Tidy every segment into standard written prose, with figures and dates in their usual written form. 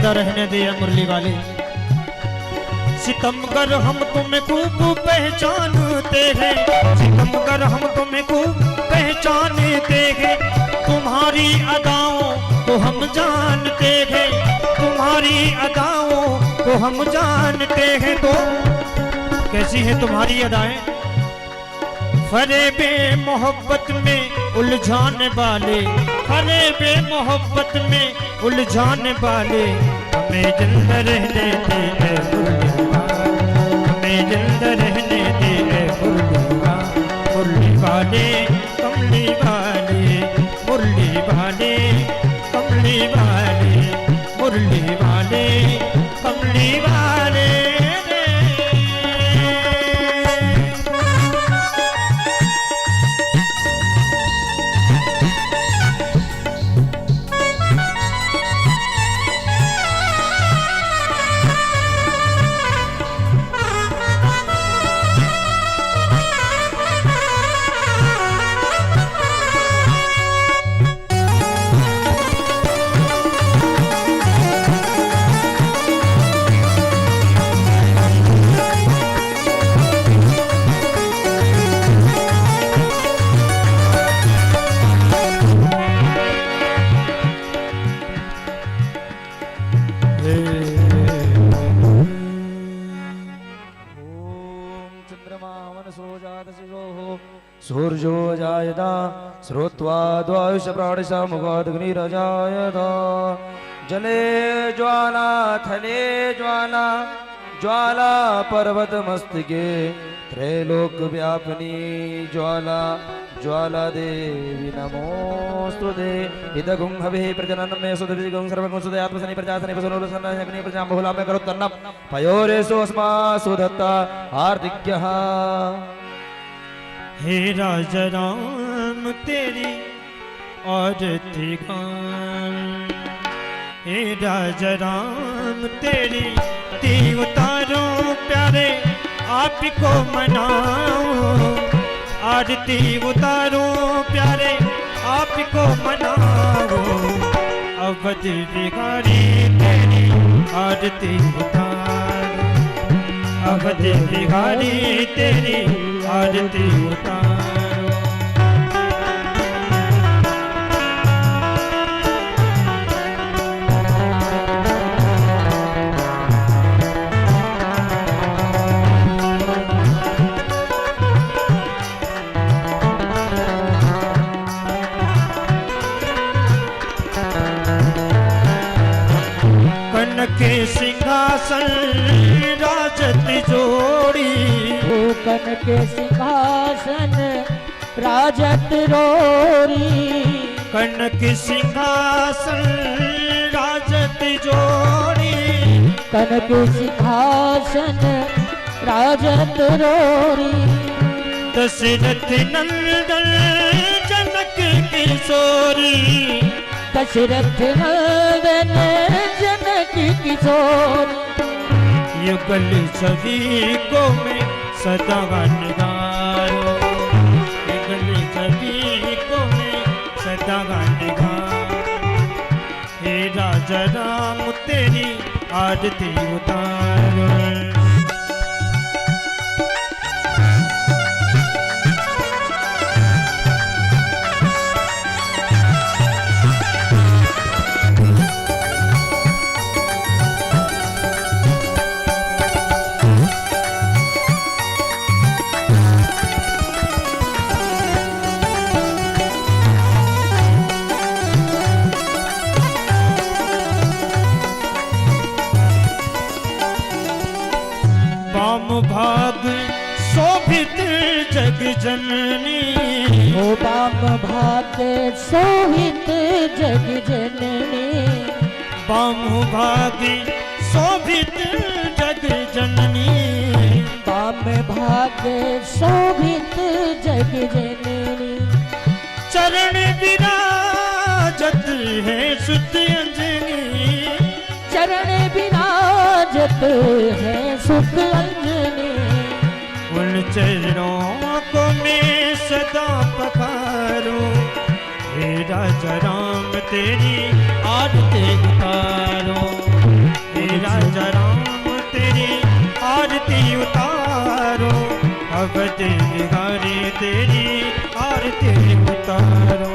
जिंदा रहने दिया मुरली वाले। सितमगर हम तुम्हें खूब पहचानते हैं, सितमगर हम तुम्हें खूब पहचानते हैं। तुम्हारी अदाओं को हम जानते हैं, तुम्हारी अदाओं को हम जानते हैं। तो कैसी है तुम्हारी अदाएं? फरेबे मोहब्बत में उलझाने वाले, फरेबे मोहब्बत में उलझाने वाले। हमें जिंदा रहने दे ऐ मुरलीवा, हमें जिंदा रहने दे ऐ मुरलीवा। मुरली वाले कमली वाले, मुरली वाले कमली वाले, मुरली वाले कमली वाले। सूर्यो जायता श्रुत्वा द्वायुष प्राणिशामुखादग्निरजायता। जले ज्वाला थले ज्वाला, ज्वाला पर्वत मस्तके। त्रैलोक व्यापिनी ज्वाला, ज्वाला देवी नमोस्तुते। इदगुं हविः प्रजननं मे सुदभिगुं सर्वगुं सुदे आत्मसनि प्रजासनि वसुनोलसन्न अग्नि प्रजां बहुलां मे करोत्तन्नं। पयोरेषु अस्मासु दत्ता हार्दिक्यः। हे राजा राम तेरी आरती गान, हे राजा राम तेरी ती उतारो प्यारे आप को मनाओ। आरती उतारो प्यारे आप को मनाओ। अवध बिहारी तेरी आरती उतारो, अवध बिहारी तेरी आरती उतारो। के सिंहासन राजत जोड़ी, कन के सिंहासन राजत रोरी। कन के सिंहासन राजत जोड़ी, कन के सिंहासन राजत रोरी। दशरथ नंदन जनक किशोरी, दशरथ नंदन जनक किशोर। युगल सभी को मैं सदा गान गाऊं, युगल सभी को मैं सदा गान गाऊं। हे राजा राम तेरी आरती उतारो। भाग शोभित जग जननी, ओ बाम भाग शोभित जग जननी। बाम भाग शोभित जग जननी, बाम भाग शोभित जग जननी। चरण विराजत है सुत अंजनी, चरण विराजत है सुत अंजनी। उन चरणों को मैं सदा पखारूं, हे राजा राम तेरी आरती उतारो, हे राजा राम तेरी आरती उतारो, अवध बिहारी तेरी आरती उतारो।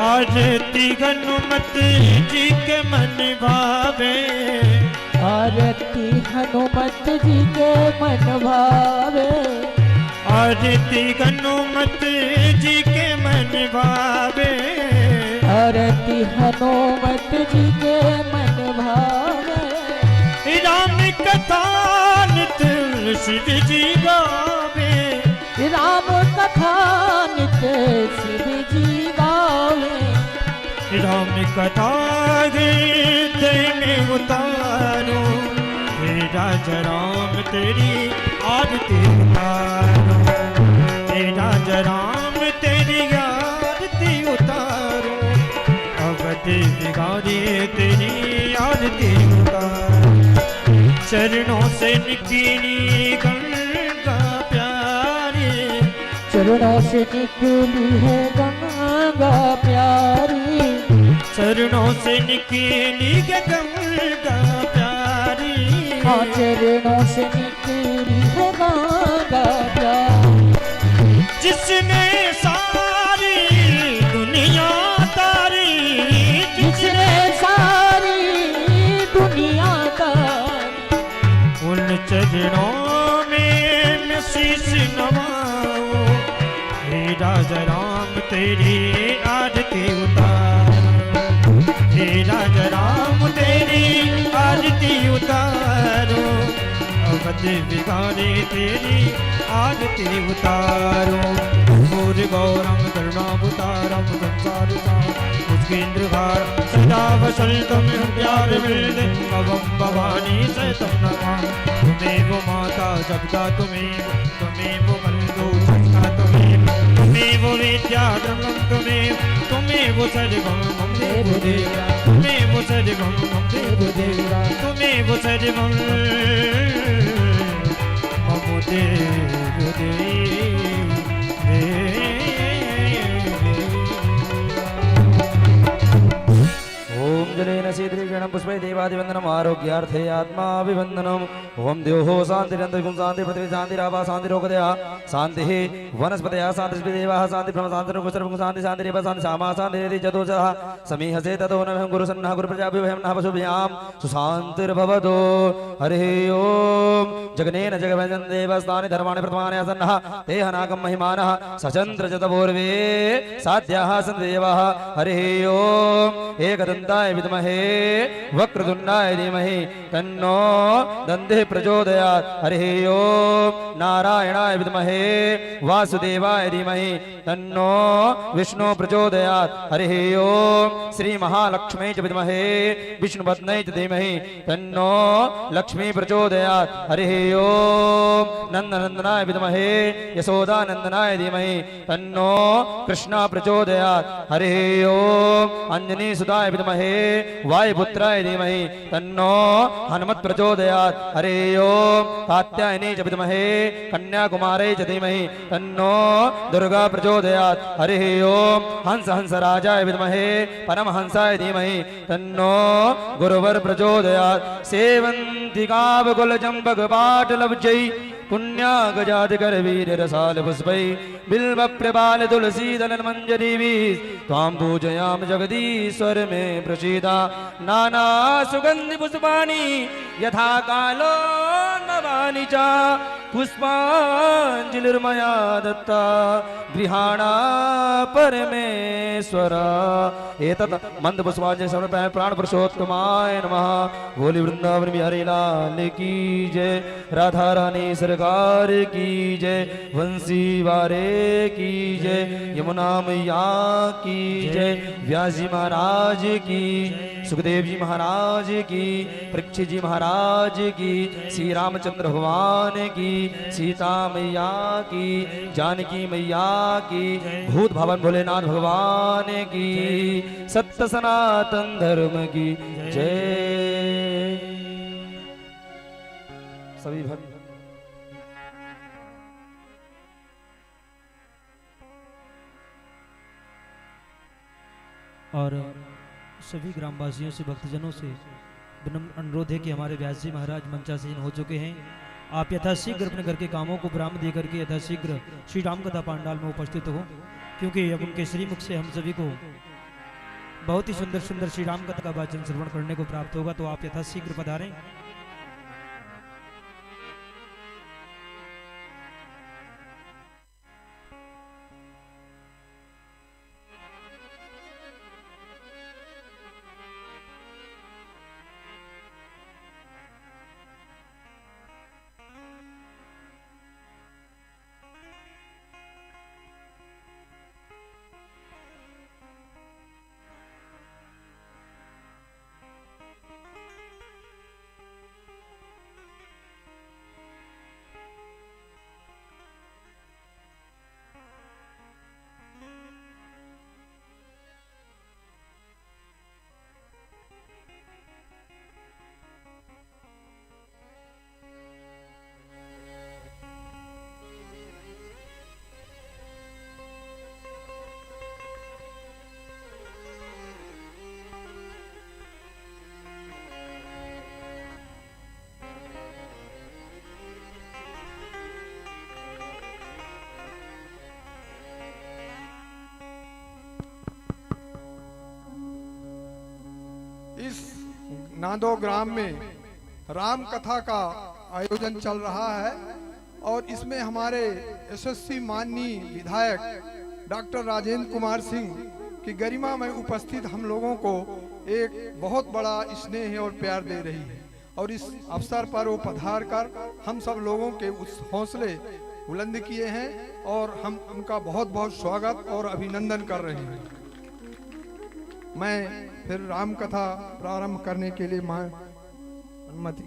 आरती हनुमत जी के मन भावे, आरती हनुमत जी के मन भावे, आरती हनुमत जी के मन भावे, आरती हनुमत जी के मन भावे। राम कथा नित शिव जी गावे, राम कथा नित शिव जी गावे, राम कथा हृदय में उतारो, हे राजा राम तेरी आरती उतारो, हे राजा राम तेरी आरती उतारो, अवध बिहारी तेरी आरती उतारो। चरणों से निकली गंगा प्यारी, चरणों से निकली है गंगा प्यारी, चरणों से निकली गंगा प्यारी, हाँ चरणों से निकली है गंगा प्यारी, जिसने सारी दुनिया तारी, जिसने सारी दुनिया तारी, उन चरणों में मैं शीश नवाऊं, हे राजा राम तेरी आरती उतारो, हे राजा राम तेरी आरती उतारो, अवध बिहारी तेरी आरती उतारो। गौर गौरम करुणावतारम संसार मुस्केन्द्रहार सदा वसल्तम प्यार विरद भवम भवानी सहितं नमामि। तुमेव माता जगदा तुमेव बन्धु सखा तुमेव विद्या धर्मं तुमेव सर्वं मम देवदेवा, तुमेव सर्वं मम देवदेवा, तुमेव सर्वं मम देवदेवा। ओम जलेन शीतलीकरणं पुष्पै देवादिवन्दनम् आरोग्यार्थे आत्माभिवन्दनम्। ओम द्योः शान्तिरन्तरिक्षं शान्ति पृथ्वी शान्तिरापः शान्तिरोगदयः शान्तिः वनस्पतयः शान्तिस्पतिदेवाः शान्ति ब्रह्म शान्तिर्भुः शान्ति शान्तिरेव शान्ति श्यामा शान्तिरेति चतुर्दशः समीहसे ततो नमः गुरुसन्नः गुरुप्रजाभ्यो वयं नः पशुभ्यां सुशान्तिर्भवतु। हरिः ओम जगनेन जगवन्दन देवस्तानि धर्माणि प्रथमानि आसन्नः ते हनाकं महिमानः सचन्द्र च तपोर्वे साध्याः सन्ति देवाः। हरिः ओम एकदन्ताय विद्महे वक्रतुण्डाय धीमहि तन्नो दन्तिः प्रचोदयात्। हरिः ओम नारायणाय विद्महे वासुदेवाय धीमहि तन्नो विष्णु प्रचोदयात्। हरिः ओम श्री महालक्ष्मी च विद्महे विष्णुपत्न्यै च धीमहि तन्नो लक्ष्मी प्रचोदयात्। हरिः ओम नन्दनन्दनाय विद्महे यशोदानन्दनाय धीमहि तन्नो कृष्णा प्रचोदयात्। हरिः ओम अंजनी सुताय विद्महे वायुपुत्राय धीमहि तन्नो हनुमत् प्रचोदयात्। हरिः ओम कात्यायनी च विद्महे कन्याकुमारै च धीमहि तन्नो दुर्गा प्रचोदयात्। हरिः ओम हंस हंसराजाय विद्महे परमहंसाय धीमहि तन्नो गुरुवर प्रचोदयात्। सेवन्तिकावकुलचम्पकपाटलब्जै पुण्यागजादिकरवीर रसाल पुष्पै बिल्वप्रबाल तुलसीदलमञ्जरीभिः त्वां पूजयाम जगदीश्वर मे प्रसीदा। नाना सुगन्धि पुष्पाणि यथा कालो नवानि च पुष्पाञ्जलिर्मया दत्ता गृहाणा परमेश्वर एतत् मंदपुष्पाञ्जलि समर्पयामि प्राणपुरुषोत्तमाय नमः। बोली वृंदावन बिहारी लाल की जय, राधा रानी सरकार की जय, वंशी वारे की जय, यमुना मैया की जय, व्यास जी महाराज की, सुखदेव जी महाराज की, परीक्षित जी महाराज की, श्री रामचंद्र भगवान की, सीता मैया की, जानकी मैया की, भूत भवन भोलेनाथ भगवान की, सत्य सनातन धर्म की जय। सभी भक्त और सभी ग्रामवासियों से, भक्तजनों से विनम्र अनुरोध है कि हमारे व्यास जी महाराज मंचासीन हो चुके हैं। आप यथाशीघ्र अपने घर के कामों को विराम दे करके यथाशीघ्र श्री राम कथा पांडाल में उपस्थित हो, क्योंकि अब उनके श्रीमुख से हम सभी को बहुत ही सुंदर सुंदर श्री राम कथा का वाचन श्रवण करने को प्राप्त होगा। तो आप यथाशीघ्र पधारें। इस नादो ग्राम में राम कथा का आयोजन चल रहा है और इसमें हमारे यशस्वी माननीय विधायक डॉक्टर राजेंद्र कुमार सिंह की गरिमा में उपस्थित हम लोगों को एक बहुत बड़ा स्नेह और प्यार दे रही है और इस अवसर पर वो पधार कर हम सब लोगों के उस हौसले बुलंद किए हैं और हम उनका बहुत बहुत स्वागत और अभिनंदन कर रहे हैं। मैं फिर राम कथा प्रारंभ करने के लिए मां अनुमति।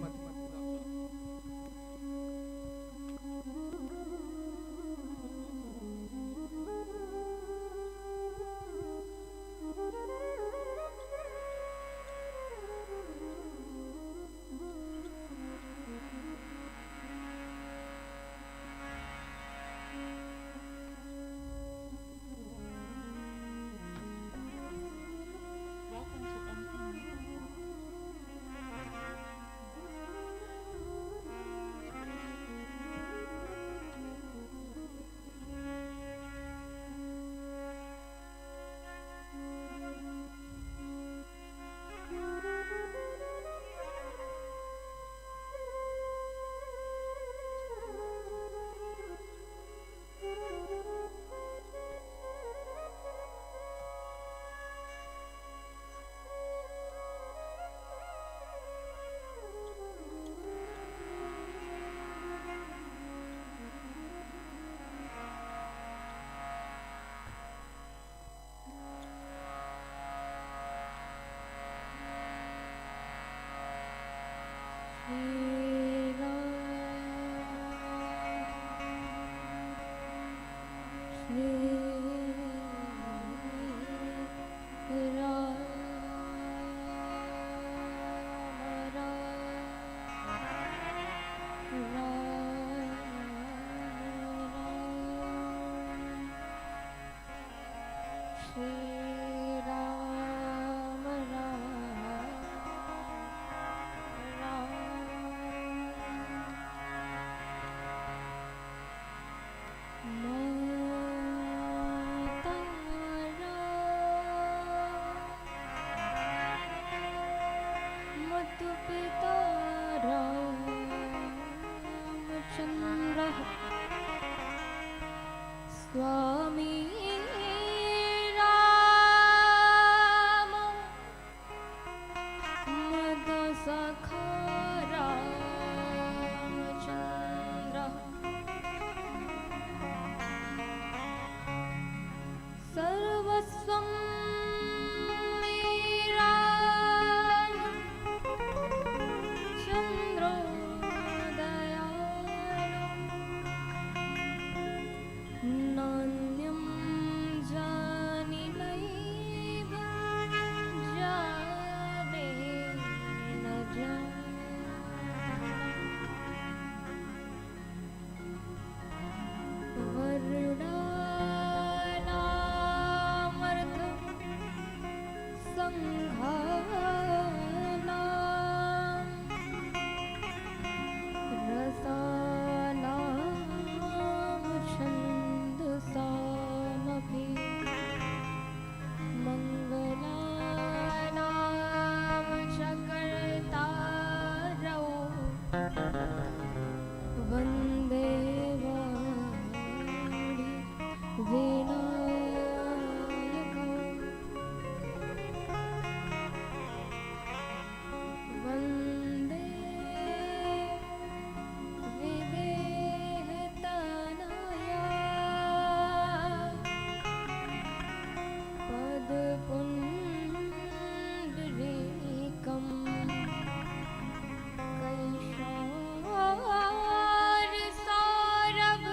पिता रामचंद्र स्वामी राम मद सखा रामचंद्र सर्वस्वं मेरा चंद्रो नान्यं जानिनैव जाने न वर्णानामर्थ संघानां रसानां छन्दसामपि मङ्गलानां च कर्तारौ वन्दे वाणि विनायकौ वन्दे विदेहतनया पदपुण्डरीकं कैशारसारभ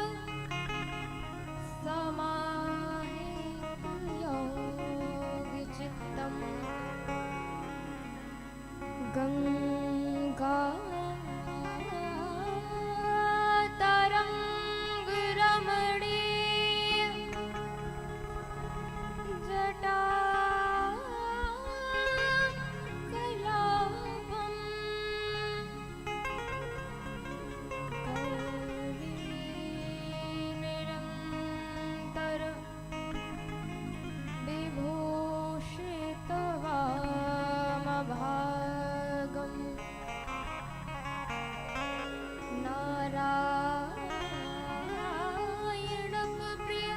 समाहितयोगचित्तम् गङ्गा तरङ्गरमणीय जटा कलापम् निरन्तर विभूषितवामभागम् नारायणप्रिय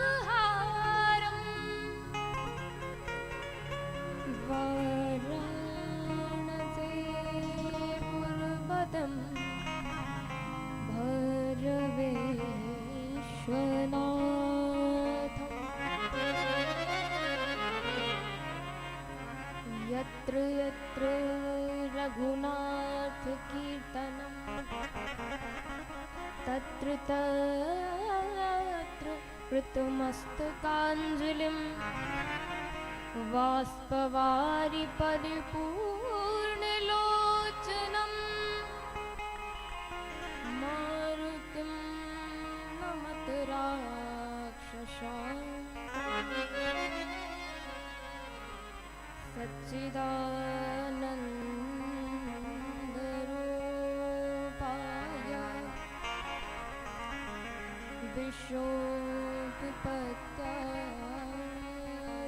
अनङ्गमदापहारम् वाराणसीपुरपदं भैरवेश्वरनाथम् यत्र यत्र रघुनाथकीर्तनं तत्र तत्र कृतमस्तकाञ्जलिं बाष्पवारि परिपूर्णलोचनं मारुतिं नमत राक्षसान्तकम् सच्चिदानन्दरूपाय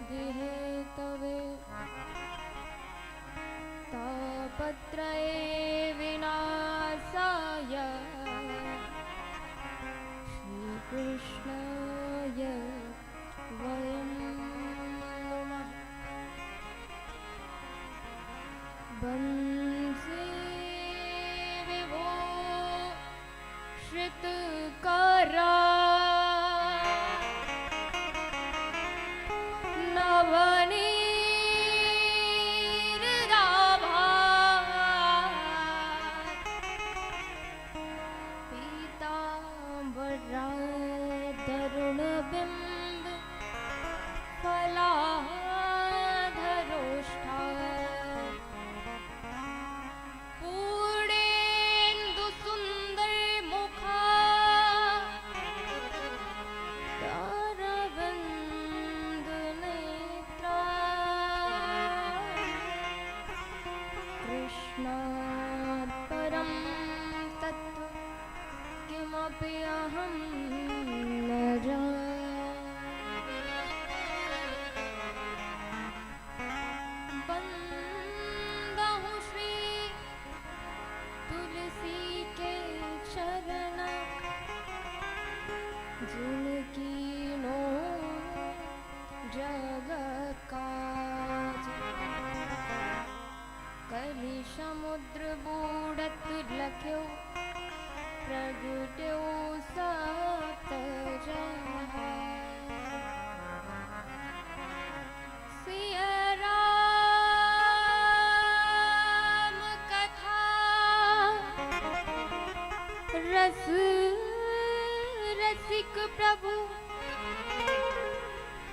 विश्वोत्पत्त्यादिहेतवे तापत्रये विनाशाय श्रीकृष्णाय वयं नमः। बंसी विभो श्रितकरा नवनीरदाभा पीताम्बरा तरुणबिम्ब फलाधरोष्ठा पूर्णेन्दु सुन्दर मुखा तारबन्द नेत्रा कृष्णात् परं तत्त्व किमपि अहं न जाने। वन्दहु श्री जिनकी नो जगत काज, कलि समुद्र बूढ़त लख्यो प्रगट्यो सत जहाज। सिय राम कथा रस रसिक प्रभु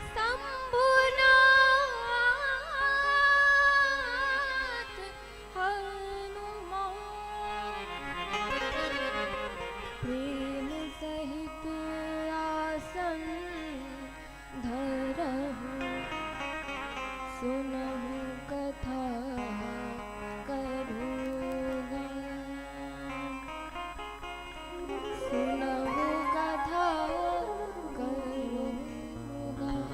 शंभुनाथ हनुमान, प्रेम सहित आसन धरहु, सुनहु कथा करहु गान, सुनहु कथा करहु गान।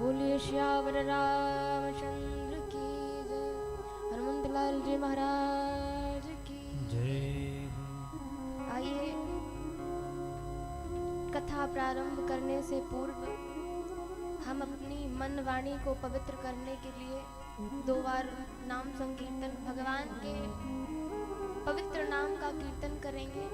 बोलिए श्यावर रामचंद्र की जय, हनुमंत लाल जी महाराज की जय। आइए कथा प्रारंभ करने से पूर्व हम अपनी मन वाणी को पवित्र करने के लिए 2 बार नाम संकीर्तन, भगवान के पवित्र नाम का कीर्तन करेंगे।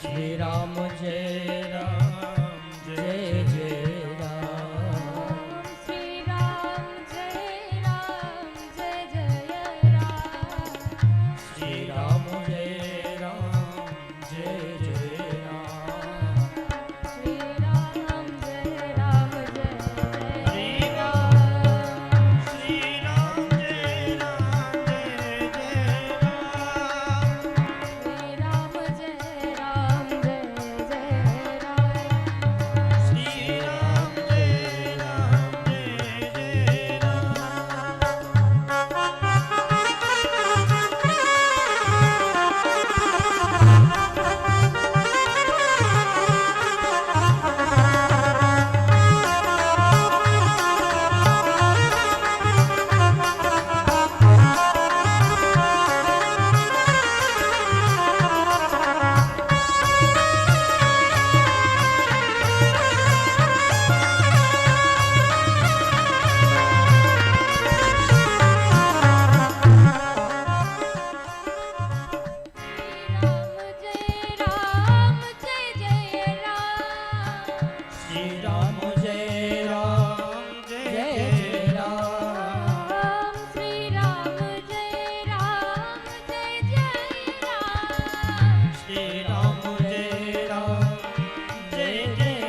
श्री राम जय राम जय जय राम, श्री राम जय राम जय जय राम, श्री राम जय राम जय जय राम, श्री राम जय राम जय जय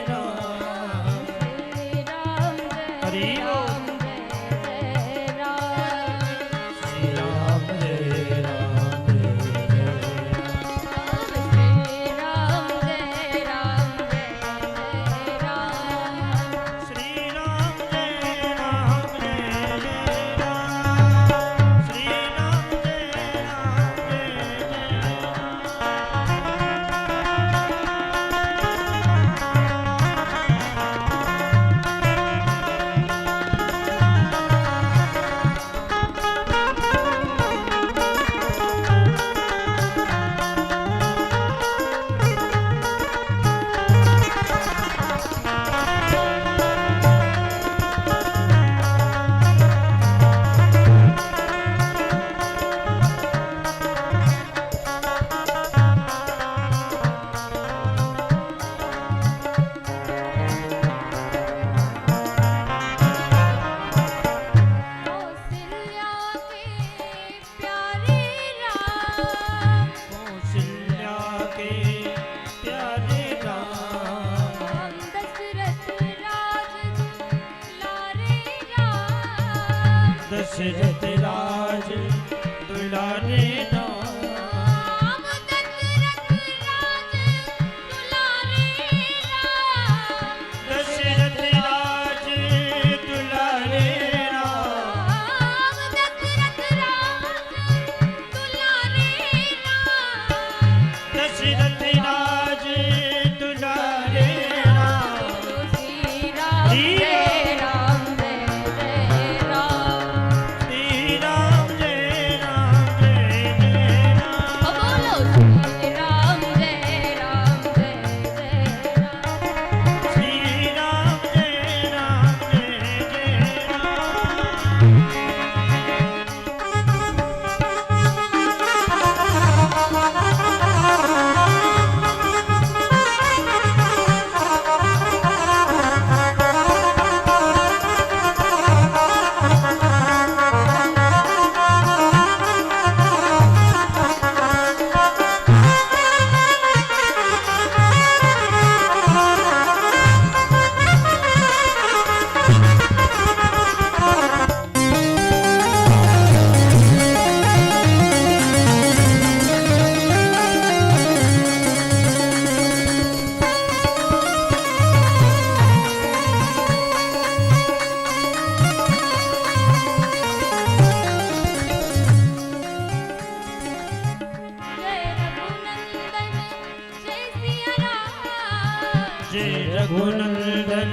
दशरथ राज दुलारे राम दशरथ राज दुलारे राम दशरथ राज दुलारे राम श्री राम जय राम जय राम बोलो श्री राम जय राम जय राम श्री राम जय राम जय राम जय रघुनंदन जय सिया राम जय रघुनंदन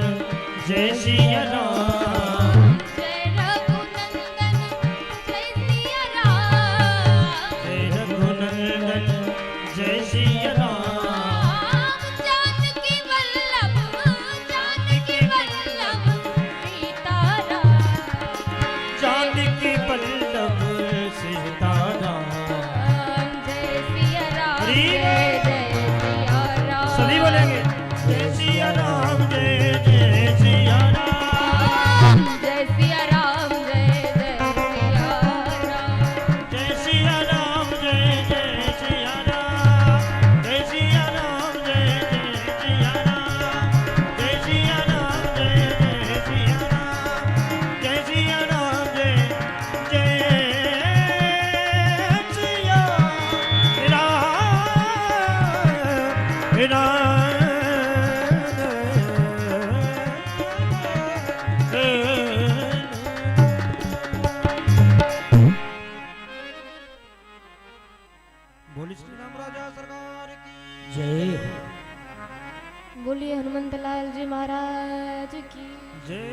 जय सिया राम जय रघुनंदन जय सिया राम जय रघुनंदन जय सिया राम जानकी वल्लभ सीताराम जानकी वल्लभ सीताराम जय सिया राम हरि जय जय सिया राम सभी बोलेंगे जय सिया राम जय जय सिया राम जय सिया राम जय जय सिया राम जय सिया राम जय जय सिया राम जय सिया राम जय जय सिया राम जय सिया राम जय जय सिया राम जय सिया राम जय जय सिया राम बोली श्री राम राजा सरकार की जय बोलिए हनुमंत लाल जी महाराज की जय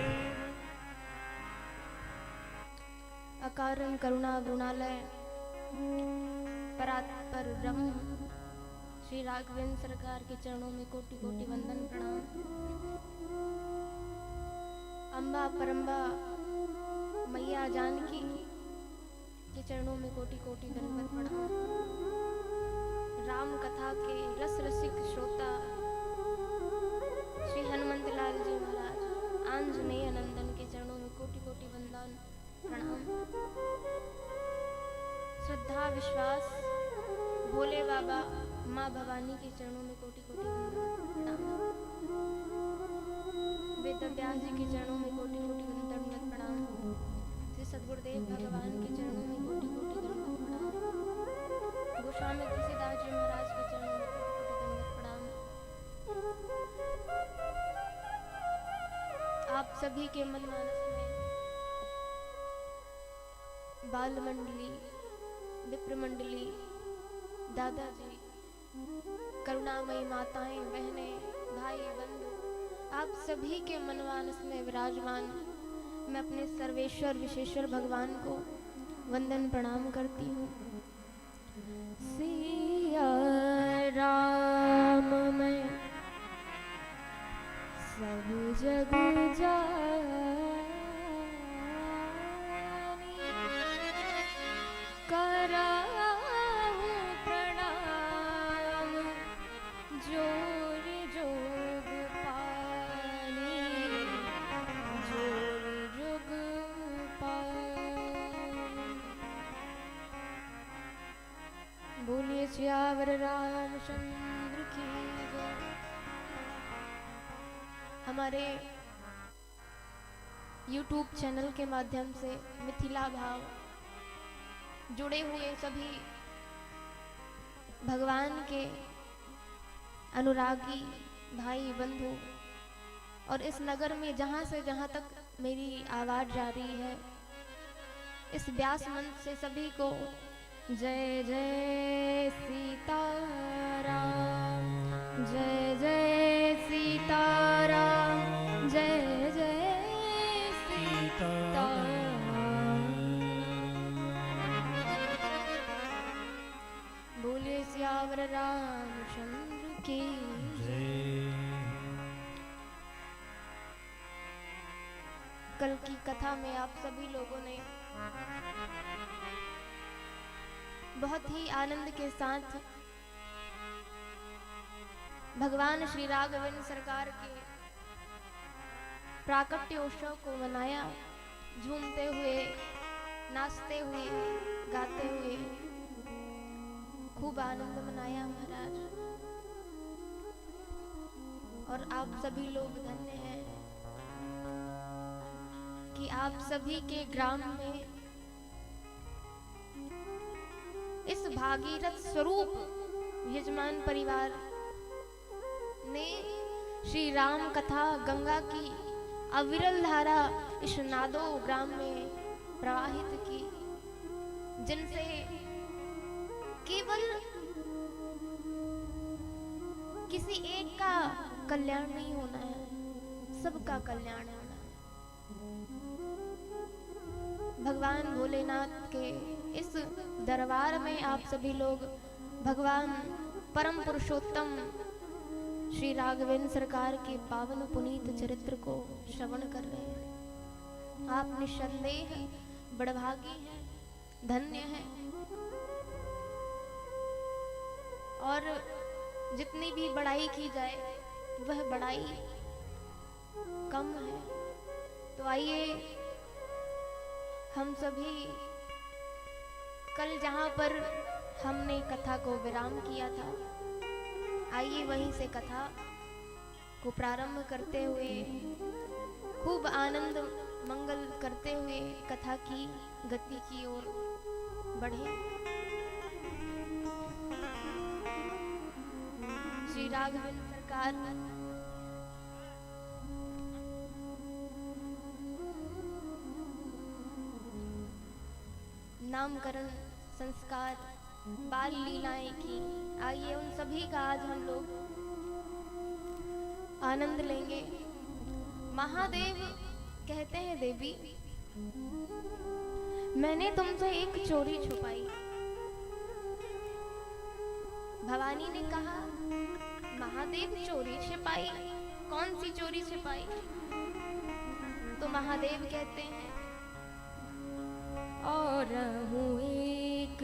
अकारण करुणा वृणालय परात्पर ब्रह्म श्री राघवेंद्र सरकार के चरणों में कोटि कोटि वंदन प्रणाम। अम्बा परम्बा मैया जानकी के चरणों में कोटि कोटि दंडवत प्रणाम। राम कथा के रस रसिक श्रोता श्री हनुमंत लाल जी महाराज आंजनेय नंदन के चरणों में कोटि कोटि वंदन प्रणाम। श्रद्धा विश्वास भोले बाबा माँ भवानी के चरणों में कोटि कोटि वंदन प्रणाम। वेद व्यास जी के चरणों में कोटि कोटि वंदन प्रणाम। श्री सद्गुरुदेव भगवान के चरणों में कोटि कोटि दंडवत प्रणाम। गोस्वामी तुलसीदास जी महाराज के चरणों में कोटि कोटि दंडवत प्रणाम। आप सभी के मन मानस में बाल मंडली, विप्र मंडली, दादाजी, करुणामयी माताएं, बहनें, भाई, बंधु, आप सभी के मनमानस में विराजमान मैं अपने सर्वेश्वर विशेश्वर भगवान को वंदन प्रणाम करती हूँ। सिया राम मैं सब जग जानी कराहूं प्रणाम जोर जोग पानी जोर जोग पानी। बोलिए सियावर रामचंद्र की जय। हमारे यूट्यूब चैनल के माध्यम से मिथिला भाव जुड़े हुए सभी भगवान के अनुरागी भाई बंधु और इस नगर में जहाँ से जहाँ तक मेरी आवाज़ जा रही है, इस व्यास मंच से सभी को जय जय सीताराम, जय जय सीताराम, जय जय सीताराम। बोले श्यावर रामचंद्र की कल की कथा में आप सभी लोगों ने बहुत ही आनंद के साथ भगवान श्री राघवेंद्र सरकार के प्राकट्योत्सव को मनाया। झूमते हुए, नाचते हुए, गाते हुए खूब आनंद मनाया महाराज। और आप सभी लोग धन्य हैं कि आप सभी के ग्राम में इस भागीरथ स्वरूप यजमान परिवार ने श्री राम कथा गंगा की अविरल धारा इस नादो ग्राम में प्रवाहित की, जिनसे केवल किसी एक का कल्याण नहीं होना है, सबका कल्याण होना है। भगवान भोलेनाथ के इस दरबार में आप सभी लोग भगवान परम पुरुषोत्तम श्री राघवेंद्र सरकार के पावन पुनीत चरित्र को श्रवण कर रहे हैं। आप निस्संदेह बड़भागी हैं, धन्य हैं। और जितनी भी बड़ाई की जाए वह बड़ाई कम है। तो आइए हम सभी कल जहाँ पर हमने कथा को विराम किया था, आइए वहीं से कथा को प्रारंभ करते हुए खूब आनंद मंगल करते हुए कथा की गति की ओर बढ़े। श्री राघवेंद्र सरकार नामकरण संस्कार बाल लीलाएं की, आइए उन सभी का आज हम लोग आनंद लेंगे। महादेव कहते हैं, देवी मैंने तुमसे एक चोरी छुपाई। भवानी ने कहा, महादेव चोरी छिपाई, कौन सी चोरी छिपाई? तो महादेव कहते हैं, और हूँ एक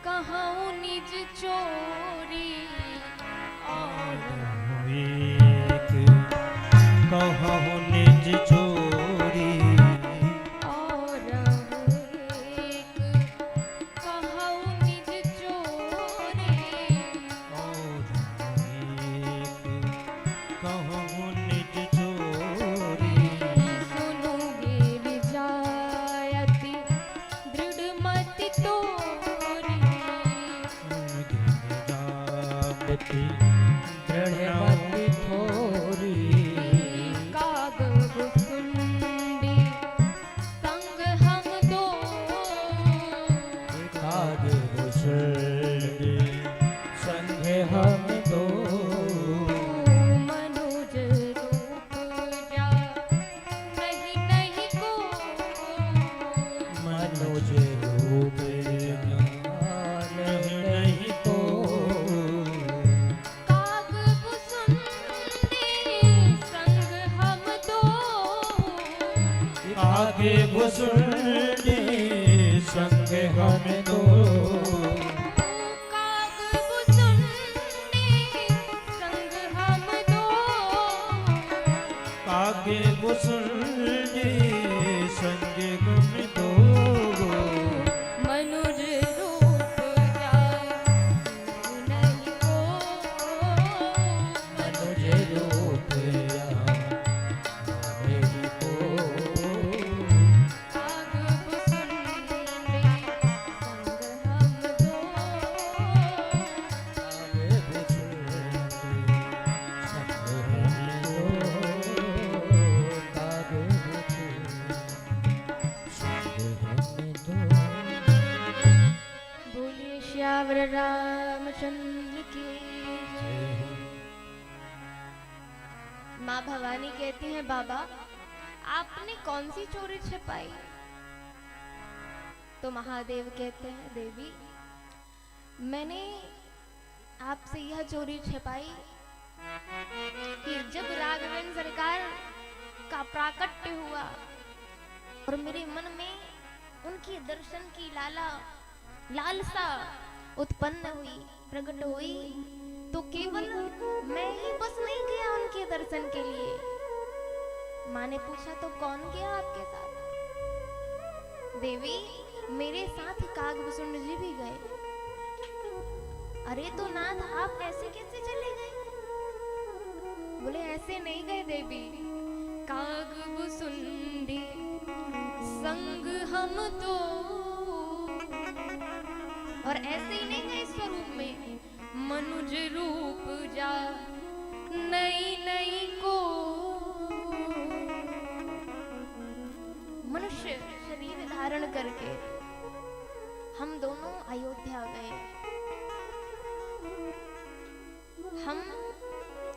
कहूँ निज चोरी, और एक कहूँ निज चोरी, और एक कहूँ निज चोरी, और एक कहूँ निज चोरी। सुनुगे विजायति दृढ़ मति तोरी, दृढ़मति थोरी। काग भुसुंडी संग हम दो, काग भुसुंडी संग हम दो। मनुज रूप जा नहीं नहीं को, मनुज रूप नहीं नहीं को। काग भुसुंडी संग हम दो, आगे भुसुंडी संग हम दो। काग भुसुंडी संग हम दो, आगे भुसुंडी संग हम दो। मनुज रूप जा नहीं को, रामचंद्र की। माँ भवानी कहती हैं बाबा आपने कौन सी चोरी छिपाई? तो महादेव कहते हैं देवी मैंने आपसे यह चोरी छिपाई कि जब राघवेंद्र सरकार का प्राकट्य हुआ और मेरे मन में उनके दर्शन की लालसा उत्पन्न हुई, प्रकट हुई, तो केवल मैं ही बस नहीं गया उनके दर्शन के लिए। माँ ने पूछा तो कौन गया आपके साथ? देवी मेरे साथ कागभूषुंड जी भी गए। अरे तो नाथ आप ऐसे कैसे चले गए? बोले ऐसे नहीं गए देवी, कागभूषुंडी संग हम तो, और ऐसे ही नहीं गए स्वरूप में, मनुज रूप जा नई नई को, मनुष्य शरीर धारण करके हम दोनों अयोध्या गए।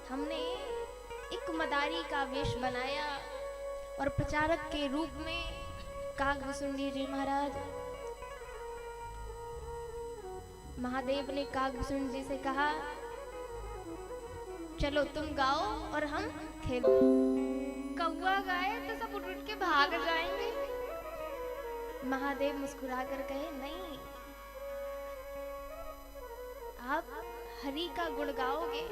हमने एक मदारी का वेश बनाया और प्रचारक के रूप में कागभूषुंडी जी महाराज, महादेव ने कागभूषुंड जी से कहा चलो तुम गाओ और हम खेलो। कौवा गाए तो सब उठ उठ के भाग जाएंगे। महादेव मुस्कुरा कर कहे नहीं, आप हरि का गुण गाओगे।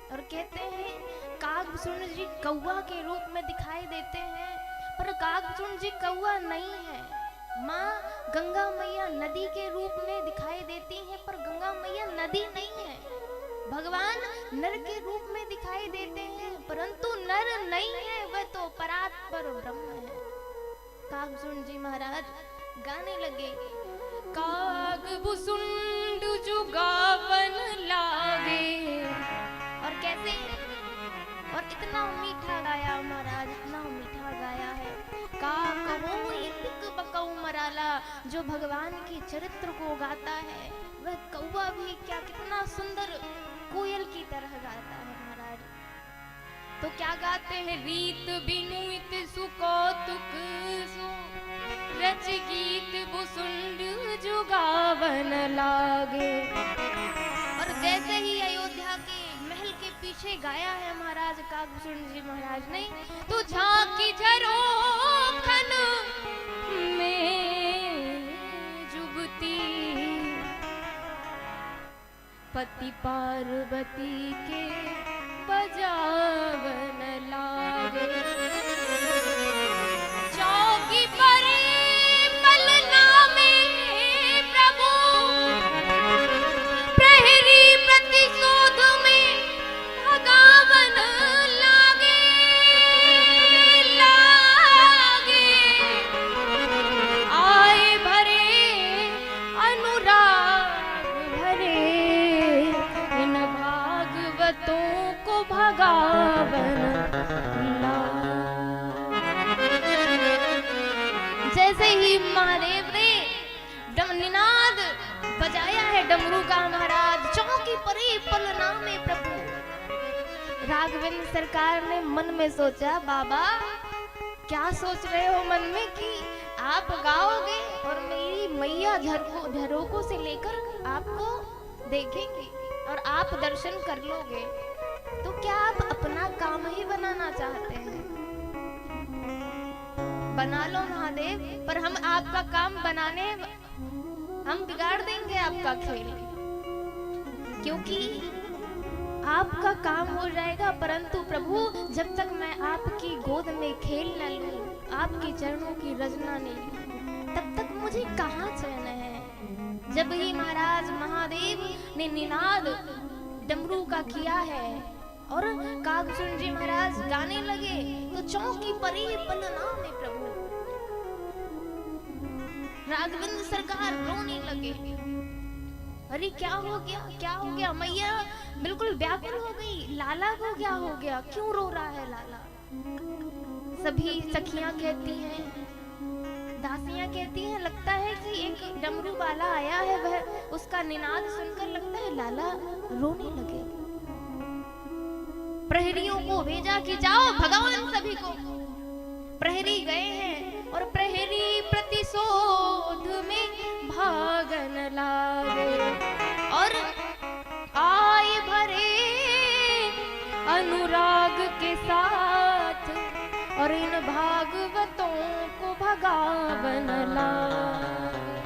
और कहते हैं कागभूषुंड जी कौवा के रूप में दिखाई देते हैं, पर कागभूषुंड जी कौवा नहीं है। माँ गंगा मैया नदी के रूप में दिखाई देती हैं, पर गंगा मैया नदी नहीं है। भगवान नर के रूप में दिखाई देते हैं, परंतु नर नहीं है, वह तो परात्पर ब्रह्म है। कागभूषुंड जी महाराज गाने लगे, कागभूषुंड जो गावन लागे। और कैसे, और इतना मीठा गाया महाराज, इतना मीठा गाया है। का कहो ये तिक बकऊ मराला, जो भगवान के चरित्र को गाता है वह कौवा भी क्या कितना सुंदर कोयल की तरह गाता है महाराज। तो क्या गाते हैं, रीत बिनुइत सुकौतुक सु रच गीत भूषुंड जो गावन लागे। और जैसे ही अयोध्या के महल के पीछे गाया है महाराज कागभूषुंड जी महाराज ने, तो झांकी झरोखन में जुगती पति पार्वती के बजावन लागे। चौकी पर पलना में प्रभु प्रहरी प्रतिशोध में भगावन लागे। आए भरे अनुराग भरे इन भागवतों को भगावन लागे। जैसे ही महादेव ने निनाद बजाया है डमरू का महाराज, चौकी परी पलना में प्रभु। राघवेंद्र सरकार ने मन में सोचा बाबा क्या सोच रहे हो मन में कि आप गाओगे और मेरी मैया झरोकों से लेकर आपको देखेंगी और आप दर्शन कर लोगे, तो क्या आप अपना काम ही बनाना चाहते हैं? बना लो महादेव, पर हम आपका काम बनाने, हम बिगाड़ देंगे आपका खेल, क्योंकि आपका काम हो जाएगा, परंतु प्रभु जब तक मैं आपकी गोद में खेल न लूं, आपके चरणों की रजना नहीं, तब तक मुझे कहाँ चैन है। जब ही महाराज महादेव ने निनाद डमरू का किया है और कागभूषुंड जी महाराज गाने लगे, तो चौकी परी पलना में प्रभु राघवेंद्र सरकार रोने लगे। अरे क्या हो गया, क्या हो गया? मैया बिल्कुल व्याकुल हो गई, लाला को क्या हो गया, क्यों रो रहा है लाला? सभी सखियां कहती हैं दासियां कहती हैं लगता है कि एक डमरू वाला आया है, वह उसका निनाद सुनकर लगता है लाला रोने लगे। प्रहरियों को भेजा कि जाओ भगवान सभी को। प्रहरी गए हैं और प्रहरी प्रतिशोध में भागन लागे और आए भरे अनुराग के साथ और इन भागवतों को भगावन लागे।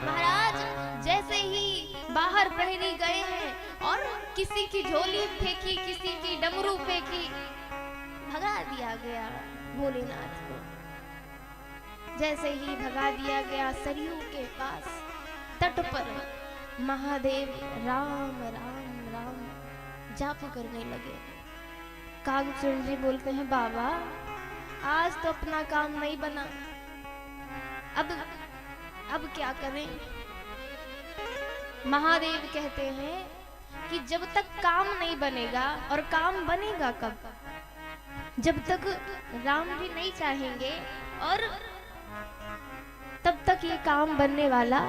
महाराज जैसे ही बाहर प्रहरी गए हैं और किसी की झोली फेंकी, किसी की डमरू फेंकी, भगा दिया गया भोलेनाथ को। जैसे ही भगा दिया गया सरयू के पास तट पर महादेव राम राम राम जाप करने लगे। कागभूषण जी बोलते हैं बाबा आज तो अपना काम नहीं बना, अब क्या करें। महादेव कहते हैं कि जब तक काम नहीं बनेगा, और काम बनेगा कब, जब तक राम जी नहीं चाहेंगे और तब तक ये काम बनने वाला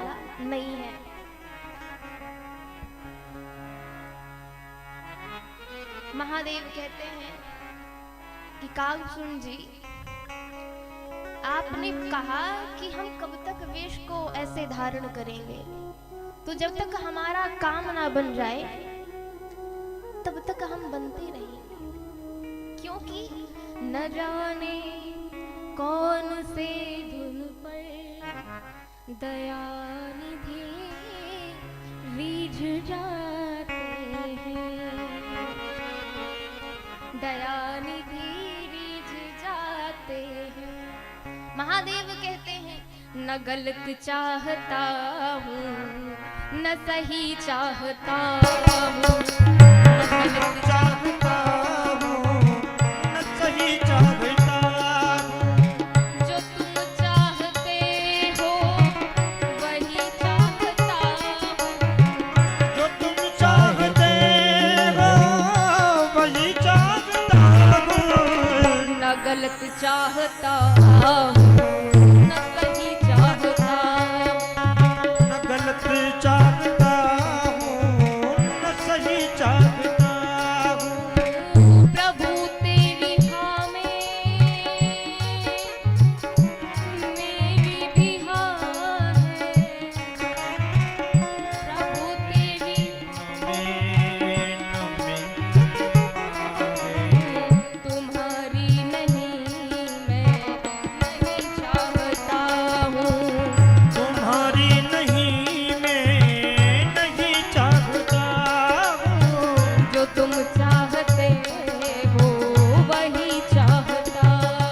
नहीं है। महादेव कहते हैं कि कागभूषण जी आपने कहा कि हम कब तक वेश को ऐसे धारण करेंगे, तो जब तक हमारा काम ना बन जाए तब तक हम बनते रहेंगे, क्योंकि न जाने कौन से धुन पर दयानिधि रीझ जाते हैं, दयानिधि रीझ जाते हैं। महादेव कहते हैं न गलत चाहता हूँ न सही चाहता हूँ, न गलत चाहता हूँ न सही चाहता हूँ, जो तुम चाहते हो वही चाहता हूँ, जो तुम चाहते हो वही चाहता हूँ, न गलत चाहता हूँ न सही चाहता हूँ, न गलत चाहता हूँ न सही चाहता हूँ। प्रभु तेरी हाँ में मेरी भी हाँ है, प्रभु तेरी तुम्हारी नहीं मैं नहीं चाहता हूँ, तुम्हारी नहीं मैं नहीं चाहता हूँ, जो तुम चाहते हो वही चाहता हूँ।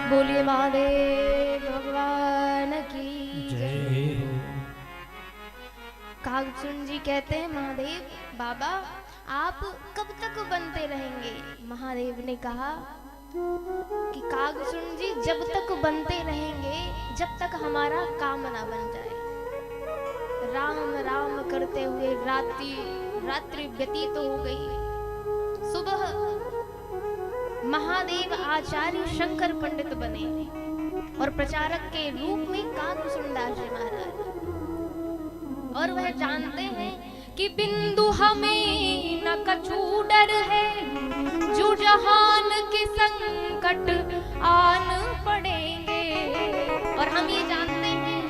बोलिए महादेव भगवान की जय। कागभूषण जी कहते हैं महादेव बाबा आप कब तक बनते रहेंगे। महादेव ने कहा कि कागभूषण जी जब तक बनते रहेंगे जब तक हमारा काम ना बन जाए। राम राम करते हुए रात्रि व्यतीत हो गई। सुबह महादेव आचार्य शंकर पंडित बने और प्रचारक के रूप में कागभूषण दास जी महाराज, और वह जानते हैं कि बिंदु हमें न कछु डर है, जो जहान के संकट आन पड़ेंगे। और हम ये जानते हैं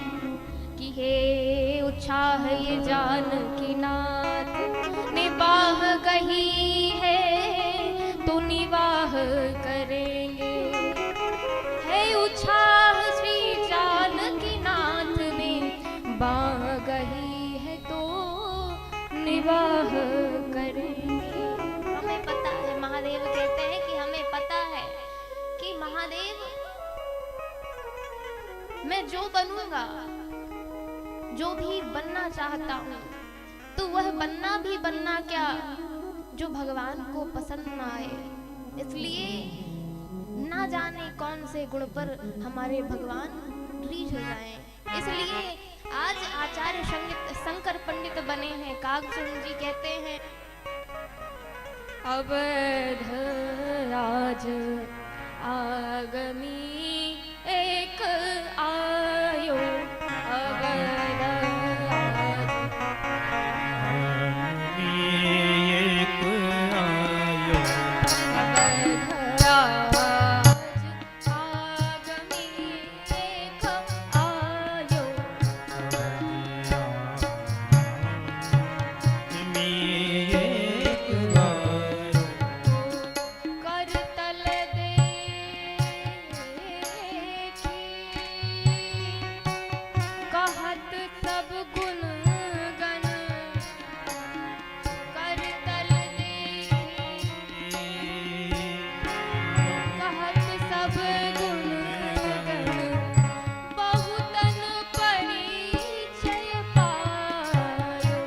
कि हे उत्साह ये जान की नाथ निबाह गही है तो निवाह करेंगे। है उत्साह श्री जानकी नाथ में बाह गही है तो निवाह करेंगे। हमें पता है, महादेव कहते हैं कि हमें पता है कि मैं जो बनूंगा, जो भी बनना चाहता हूँ, तो वह बनना भी बनना क्या जो भगवान को पसंद ना आए। इसलिए ना जाने कौन से गुण पर हमारे भगवान रीझ जाएं। इसलिए आज आचार्य शंकर पंडित बने हैं। कागसुन जी कहते हैं, अवध राज आगमी एक आयो, अवध राज एक आयो, अवध राज आगमी एक आयो, एक आयो, करतल देखी, कहत सब गुण गण, करतल देखी, कहत सब गुण गण, बहुतन परिचय पायो,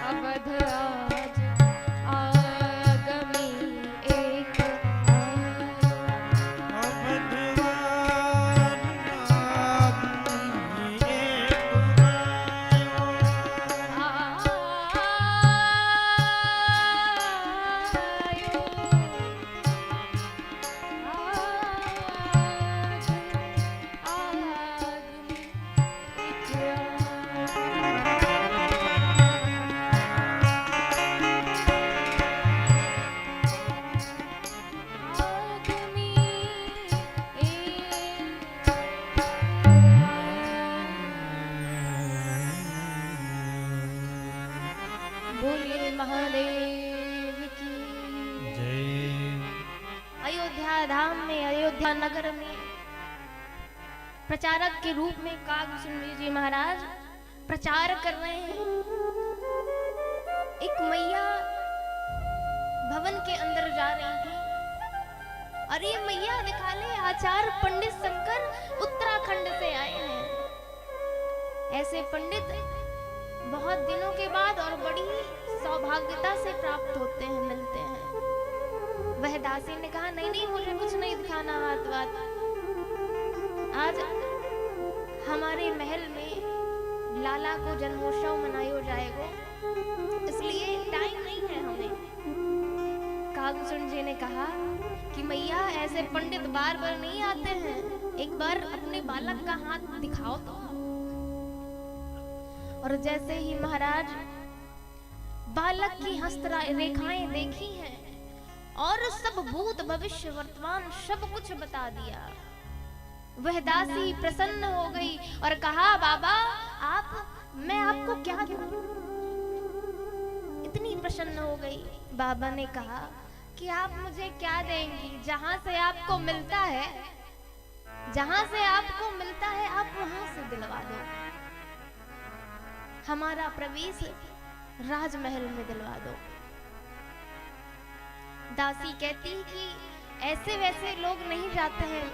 अवध राज आगमी एक बोलिए महादेव की। जय। अयोध्या धाम में, अयोध्या नगर में प्रचारक के रूप में कागभूषण जी महाराज प्रचार कर रहे हैं। एक मैया भवन के अंदर जा रही थी और ये मैया दिखा ले आचार्य पंडित शंकर उत्तराखंड से आए हैं। ऐसे पंडित बहुत दिनों के बाद और बड़ी सौभाग्यता से प्राप्त होते हैं, मिलते हैं। वह दासी ने कहा, नहीं नहीं, मुझे कुछ नहीं दिखाना हाथ वाथ। आज हमारे महल में लाला को जन्मोत्सव मनाया जाएगा, इसलिए टाइम नहीं है हमें। कागभूषण जी ने कहा कि मैया, ऐसे पंडित बार बार नहीं आते हैं, एक बार अपने बालक का हाथ दिखाओ तो। और जैसे ही महाराज बालक की हस्त रेखाएं देखी हैं और सब भूत भविष्य वर्तमान सब कुछ बता दिया, वह दासी प्रसन्न हो गई और कहा, बाबा मैं आपको क्या दूं? इतनी प्रसन्न हो गई। बाबा ने कहा कि आप मुझे क्या देंगी? जहां से आपको मिलता है, जहां से आपको मिलता है आप वहां से दिलवा दो। हमारा प्रवेश राजमहल में दिलवा दो। दासी कहती कि ऐसे वैसे लोग नहीं जाते हैं,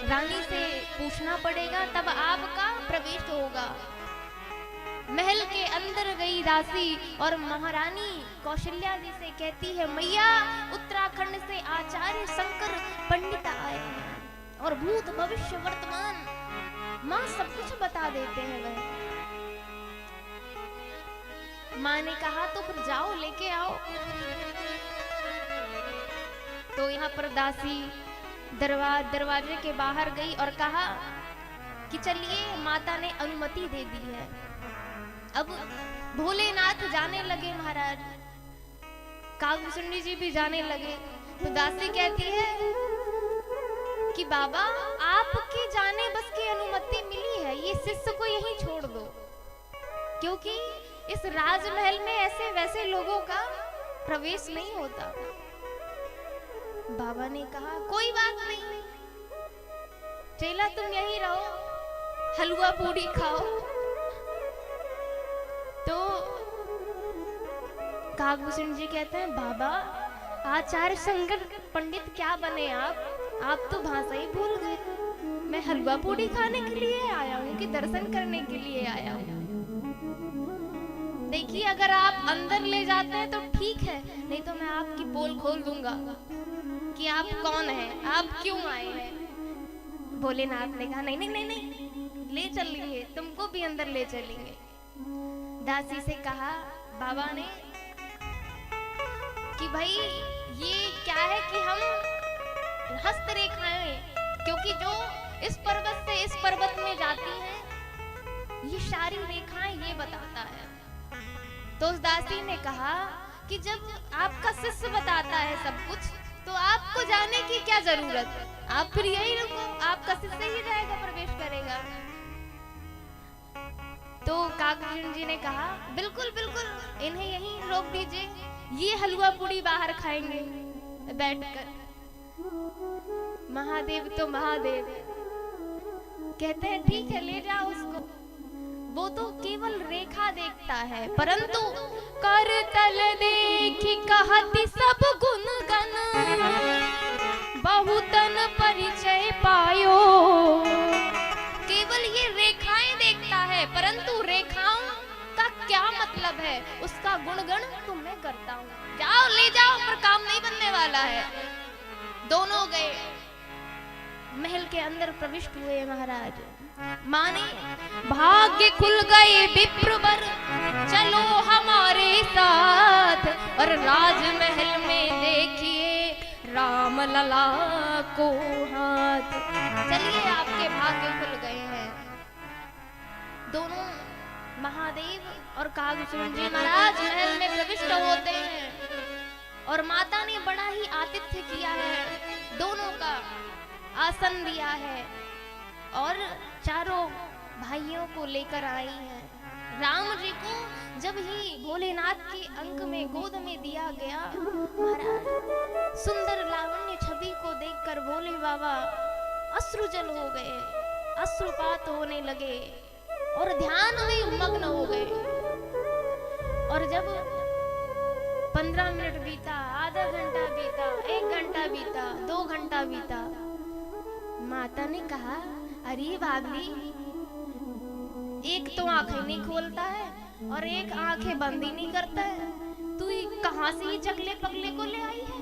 रानी से पूछना पड़ेगा तब आपका प्रवेश होगा। महल के अंदर गई दासी और महारानी कौशल्या जी से कहती है, मैया उत्तराखंड से आचार्य शंकर पंडित आए हैं और भूत भविष्य वर्तमान माँ सब कुछ बता देते हैं। वह माँ ने कहा, तो फिर जाओ लेके आओ। तो यहाँ पर दासी दरवाजे के बाहर गई और कहा कि चलिए, माता ने अनुमति दे दी है। अब भोलेनाथ जाने लगे महाराज, कागभूषण जी भी जाने लगे। तो दासी कहती है कि बाबा आपके जाने बस की अनुमति मिली है, ये शिष्य को यहीं छोड़ दो, क्योंकि इस राजमहल में ऐसे वैसे लोगों का प्रवेश नहीं होता। बाबा ने कहा, कोई बात नहीं चेला, तुम यहीं रहो, हलवा पूड़ी खाओ। तो कागभूषण जी कहते हैं, बाबा आचार्य शंकर पंडित क्या बने आप तो भाषा ही भूल गए। मैं हलवा पूड़ी खाने के लिए आया हूँ। के दर्शन करने के लिए आया हूँ। देखिए, अगर आप अंदर ले जाते हैं तो ठीक है, नहीं तो मैं आपकी पोल खोल दूंगा कि आप कौन हैं, आप क्यों आए हैं। भोलेनाथ ने कहा नहीं नहीं नहीं नहीं, ले चलेंगे, तुमको भी अंदर ले चलेंगे। दासी से कहा बाबा ने कि भाई ये क्या है कि हम हस्तरेखाएं, क्योंकि जो इस पर्वत से इस पर्वत में जाती हैं, ये सारी रेखाएं ये बताता है। तो उस दासी ने कहा कि जब आपका शिष्य बताता है सब कुछ, तो आपको जाने की क्या जरूरत, आप फिर यही रुको, आपका शिष्य ही जाएगा, प्रवेश करेगा। तो काकभूषण जी ने कहा बिल्कुल बिल्कुल, इन्हें यहीं रोक दीजिए, ये हलवा पूड़ी बाहर खाएंगे बैठकर। महादेव तो महादेव कहते हैं ठीक है, ले जाओ उसको। वो तो केवल रेखा देखता है, परंतु कर तल देखी कहती सब गुण गण, बहुतन परिचय पायो। केवल ये रेखाएं देखता है, परंतु रेखाओं का क्या मतलब है, उसका गुणगण तो मैं करता हूँ। जाओ ले जाओ, पर काम नहीं बनने वाला है। दोनों गए, महल के अंदर प्रविष्ट हुए महाराज। माने भाग्य खुल गए विप्रवर, चलो हमारे साथ, और राजमहल में देखिए राम लला को हाथ। चलिए, आपके भाग्य खुल गए हैं। दोनों महादेव और काकभूषण जी महाराज महल में प्रविष्ट होते हैं, और माता ने बड़ा ही आतिथ्य किया है, दोनों का आसन दिया है, और चारों भाइयों को लेकर आई हैं। राम जी को जब ही भोलेनाथ के अंक में गोद में दिया गया, महाराज सुंदर लावण्य छवि को देखकर भोले बाबा अश्रुजल हो गए, अश्रुपात होने लगे और ध्यान में मग्न हो गए। और जब 15 मिनट बीता, आधा घंटा बीता, 1 घंटा बीता, 2 घंटा बीता, माता ने कहा अरे बाबली, एक तो आंखें नहीं खोलता है और एक आंखें बंद ही नहीं करता है, तू कहां से ये चकले पगले को ले आई है?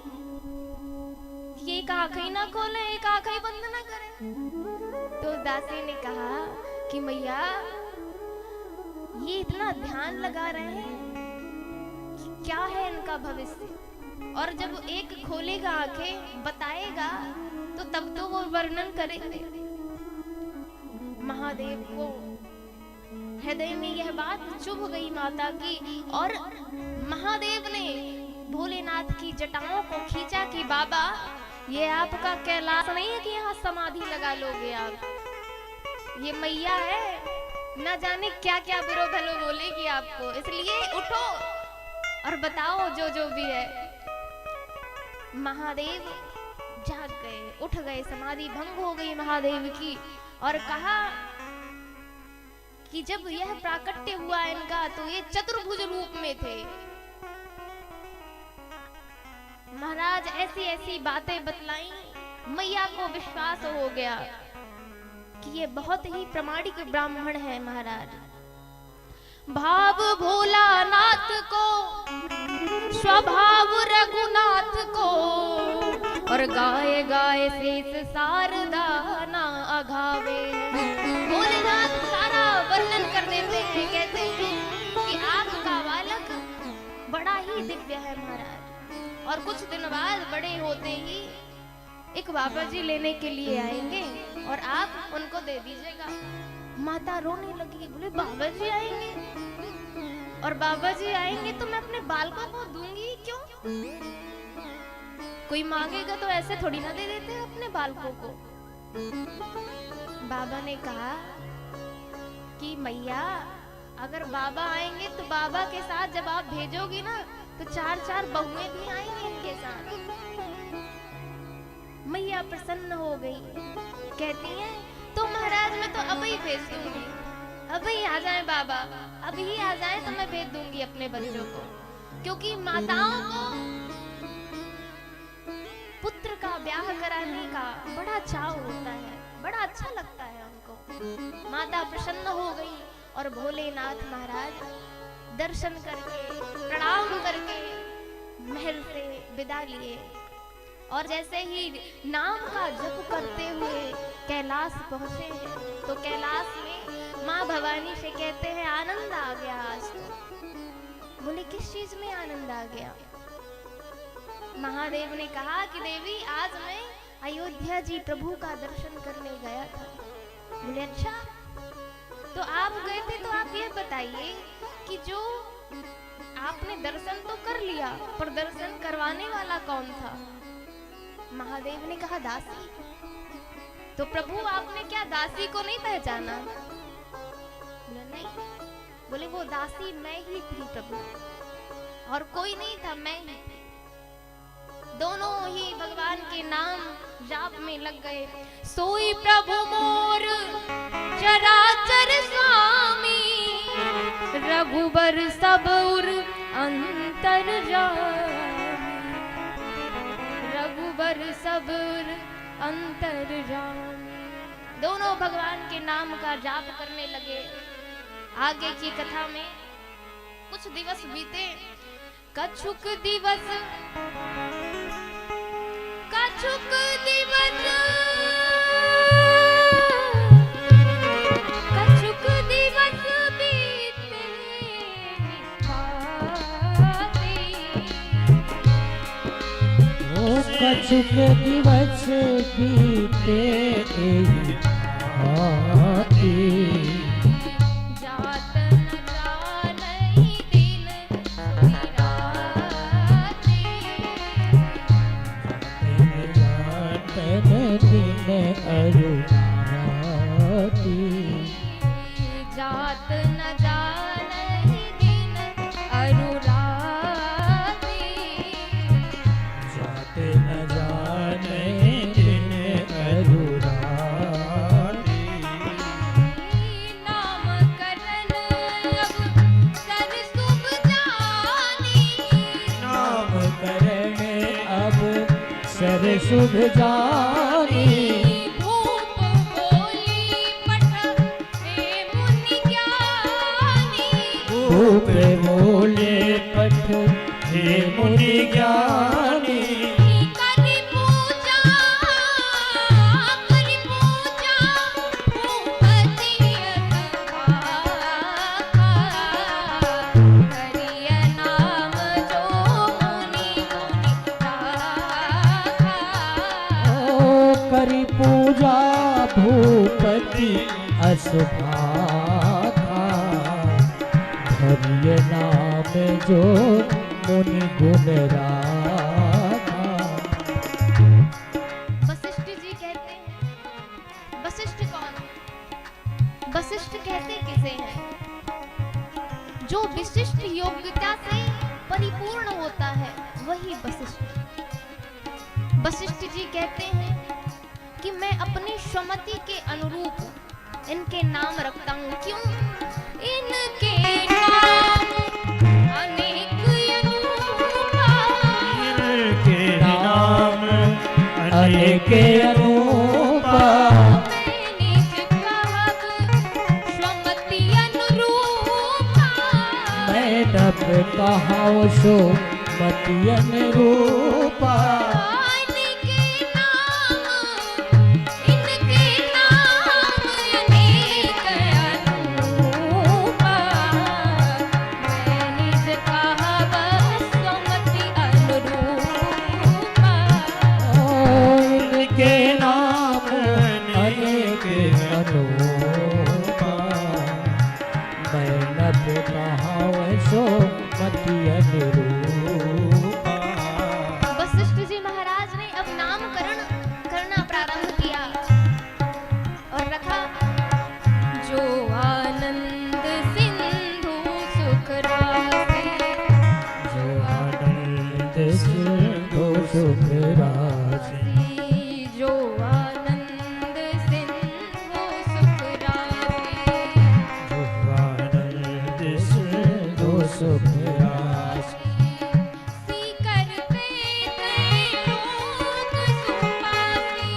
ये एक आंखें ना खोले, एक आंखें बंद ना करे। तो दासी ने कहा कि मैया, ये इतना ध्यान लगा रहे हैं कि क्या है इनका भविष्य, और जब एक खोलेगा आंखें बताएगा तो तब तो वो वर्णन करेंगे। महादेव को हृदय में यह बात चुभ गई माता की, और महादेव ने भोलेनाथ की जटाओं को खींचा कि बाबा, ये आपका कैलाश नहीं है कि यहाँ समाधि लगा लोगे आप, ये मैया है, न जाने क्या क्या बुरो भलो बोलेगी आपको, इसलिए उठो और बताओ जो जो भी है। महादेव जाग गए, उठ गए, समाधि भंग हो गई महादेव की, और कहा कि जब यह प्राकट्य हुआ इनका तो ये चतुर्भुज रूप में थे। महाराज ऐसी ऐसी बातें बतलाई, मैया को विश्वास हो गया कि ये बहुत ही प्रामाणिक ब्राह्मण है। महाराज भाव भोलानाथ को, स्वभाव रघुनाथ को, और गाए गाए शेष शारदा ना अघावे। भोलेनाथ सारा वर्णन कर देते हैं, कहते हैं कि आपका बालक बड़ा ही दिव्य है महाराज, और कुछ दिन बाद बड़े होते ही एक बाबा जी लेने के लिए आएंगे और आप उनको दे दीजिएगा। माता रोने लगी, बोले बाबा जी आएंगे, और बाबा जी आएंगे तो मैं अपने बालकों को दूंगी क्यों? कोई मांगेगा तो ऐसे थोड़ी ना दे देते हैं अपने बालकों को। बाबा ने कहा कि मैया, अगर बाबा आएंगे तो बाबा के साथ जब आप भेजोगी ना तो 4-4 बहुएं भी आएंगी इनके साथ। मैया प्रसन्न हो गई, कहती हैं तो महाराज मैं तो अभी भेज दूंगी, अभी आ जाए बाबा, अभी आ जाए तो मैं भेज दूंगी अपने बच्चों को, क्योंकि माताओं को पुत्र का ब्याह कराने का बड़ा चाव होता है, बड़ा अच्छा लगता है उनको। माता प्रसन्न हो गई और भोलेनाथ महाराज दर्शन करके प्रणाम करके महल से विदा लिए। और जैसे ही नाम का जप करते हुए कैलाश पहुंचे हैं तो कैलाश में माँ भवानी से कहते हैं आनंद आ गया आज तो। बोले किस चीज में आनंद आ गया? महादेव ने कहा कि देवी आज मैं अयोध्या जी प्रभु का दर्शन करने गया था। बोले अच्छा, तो आप गए थे तो आप ये बताइए कि जो आपने दर्शन तो कर लिया पर दर्शन करवाने वाला कौन था? महादेव ने कहा दासी। तो प्रभु आपने क्या दासी को नहीं पहचाना? बोले नहीं। बोले वो दासी मैं ही थी प्रभु, और कोई नहीं था, मैं ही थी। दोनों ही भगवान के नाम जाप में लग गए। सोई प्रभु मोर चराचर स्वामी, रघुबर सब उर अंतर जामी, रघुबर सब उर अंतर जामी। दोनों भगवान के नाम का जाप करने लगे। आगे की कथा में कुछ दिवस बीते। कछुक दिवस, कछुक दिवस, कछुक दिवस बीते ओ कछुक दिवस बीते आती, जात न जानई दिन राती, दिन अरुणाती, जात न जानई दिन अरुराती, जात न जाने दिन अरुराती, नामकरण अब सर शुभ जानी, नामकरण अब सर शुभ जानी, भूप बोली पठ हे मुनि ज्ञानी, भूप बोले पठ हे मुनि ज्ञानी, करि पूजा, करि पूजा भूपति अथवा, करिय नाम जो मुनि मुनि राखा। ओ करी पूजा भूपति असुभाखा, धरिय नाम जो मुनि गुण राखा। वशिष्ठ जी कहते हैं, वशिष्ठ कौन? वशिष्ठ कहते किसे हैं? जो विशिष्ट योग्यता से परिपूर्ण होता है वही वशिष्ठ। वशिष्ठ जी कहते हैं कि मैं अपनी स्वमति के अनुरूप इनके नाम रखता हूँ। क्यों? इनके नाम अनेक अनूठा, के नाम अनेक अनूपा, मैं निज कहब स्वमति अनुरूपा, मैं नभ कहाऊँ सो मति अनुरूपा। इनके नाम अनेक अनूपा, मैं निज कहब स्वमति अनुरूपा। इनके नाम अनेक अनूपा, मैं नभ कहाऊँ सो मति अनुरूपा। वशिष्ठ जी महाराज ने अब नामकरण करना प्रारंभ किया और रखा। जो आनंद सिंधु सुख राशि, जो आनंद सिंधु सुख राशि, जो आनंद सिंधु सुख राशि, जो आनंद सिंधु सुख राशि, सी करते त्रैलोक सुपासी,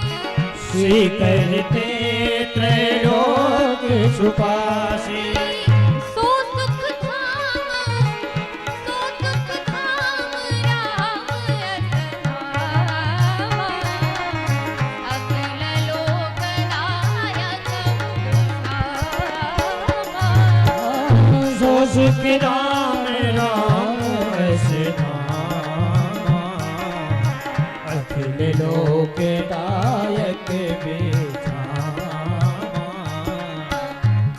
श्री करते त्रैलोक सुपासी सो सुख धाम राम अरनामा, अखिल लोकनायक श्यामा। सो सुख राम राम ऐसे नामा, अखिल लोक दायक बेचामा।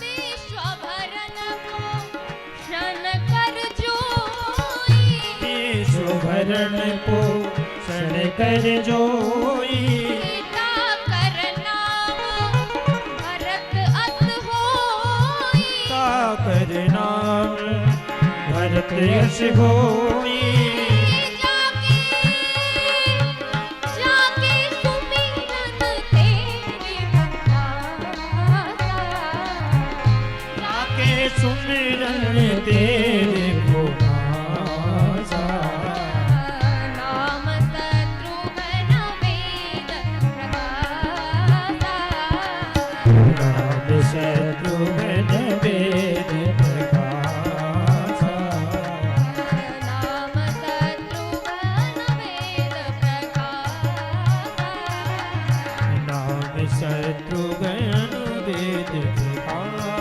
विश्वभरन भूषण कर जोई, विश्वभरण पोषण कर जोई, सीता कर नाम भरत अस होई। कर नाम भरत यश होई। जाके सुमिरन तेरे प्रकाशा, जाके सुमिरन तेरे पुकारा। नाम शत्रुघ्न वेद प्रकाशा। नाम शत्रुघ्न वेद प्रकाशा। नाम शत्रुघ्न वेद प्रकाशा। नाम शत्रुघ्न वेद प्रकाशा।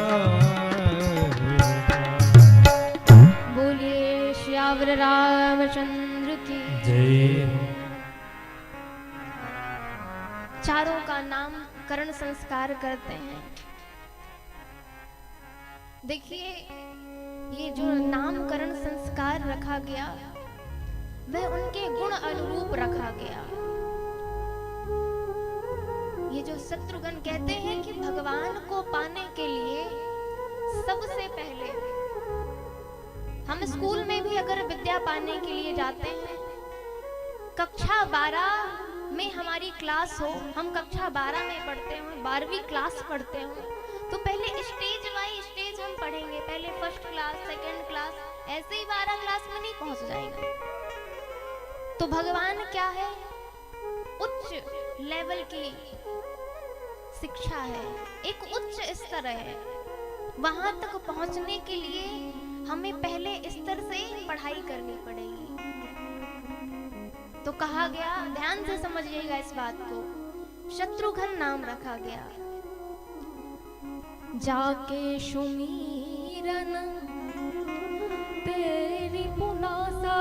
बोलिए श्यावर रामचंद्र की। जय। चारों का नामकरण संस्कार करते हैं। देखिए, ये जो नामकरण संस्कार रखा गया वह उनके गुण अनुरूप रखा गया। ये जो शत्रुघ्न कहते हैं कि भगवान को पाने के लिए सबसे पहले हम स्कूल में भी अगर विद्या पाने के लिए जाते हैं, कक्षा 12 में हमारी क्लास हो, हम कक्षा 12 में पढ़ते हो, 12वीं क्लास पढ़ते हो, तो पहले स्टेज वाइज स्टेज हम पढ़ेंगे। पहले फर्स्ट क्लास, सेकंड क्लास, ऐसे ही 12 क्लास में नहीं पहुंच जाएगा। तो भगवान क्या है? उच्च लेवल की शिक्षा है, एक उच्च स्तर है। वहां तक पहुंचने के लिए हमें पहले स्तर से पढ़ाई करनी पड़ेगी। तो कहा गया, ध्यान से समझिएगा इस बात को, शत्रुघ्न नाम रखा गया। जाके सुमिरन तेरी पुनासा,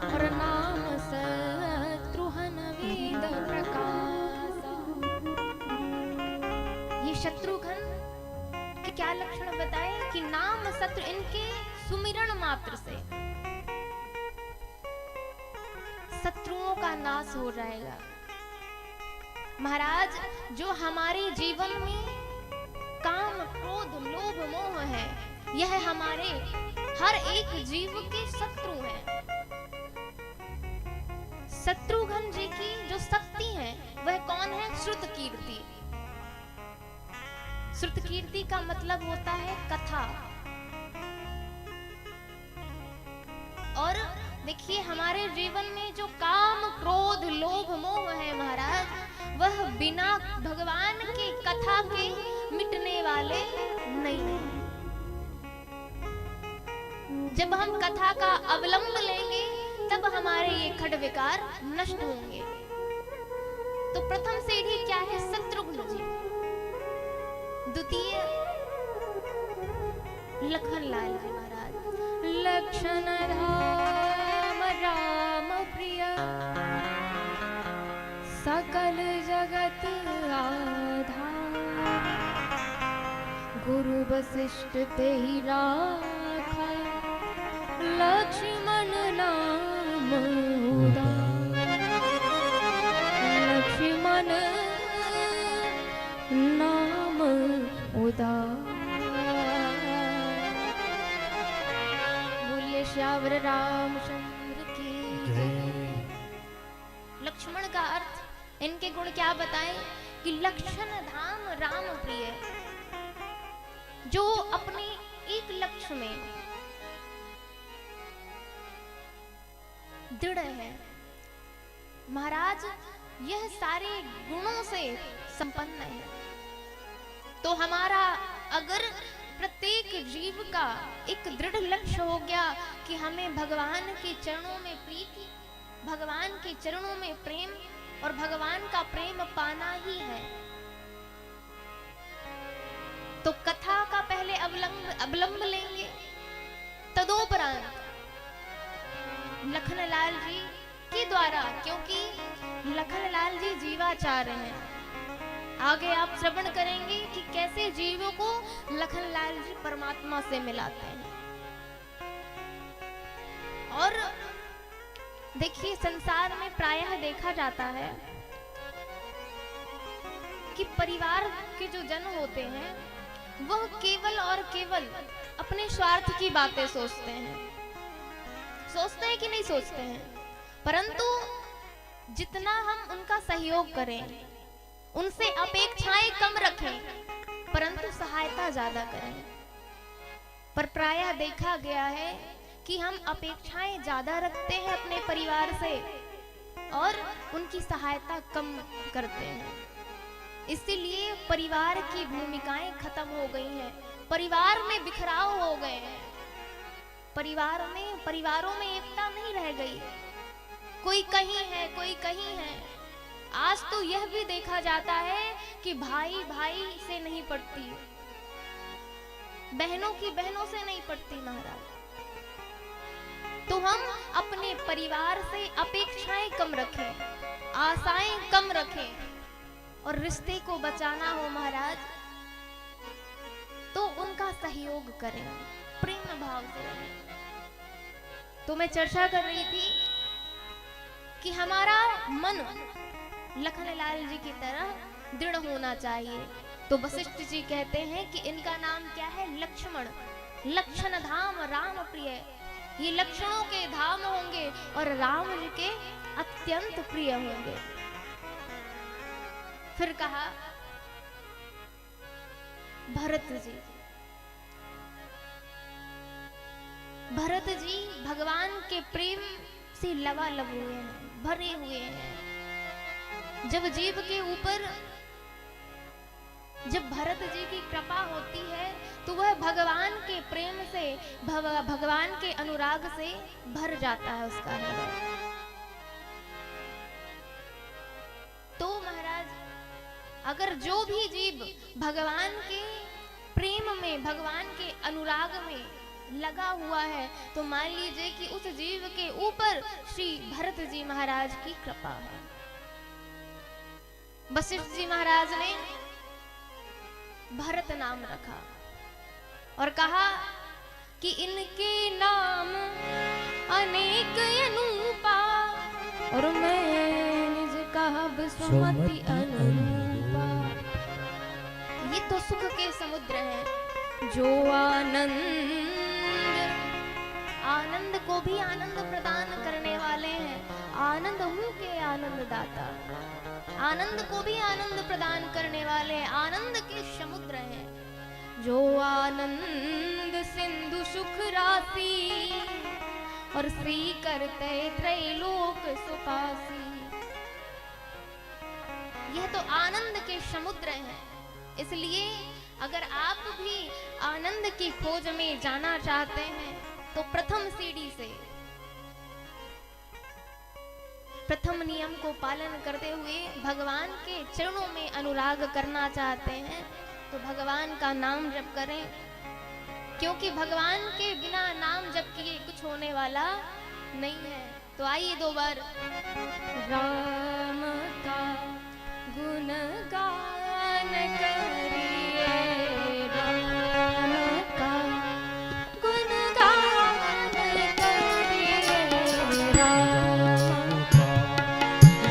और नाम शत्रुघ्न वेद प्रकाशा। ये शत्रुघ्न के क्या लक्षण बताए कि नाम शत्रु, इनके सुमिरन मात्र से शत्रुओं का नाश हो जाएगा। महाराज, जो हमारे जीवन में काम, क्रोध, लोभ, मोह है, यह हमारे हर एक जीव के शत्रु हैं। शत्रुघ्न जी की जो शक्ति है वह कौन है? श्रुत कीर्ति। श्रुत कीर्ति का मतलब होता है कथा। और देखिए, हमारे जीवन में जो काम, क्रोध, लोभ, मोह है महाराज, वह बिना भगवान की कथा के मिटने वाले नहीं है। जब हम कथा का अवलंब लेंगे तब हमारे ये खड विकार नष्ट होंगे। तो प्रथम सीढ़ी क्या है? शत्रुघ्न जी। द्वितीय लखन लाल जी महाराज। लक्षण राम राम प्रिय, सकल जगत आधार। गुरु वशिष्ठ ते ही राखा, लक्ष्मण नाम उदार। लक्ष्मण नाम उदार। बोलिए श्यावर रामचंद्र की जय। लक्ष्मण का अर्थ, इनके गुण क्या बताएं कि लक्षण धाम राम प्रिय, जो अपने एक लक्ष्य में दृढ़ है। महाराज, यह सारे गुणों से संपन्न है। तो हमारा अगर प्रत्येक जीव का एक दृढ़ लक्ष्य हो गया कि हमें भगवान के चरणों में प्रीति, भगवान के चरणों में प्रेम और भगवान का प्रेम पाना ही है, तो कथा का पहले अवलंब लेंगे, तदोपरांत लखनलाल जी के द्वारा, क्योंकि लखनलाल जी जीवाचार्य हैं। आगे आप श्रवण करेंगे कि कैसे जीवों को लखनलाल जी परमात्मा से मिलाते हैं। और देखिए, संसार में प्रायः देखा जाता है कि परिवार के जो जन होते हैं वह केवल और केवल अपने स्वार्थ की बातें सोचते हैं। सोचते हैं कि नहीं सोचते हैं? परंतु जितना हम उनका सहयोग करें, उनसे अपेक्षाएं कम रखें, परंतु सहायता ज्यादा करें। पर प्रायः देखा गया है कि हम अपेक्षाएं ज्यादा रखते हैं अपने परिवार से और उनकी सहायता कम करते हैं। इसीलिए परिवार की भूमिकाएं खत्म हो गई हैं, परिवार में बिखराव हो गए हैं, परिवारों में एकता नहीं रह गई। कोई कहीं है, कोई कहीं है। आज तो यह भी देखा जाता है कि भाई भाई से नहीं पड़ती, बहनों की बहनों से नहीं पड़ती महाराज। तो हम अपने परिवार से अपेक्षाएं कम रखें, आशाएं कम रखें, और रिश्ते को बचाना हो महाराज तो उनका सहयोग करें, प्रेम भाव से रहें। तो मैं चर्चा कर रही थी कि हमारा मन लखनलाल जी की तरह दृढ़ होना चाहिए। तो वशिष्ठ जी कहते हैं कि इनका नाम क्या है? लक्ष्मण। लक्षण धाम राम प्रिय, ये लक्षणों के धाम होंगे और राम जी के अत्यंत प्रिय होंगे। फिर कहा भरत जी भगवान के प्रेम से लबालब हुए हैं, भरे हुए हैं। जब जीव के ऊपर जब भरत जी की कृपा होती है तो वह भगवान के प्रेम से, भगवान के अनुराग से भर जाता है उसका हृदय। तो महाराज अगर जो भी जीव भगवान के प्रेम में, भगवान के अनुराग में लगा हुआ है, तो मान लीजिए कि उस जीव के ऊपर श्री भरत जी महाराज की कृपा है। वशिष्ठ जी महाराज ने भरत नाम रखा और कहा कि इनके नाम अनेक अनूपा और मैं निज कहा सुमति अनुरूपा। ये तो सुख के समुद्र हैं जो आनंद को भी आनंद प्रदान करने वाले हैं। आनंद हूँ के आनंद दाता, आनंद को भी आनंद प्रदान करने वाले आनंद के समुद्र हैं। जो आनंद सिंधु सुख राशि और श्री करते त्रैलोक सुपासी। यह तो आनंद के समुद्र हैं। इसलिए अगर आप भी आनंद की खोज में जाना चाहते हैं तो प्रथम सीढ़ी से, प्रथम नियम को पालन करते हुए भगवान के चरणों में अनुराग करना चाहते हैं तो भगवान का नाम जप करें, क्योंकि भगवान के बिना नाम जप किए कुछ होने वाला नहीं है। तो आइए दो बार राम का गुणगान करिए, राम का गुणगान करिए, राम का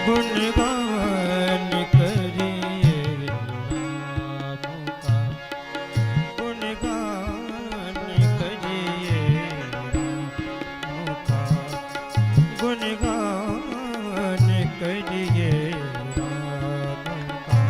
गुणगान करिए, राम का गुणगान करिए, राम का गुणगान करिए, राम का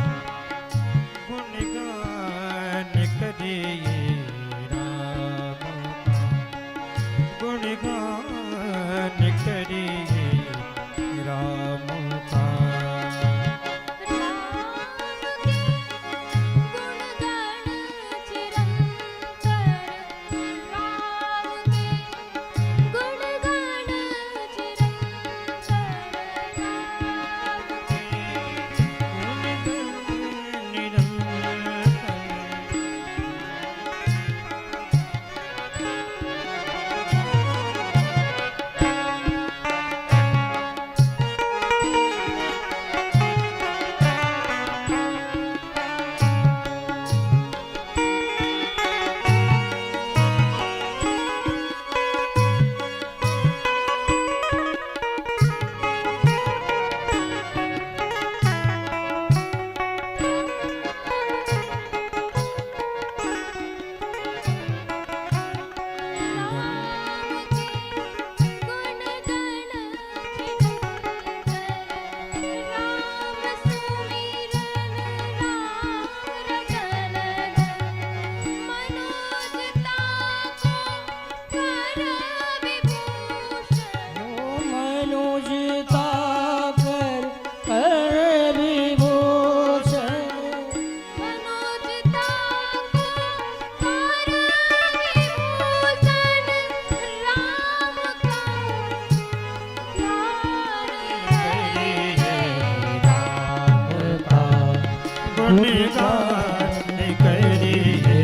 गुणगान करिए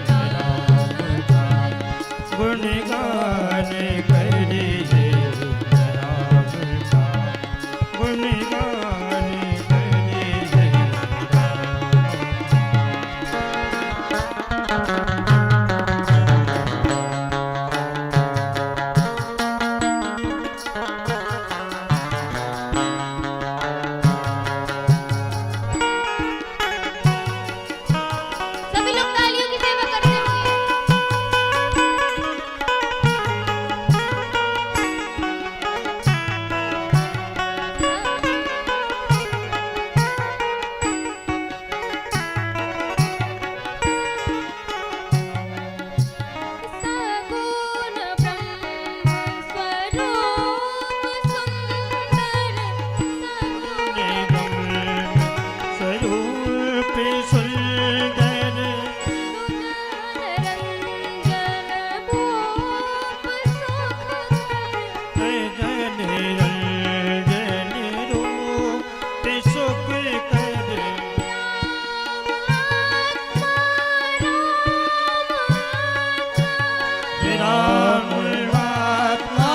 राम का, गुणगान करिए राम का, गुणगान करिए सभी लोग तालियों की सेवा करते हुए सगुण ब्रह्म स्वरूप सुंदर स्वरूप सुंदर रंजन भूप सुख जन रंजन रूप सुख कर राम आत्मा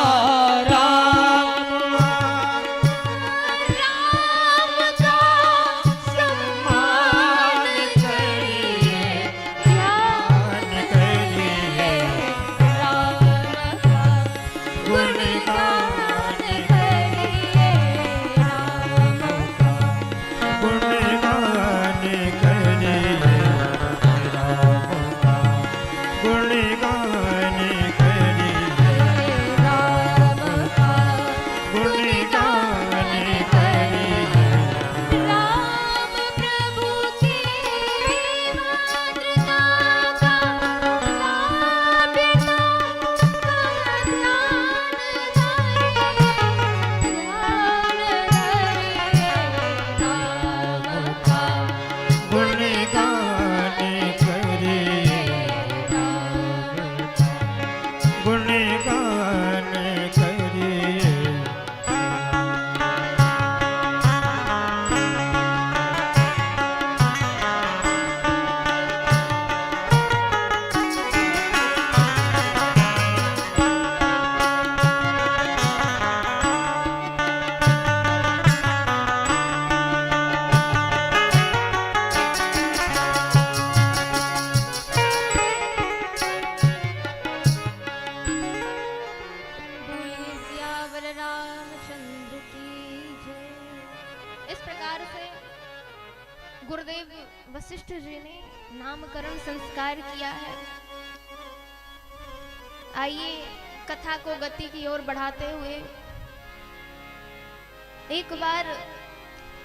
राम राम का सम्मान करिए ध्यान करिए राम का गुणगान करिए राम का गुणगान करिए राम का, गुणगान करिए राम का गुणगान करिए राम प्रभु की मातृका का पिता का ध्यान धरिए राम का गुणगान करिए गुणगान करिए बोलिए सियावर रामचंद्र की जय। इस प्रकार से गुरुदेव वशिष्ठ जी ने नामकरण संस्कार किया है। आइए कथा को गति की ओर बढ़ाते हुए एक बार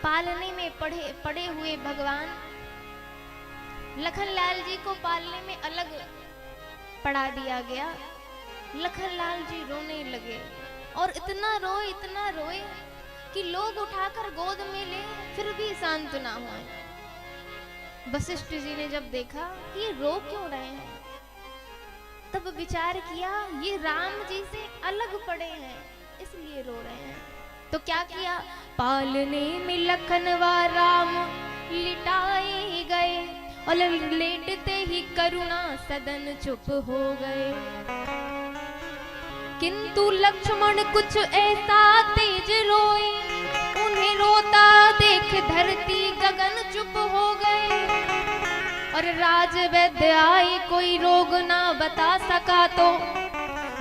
पालने में पड़े हुए भगवान लखनलाल जी को पालने में अलग पड़ा दिया गया। लखनलाल जी रोने लगे और इतना रोए कि लोग उठाकर गोद में ले फिर भी शांत ना हुए। वशिष्ठ जी ने जब देखा कि ये रो क्यों रहे हैं, तब विचार किया ये राम जी से अलग पड़े हैं इसलिए रो रहे हैं। तो क्या किया, पालने में लखन व राम लिटाए गए और लेटते ही करुणा सदन चुप हो गए। किंतु लक्ष्मण कुछ ऐसा तेज रोए, उन्हें रोता देख धरती गगन चुप हो गए। और राजवैद्य आए कोई रोग ना बता सका तो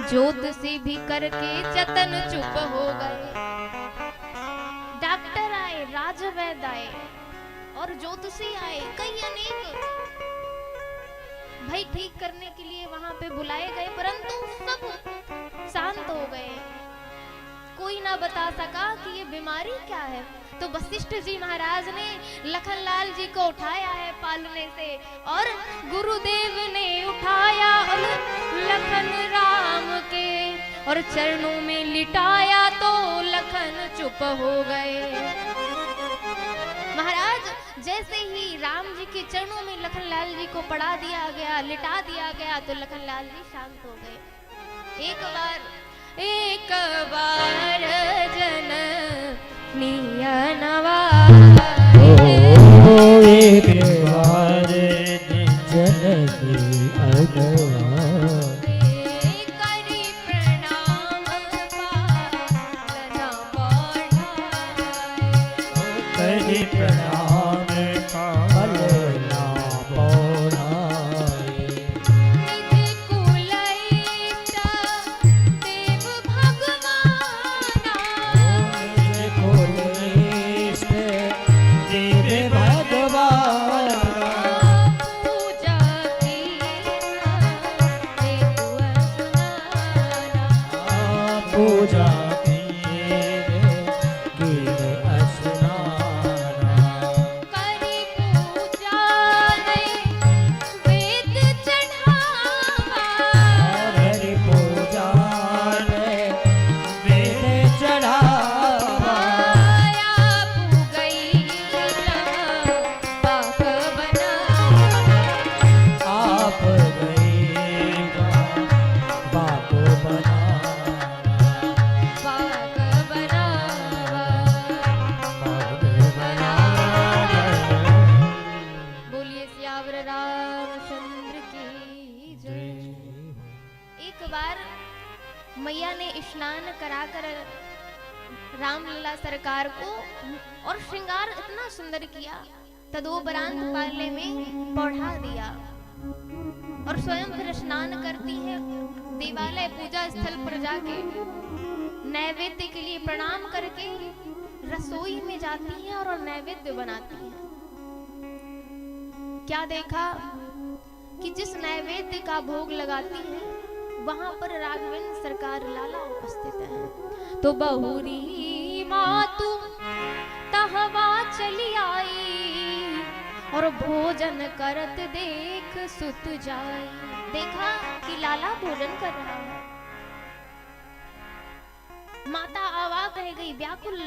जोत से भी करके चतन चुप हो गए। डॉक्टर आए, राजवैद्य आए और ज्योतिषी आए, कई अनेक भाई ठीक करने के लिए वहां पे बुलाए गए, परंतु सब शांत हो गए। कोई ना बता सका कि ये बीमारी क्या है। तो वशिष्ठ जी महाराज ने लखनलाल जी को उठाया है पालने से और गुरुदेव ने उठाया और लखन राम के और चरणों में लिटाया तो लखन चुप हो गए। महाराज जैसे ही राम जी के चरणों में लखनलाल जी को पड़ा दिया गया, लिटा दिया गया, तो लखनलाल जी शांत हो गए। एक बार जन नियनवा एक बार जननी अगवा करी प्रणाम पालना बढ़ाए करी प्रणाम पलना पौड़ाए निधि कुलैता देव भगवाना कुलिष्ठ देव भगवान पूजा की देव सुनाना पूजा गिर स्नाना करी पूजा ने वेद चढ़ावा हरि पूजा वेद चढ़ावा आप गई पाक बना आप गए बाप बना पाक बनावा बाप बना बोलिए सियावर रामचंद्र की जय। एक बार मैया ने स्नान कराकर रामलला सरकार को और श्रृंगार इतना सुंदर किया तदोपरांत पाले में पौढ़ा दिया और स्वयं फिर स्नान करती है देवालय पूजा स्थल पर जाके नैवेद्य के लिए प्रणाम करके रसोई में जाती है और नैवेद्य बनाती है। क्या देखा कि जिस नैवेद्य का भोग लगाती है वहां पर राघवेंद्र सरकार लाला उपस्थित है। तो बहुरी मातु तहवा चली आई और भोजन करत देख सुत जाई। देखा कि लाला भोजन कर रहा है। माता अवाक रह गई व्याकुल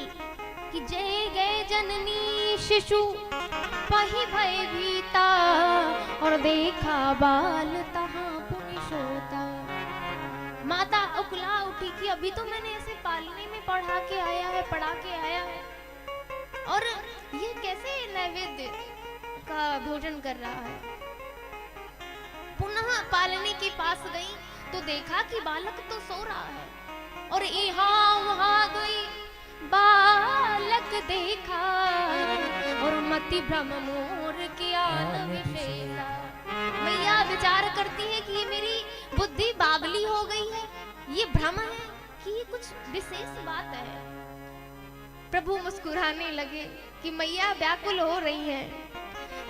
कि जय गए जननी शिशु पही भय भीता और देखा बाल तहाँ पुनि सोता। माता उकला उठी कि अभी तो मैंने ऐसे पालने में पढ़ा के आया है और ये कैसे नैवेद्य का भोजन कर रहा है। पुनः पालने के पास गई तो देखा कि बालक तो सो रहा है और यहाँ वहाँ गई बालक देखा और मति भ्रम मोर किया विशेला। मैया विचार करती है कि ये मेरी बुद्धि बावली हो गई है, ये भ्रम है कि ये कुछ विशेष बात है। प्रभु मुस्कुराने लगे कि मैया व्याकुल हो रही है।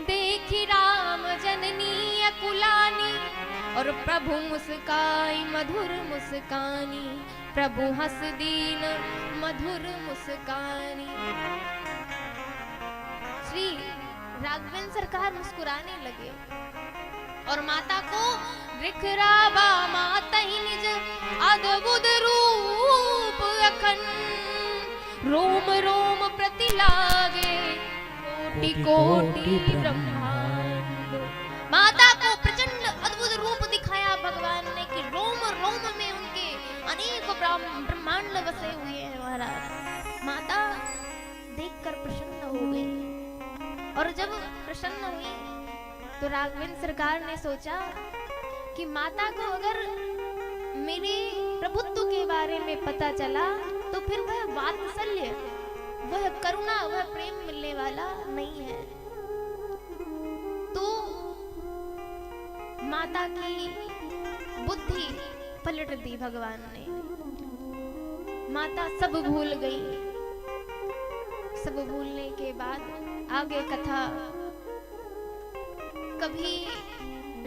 देखी राम जननी अकुलानी और प्रभु मुस्काई मधुर मुस्कानी। प्रभु हंस दीन मधुर मुस्कानी। श्री राघवेंद्र सरकार मुस्कुराने लगे और माता को बिखरावा माता ही निज अद्भुत रूप अखन रोम रोम प्रति लागे कोटि कोटि ब्रह्मांड। माता को प्रचंड अद्भुत रूप दिखाया भगवान ने कि रोम रोम में उनके अनेक ब्रह्मांड बसे हुए हैं महाराज। माता देखकर प्रसन्न हो गई और जब प्रसन्न हुई तो राघवेंद्र सरकार ने सोचा कि माता को अगर मेरे प्रभुत्व के बारे में पता चला तो फिर वह वात्सल्य वह करुणा वह प्रेम मिलने वाला नहीं है। तो माता की बुद्धि पलट दी भगवान ने। माता सब भूल गई। सब भूलने के बाद आगे कथा। कभी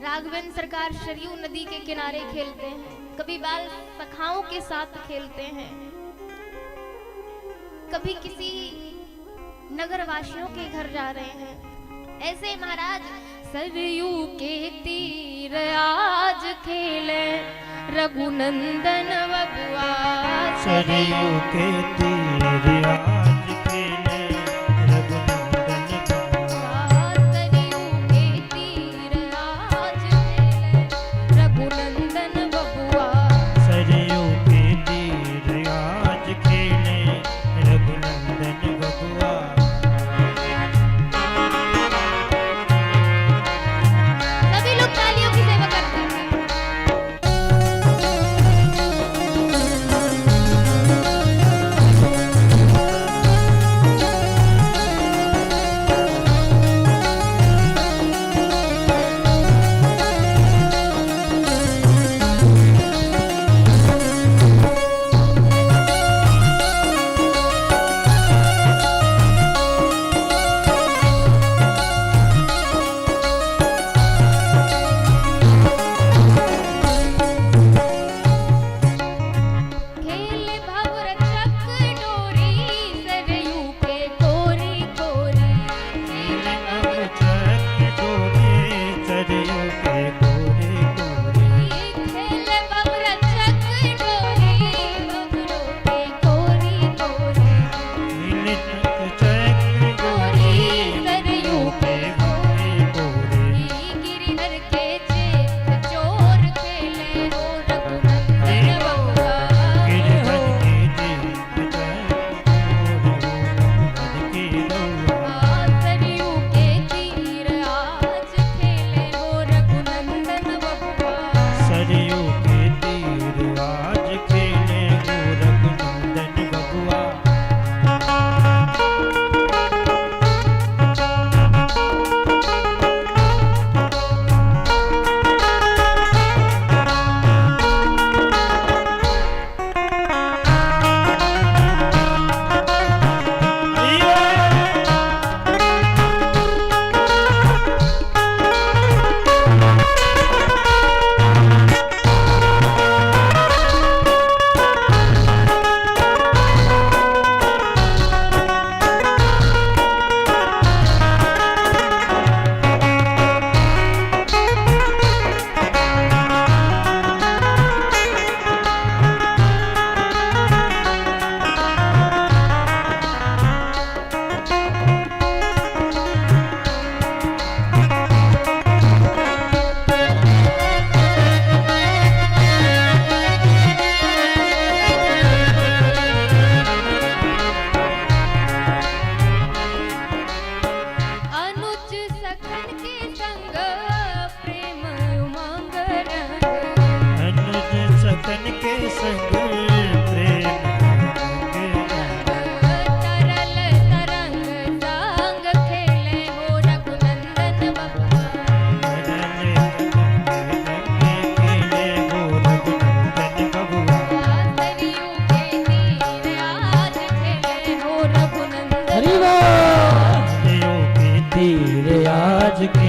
राघवेंद्र सरकार सरयू नदी के किनारे खेलते हैं, कभी बाल सखाओं के साथ खेलते हैं, कभी किसी नगर वासियों के घर जा रहे हैं। ऐसे महाराज सरयू के तीर आज खेले रघुनंदन बबुआ। सरयू के तीर आज खेले रघुनंदन बबुआ। सरयू के तीर आज खेले रघुनंदन बबुआ। सरयू के तीर आज खेले रघुनंदन बबुआ।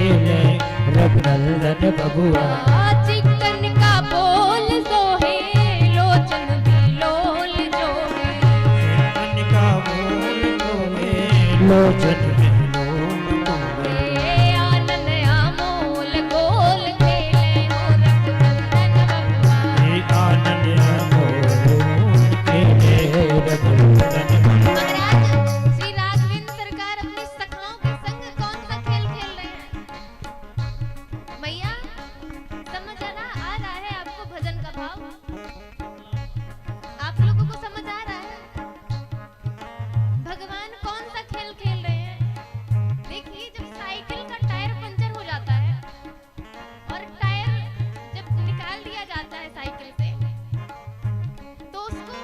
खेले रघुनंदन बबुआ चिकन का बोल सोहे लोचन बिलोल जो है मन का बोल तोहे लोचन आनंद अमोल गोल खेले हो रघुनंदन बबुआ हे आनंद अमोल खेले रघुनंदन बबुआ। महाराज श्री राघवेंद्र सरकार अपनी सखाओं के संग कौन सा खेल खेल रहे हैं मैया समझ आ रहा है आपको भजन का भाव आप लोगों को समझ आ रहा है भगवान कौन सा खेल खेल रहे हैं देखिए जब साइकिल का टायर पंचर हो जाता है और टायर जब निकाल दिया जाता है साइकिल से तो उसको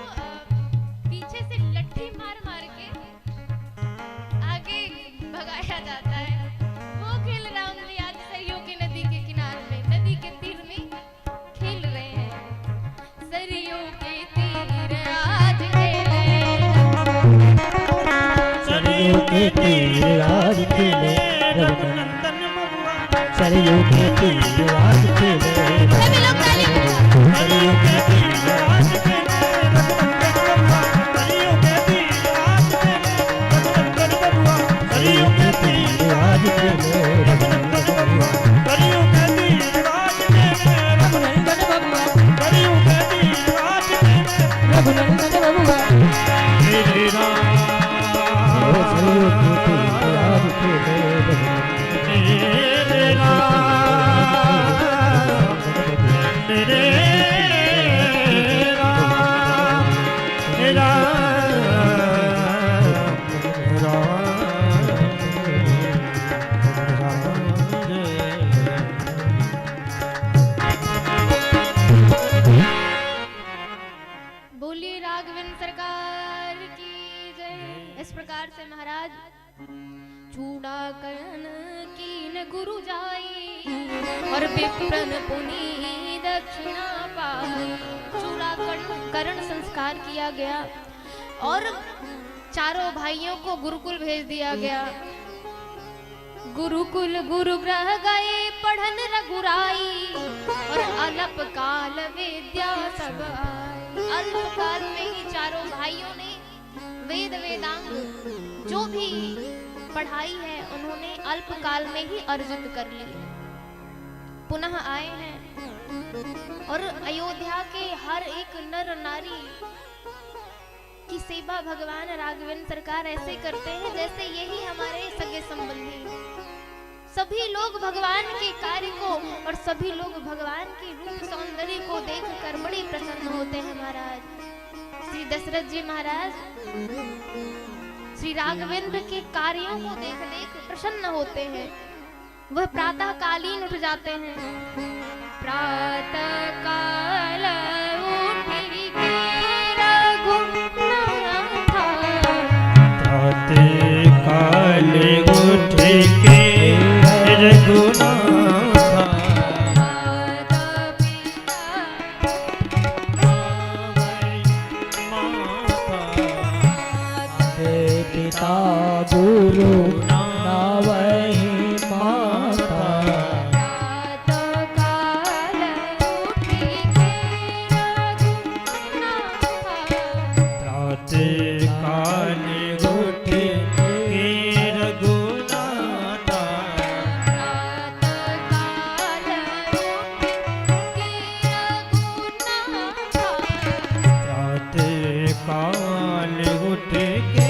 पीछे से लट्ठी मार मार के आगे भगाया जाता है वो खेल राम जी आज सरयू की नदी के किनारे में नदी के तीर में खेल रहे हैं सरयू के तीर आज खेले सरयू के तीर आज खेले रघुनंदन बबुआ। सरयू के तीर आज खेले सभी लोग ताली बजाओ हरियों के तीर आज खेले रघुनंदन बबुआ। हरियों के तीर आज खेले रघुनंदन बबुआ। हरियों के तीर आज खेले रघुनंदन बबुआ हरियों के तीर आज खेले रघुनंदन बबुआ हरियों के तीर आज खेले रघुनंदन बबुआ मेरे राम सरयू के तीर आज खेले मेरे राम मेरे राम मेरा बोलिए राघवेंद्र सरकार की जय। इस प्रकार से महाराज चूड़ा करण कीन गुरु जाई और विप्रन पुनी दक्षिणा पाई चूड़ा करण संस्कार किया गया और चारों भाइयों को गुरुकुल भेज दिया गया गुरुकुल गुरु ग्रह गए पढ़न रघुराई और अल्प काल विद्या सब आई अल्प काल में ही चारों भाइयों ने वेद वेदांग जो भी पढ़ाई है उन्होंने अल्प काल में ही अर्जित कर ली पुनः आए हैं और अयोध्या के हर एक नर नारी की सेवा भगवान राघवेंद्र सरकार ऐसे करते हैं जैसे यही हमारे सगे संबंधी सभी लोग भगवान के कार्य को और सभी लोग भगवान के रूप सौंदर्य को देखकर बड़े प्रसन्न होते हैं महाराज श्री दशरथ जी महाराज श्री राघवेंद्र के कार्यों को देख देख प्रसन्न होते हैं वह प्रातः कालीन उठ जाते हैं प्रातः काल उठी के प्रातः काल उठ के रघुनाथा पिता गुरु नावहि माता प्रातः काल उठ के रघुनाथा प्रातः काल उठ के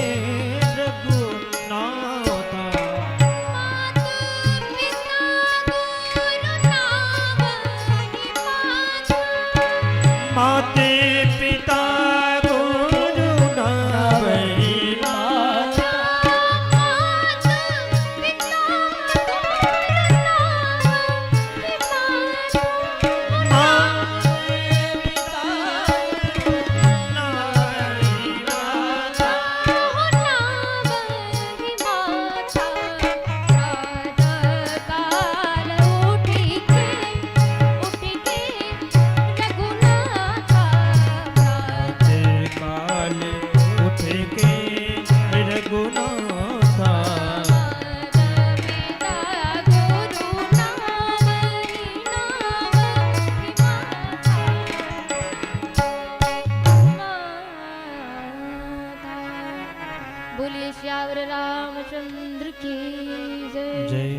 रघुनाथा माते पिता गुरु नावहि माता रघुनाथ सियावर रामचंद्र की जय। जय।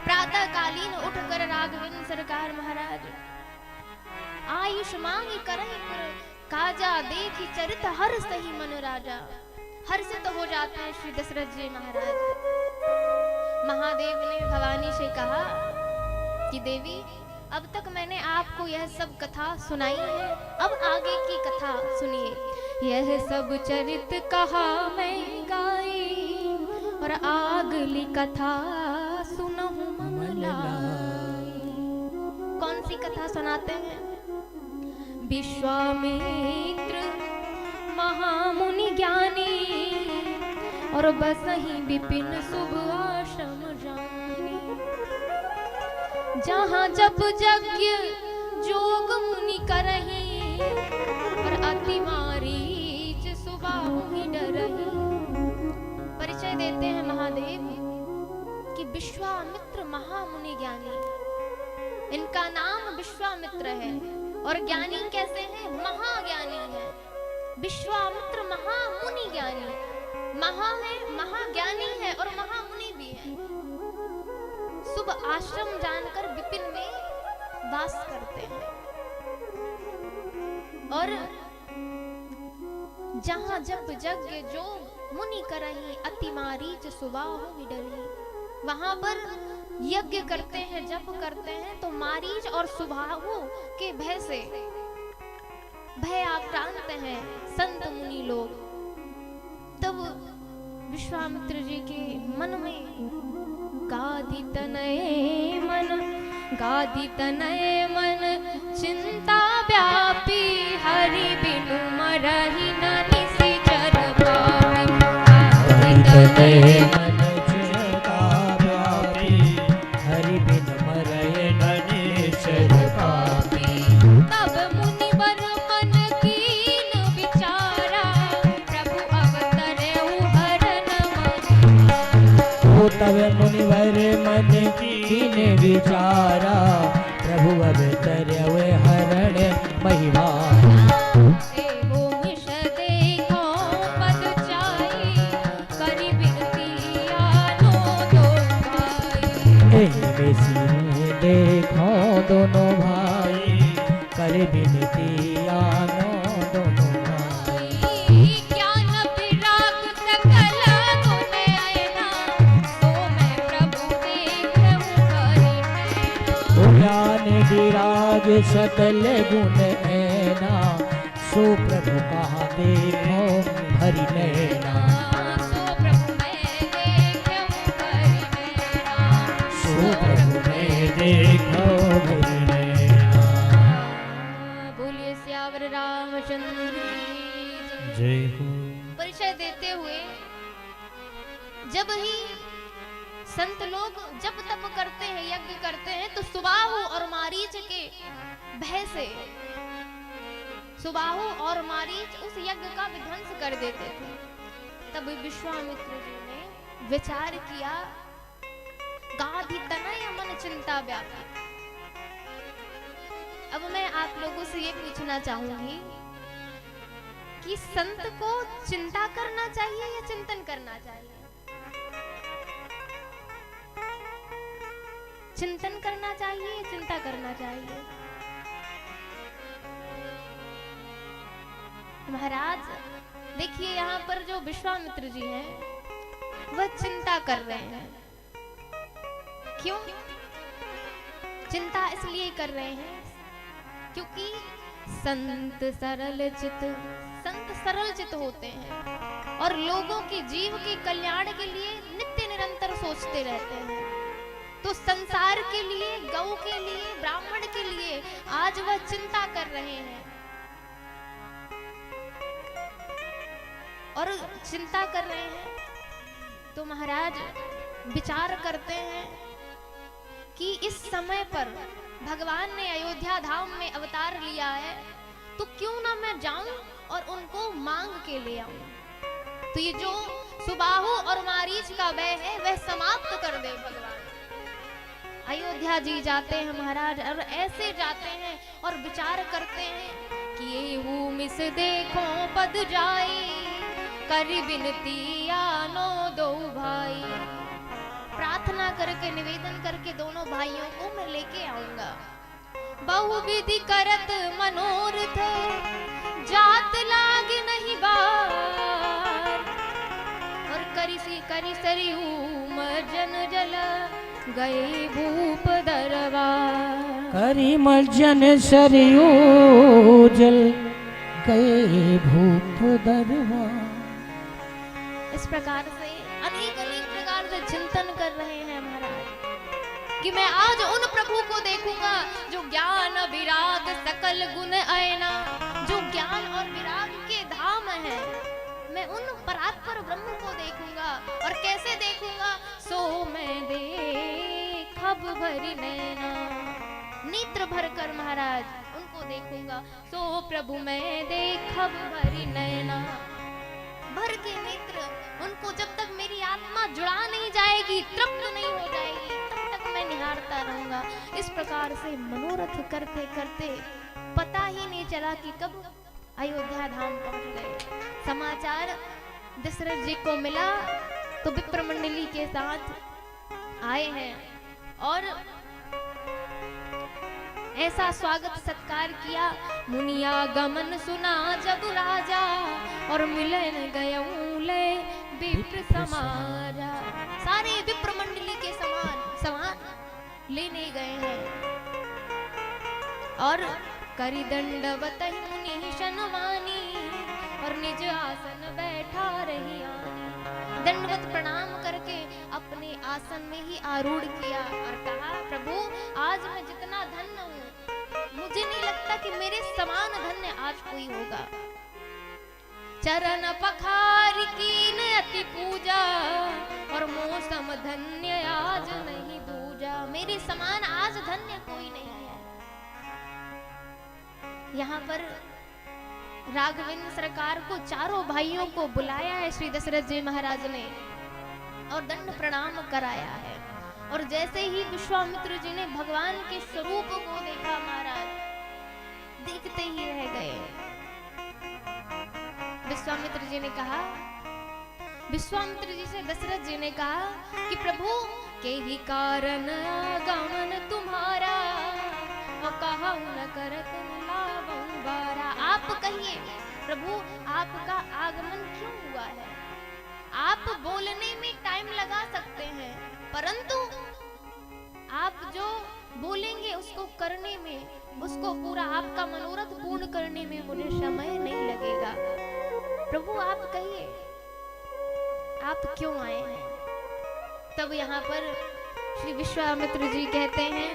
प्रातः कालीन उठकर राघवेंद्र सरकार महाराज आयुष मांगी करहि पुर काजा, देखी चरित हर सही मन राजा। हर्षित हो जाते हैं श्री दशरथ जी महाराज। महादेव ने भवानी से कहा कि देवी, अब तक मैंने आपको यह सब कथा सुनाई है, अब आगे की कथा सुनिए। यह सब चरित कहा मैं गाई, और आगली कथा सुनहु मम लाई। कौन सी कथा सुनाते हैं? विश्वामित्र महामुनि ज्ञानी, और बसहि विपिन शुभ आश्रम जानी। जहाँ जप यज्ञ जोग मुनि करही, और अति मारीच सुबाहु ही डरही। परिचय देते हैं महादेव कि विश्वामित्र महामुनि ज्ञानी, इनका नाम विश्वामित्र है। और ज्ञानी कैसे हैं? महाज्ञानी है। विश्वामित्र महामुनि ज्ञानी, महा है, महाज्ञानी है और महामुनि भी है। शुभ आश्रम जानकर विपिन में वास करते हैं। और जहाँ जप यज्ञ जोग मुनि करही, अति मारीच सुबाहु ही डरही। वहां पर यज्ञ करते हैं, जप करते हैं, तो मारीच और सुबाहु के भय से भय आक्रांत हैं संत मुनि लोग। तब विश्वामित्र जी के मन में गाधी तनय मन चिंता व्यापी, हरि बिनु मरहि न निशिचर पावि। गाधी तनय मन चिंता व्यापी, हरि बिनु मरहि न निशिचर पावि। तब मुनिवर मन कीन विचारा, प्रभु अवतरहु हरन महिमा। तब मुनिवर मन कीन विचारा, प्रभु अवतरहु हरन महिमा। एवो मिष देखो पद चाई, करि बिनती आनो दो भाई। देखो दोनों भाई, कर बिनती आनो दोनों भाई। ज्ञान विराग सकल गुण ऐना, सो मैं प्रभु देखहु हरि नैना। ज्ञान विराग सकल गुण ऐना, सो प्रभु कहा देखो हरि नैना। सो प्रभु मैं देखहु हरि नैना। सो प्रभु मैं देखो हरि नैना। बोलिए सियावर रामचंद्र की जय। जय हो। परिचय देते हुए, जब ही संत लोग जप तप करते हैं, यज्ञ करते हैं, तो सुबाहु और मारीच के भय से सुबाहु और मारीच उस यज्ञ का विध्वंस कर देते थे। तब विश्वामित्र जी ने विचार किया, गाधी तनय मन चिंता व्यापी। अब मैं आप लोगों से ये पूछना चाहूंगी कि संत को चिंता करना चाहिए या चिंतन करना चाहिए? चिंतन करना चाहिए या चिंता करना चाहिए? महाराज देखिए, यहाँ पर जो विश्वामित्र जी हैं वह चिंता कर रहे हैं। क्यों चिंता? इसलिए कर रहे हैं क्योंकि संत सरल चित होते हैं और लोगों के जीव के कल्याण के लिए नित्य निरंतर सोचते रहते हैं। तो संसार के लिए, गौ के लिए, ब्राह्मण के लिए आज वह चिंता कर रहे हैं। और चिंता कर रहे हैं तो महाराज विचार करते हैं कि इस समय पर भगवान ने अयोध्या धाम में अवतार लिया है, तो क्यों ना मैं जाऊं और उनको मांग के ले आऊं। तो ये जो सुबाहु और मारीच का वह है वह समाप्त कर दे भगवान। अयोध्या जी जाते हैं महाराज, और ऐसे जाते हैं और विचार करते हैं कि ये मिस देखो पद जाई, करी विनती आनो दो भाई। प्रार्थना करके निवेदन करके दोनों भाइयों को मैं लेके आऊंगा। बहुविधि करत मनोरथ जात लाग नहीं बार। और करी सरियू मर्जन जल गए भूप दरबार। करी मर्जन सरयू जल गए भूप दरबार। इस प्रकार से अनेक प्रकार से चिंतन कर रहे हैं महाराज कि मैं आज उन प्रभु को देखूंगा जो ज्ञान विराग सकल गुण आयना, जो ज्ञान और विराग के धाम है। मैं उन परात्पर ब्रह्म को देखूंगा। और कैसे देखूंगा? सो मैं देखब भरी नैना, नेत्र भर कर महाराज उनको देखूंगा। सो प्रभु मैं देखब भरी नैना, भर के नेत्र। उनको जब तक मेरी आत्मा जुड़ा नहीं जाएगी, तृप्त नहीं हो जाएगी, तब तक मैं निहारता रहूंगा। इस प्रकार से मनोरथ करते करते पता ही नहीं चला कि कब अयोध्या धाम पहुंच गए। समाचार दशरथ जी को मिला तो विप्र मंडली के साथ आए हैं और ऐसा स्वागत सत्कार किया। मुनिया गमन सुना जब राजा, और मिलन गये विप्र समारा। सारे विप्र मंडली के समान लेने गए हैं और करी दंडवत मुनि शनवानी, और निज आसन बैठा रही आनी। दंडवत प्रणाम करके अपने आसन में ही आरूढ़ किया और कहा, प्रभु आज मैं जितना धन्य हूँ, मुझे नहीं लगता कि मेरे समान धन्य आज कोई होगा। चरण पखार कीन अति पूजा, और मौसम धन्य आज नहीं दूजा। मेरे समान आज धन्य कोई नहीं है। यहाँ पर राघवेंद्र सरकार को चारों भाइयों को बुलाया है श्री दशरथ जी महाराज ने और दंड प्रणाम कराया है। और जैसे ही विश्वामित्र जी ने भगवान के स्वरूप को देखा महाराज, देखते ही रह गए। विश्वामित्र जी ने कहा, विश्वामित्र जी से दशरथ जी ने कहा कि प्रभु के ही कारण आगमन तुम्हारा, और कहा न करत लावं बारा। आप कहिए प्रभु आपका आगमन क्यों हुआ है? आप बोलने में टाइम लगा सकते हैं, परंतु आप जो बोलेंगे उसको करने में, उसको पूरा आपका मनोरथ पूर्ण करने में मुझे समय नहीं लगेगा। प्रभु आप कहिए आप क्यों आए हैं? तब यहाँ पर श्री विश्वामित्र जी कहते हैं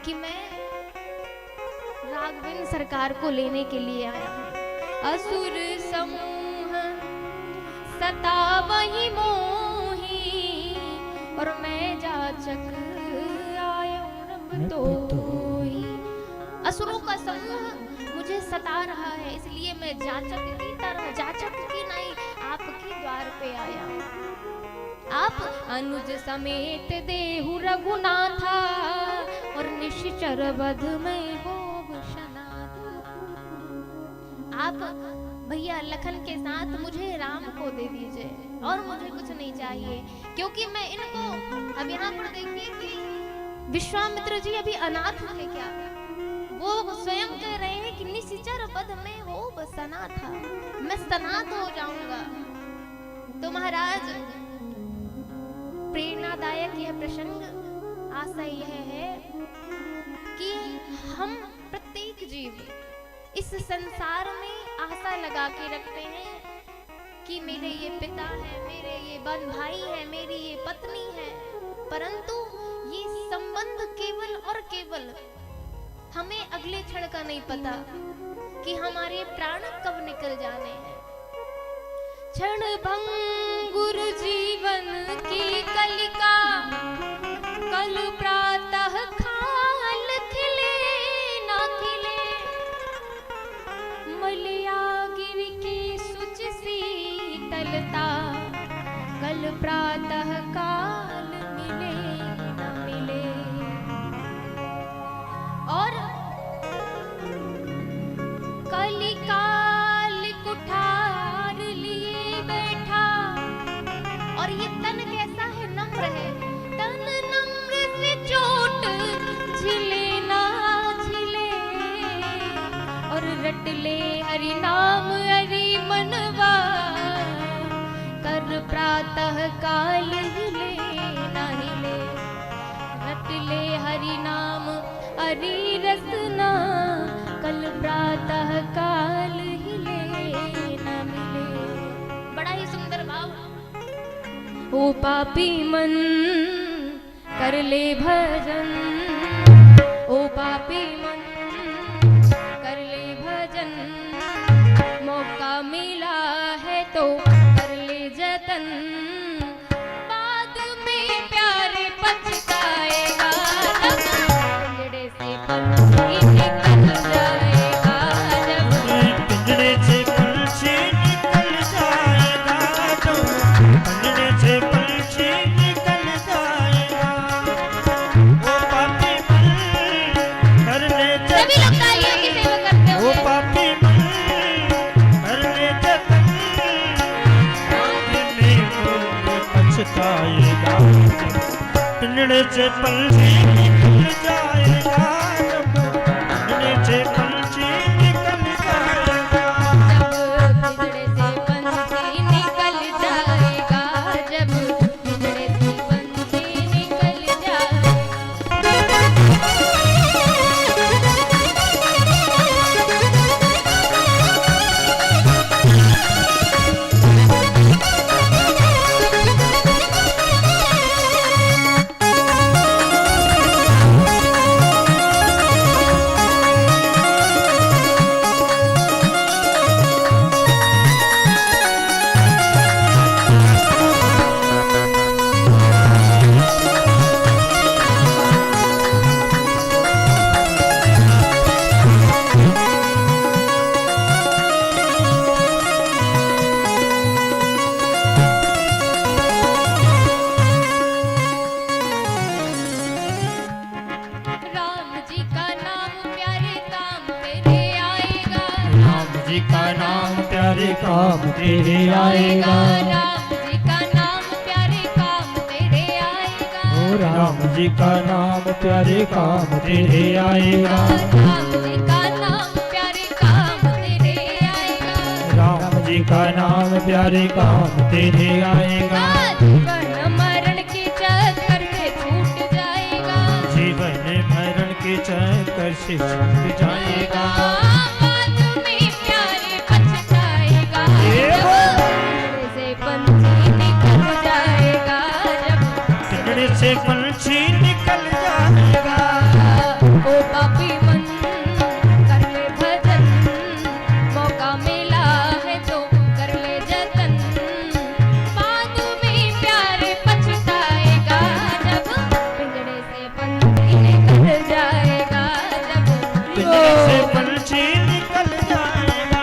कि मैं राघवेंद्र सरकार को लेने के लिए आया हूँ। असुर समूह सतावहि मोही, और मैं जाचक आयूं तोई। असुरों का समूह मुझे सता रहा है, इसलिए मैं जाचक की तरह, जाचक की नहीं, आपके द्वार पे आया हूँ। आप अनुज समेत देहु रघुनाथा, और निश्चर वध में हो भूषणाथ। आप भैया लखन के साथ मुझे राम को दे दीजिए और मुझे कुछ नहीं चाहिए, क्योंकि मैं इनको, अब यहाँ पर देखिए कि विश्वामित्र जी अभी अनाथ थे क्या? वो स्वयं कह रहे हैं कि निश्चर वध में हो सनाथा, मैं सनाथ हो जाऊंगा। तो महाराज प्रेरणादायक यह प्रसंग आशा यह है कि हम प्रत्येक जीव इस संसार में आशा लगा के रखते हैं कि मेरे ये पिता है, मेरे ये बहन भाई है, मेरी ये पत्नी है, परंतु ये संबंध केवल और केवल हमें अगले क्षण का नहीं पता कि हमारे प्राण कब निकल जाने हैं। क्षण भंगुर जीवन की कलिका, कल प्रातः खाल खिले ना खिले, मलिया गिर की सुच शीतलता, कल प्रातः काल मिले न मिले। और कलिकाल कुठार और रट ले हरि नाम हरि मनवा, कर प्रातः काल हिले ना हिले। रट ले हरि नाम हरि रसना, कल प्रातः काल हिले ना मिले। बड़ा ही सुंदर भाव। ओ पापी मन कर ले भजन, ओ पापी मन कर ले भजन, मौका मिला है तो कर ले जतन, बाद में प्यारे पछताएगा, जब पिंजड़े से पंछी निकल जाएगा, जब पिंजड़े से पंछी निकल जाएगा, जब पिंजड़े से पंछी निकल जाएगा। वो पापी मन कर ले सभी लोग तालियों की सेवा करते वो हुए पापी मन कर ले जतन, बाद में वो पछताएगा, पिंजड़े से पंछी निकल जाएगा, जब पिंजड़े से पंछी निकल जाएगा। जब पिंजड़े से पंछी निकल जाएगा, जब पिंजड़े से पंछी निकल जाएगा। राम जी का नाम प्यारे काम तेरे आएगा, राम जी का नाम प्यारे काम तेरे आएगा, राम जी का नाम प्यारे काम तेरे आएगा, ओ राम जी का नाम प्यारे काम तेरे आएगा, राम जी का नाम प्यारे काम तेरे आएगा। राम जी का नाम प्यारे काम तेरे आएगा। जीवन मरण के चक्कर से छूट जाएगा, जीवन मरण के चक्कर से छूट जाएगा, बाद में प्यारे पछताएगा, ये जब पिंजड़े से पंछी निकल जाएगा, जब पिंजड़े से पंछी निकल जाएगा। ओ पापी मन कर ले भजन, मौका मिला है तो कर ले जतन, बाद में प्यारे पछताएगा, जब पिंजड़े से पंछी निकल जाएगा, जब पिंजड़े से पंछी निकल जाएगा।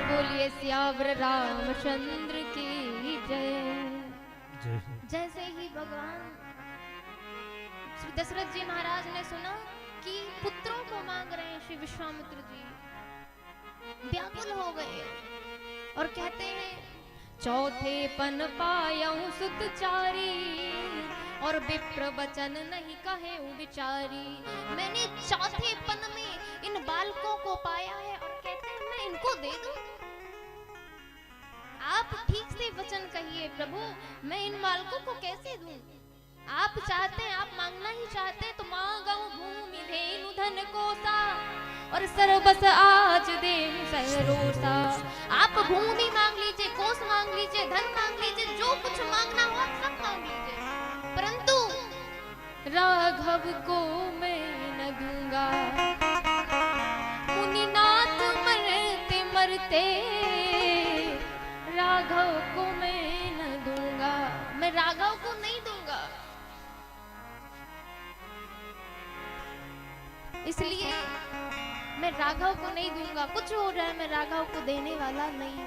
बोलिए सियावर रामचंद्र की जय। जैसे ही भगवान श्री दशरथ जी महाराज ने सुना कि पुत्रों को मांग रहे हैं श्री विश्वामित्र जी, व्याकुल हो गए और कहते हैं चौथे पन पायऊं सुतचारी, और विप्र वचन नहीं कहे विचारी। मैंने चौथे पन में इन बालकों को पाया है और कहते हैं मैं इनको दे दूं। आप ठीक से वचन कहिए प्रभु, मैं इन बालकों को कैसे दूं? आप चाहते हैं, आप मांगना ही चाहते हैं तो मांगो भूमि धेनु धन मन कोसा और सरबस आज दे सहरोसा। आप भूमि मांग लीजिए, कोस मांग लीजिए, धन मांग लीजिए, जो कुछ मांगना हो आप सब मांग लीजिए, परंतु राघव को मैं न दूंगा। मुनिनाथ मरते मरते राघव को मैं न दूंगा, मैं राघव को नहीं दूंगा। इसलिए मैं राघव को नहीं दूंगा, कुछ हो जाए मैं राघव को देने वाला नहीं।